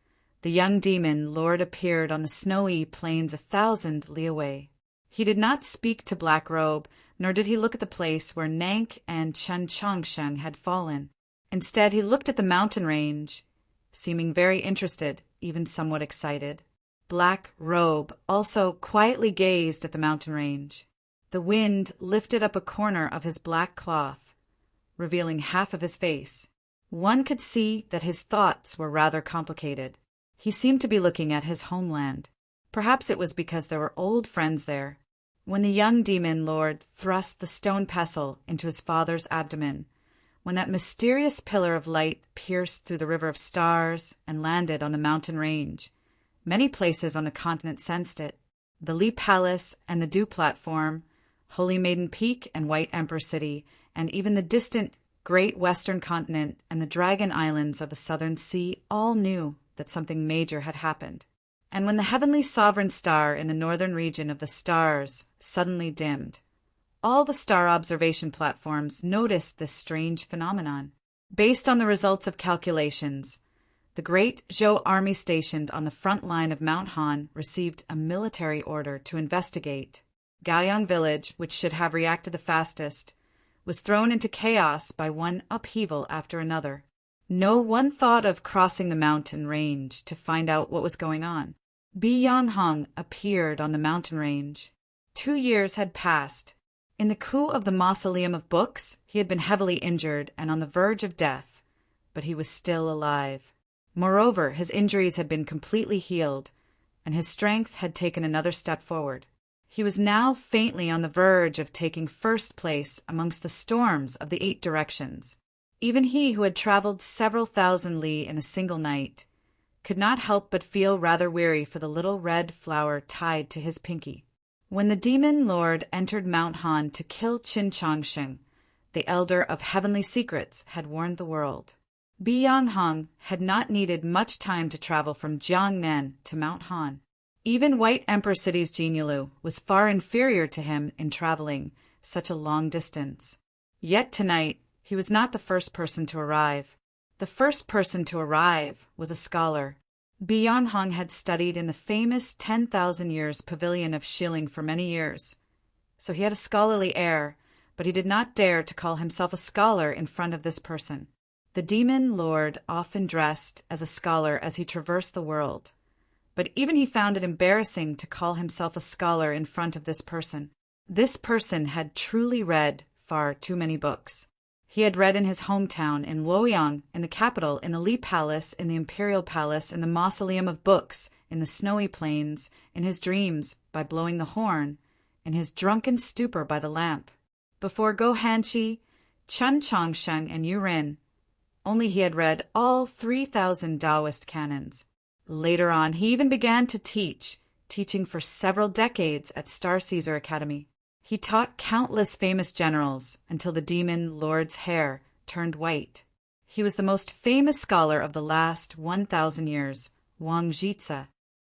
the young demon lord appeared on the snowy plains 1,000 li away. He did not speak to Black Robe, nor did he look at the place where Nank and Chen Chongshen had fallen. Instead, he looked at the mountain range, seeming very interested, even somewhat excited. Black Robe also quietly gazed at the mountain range. The wind lifted up a corner of his black cloth, revealing half of his face. One could see that his thoughts were rather complicated. He seemed to be looking at his homeland. Perhaps it was because there were old friends there. When the young demon lord thrust the stone pestle into his father's abdomen, when that mysterious pillar of light pierced through the river of stars and landed on the mountain range, many places on the continent sensed it. The Li Palace and the Dew Platform, Holy Maiden Peak and White Emperor City, and even the distant Great Western Continent and the Dragon Islands of the Southern Sea all knew that something major had happened. And when the heavenly sovereign star in the northern region of the stars suddenly dimmed, all the star observation platforms noticed this strange phenomenon. Based on the results of calculations, the great Zhou army stationed on the front line of Mount Han received a military order to investigate. Gaoyang village, which should have reacted the fastest, was thrown into chaos by one upheaval after another. No one thought of crossing the mountain range to find out what was going on. Bi Yanghong appeared on the mountain range. 2 years had passed. In the coup of the Mausoleum of Books, he had been heavily injured and on the verge of death, but he was still alive. Moreover, his injuries had been completely healed, and his strength had taken another step forward. He was now faintly on the verge of taking first place amongst the storms of the 8 directions. Even he who had traveled several thousand li in a single night could not help but feel rather weary for the little red flower tied to his pinky. When the demon lord entered Mount Han to kill Qin Chongsheng, the elder of heavenly secrets had warned the world. Bi Yanghong had not needed much time to travel from Jiangnan to Mount Han. Even White Emperor City's Jinyalu was far inferior to him in traveling, such a long distance. Yet tonight, he was not the first person to arrive. The first person to arrive was a scholar. Bian Hong had studied in the famous 10,000 years pavilion of Shilling for many years, so he had a scholarly air, but he did not dare to call himself a scholar in front of this person. The demon lord often dressed as a scholar as he traversed the world, but even he found it embarrassing to call himself a scholar in front of this person. This person had truly read far too many books. He had read in his hometown, in Luoyang, in the capital, in the Li Palace, in the Imperial Palace, in the Mausoleum of Books, in the snowy plains, in his dreams by blowing the horn, in his drunken stupor by the lamp. Before Go Hanqi, Chun Chongsheng, and Yurin, only he had read all 3,000 Taoist canons. Later on, he even began to teach, teaching for several decades at Star Caesar Academy. He taught countless famous generals until the demon lord's hair turned white. He was the most famous scholar of the last 1,000 years, Wang Jitsa.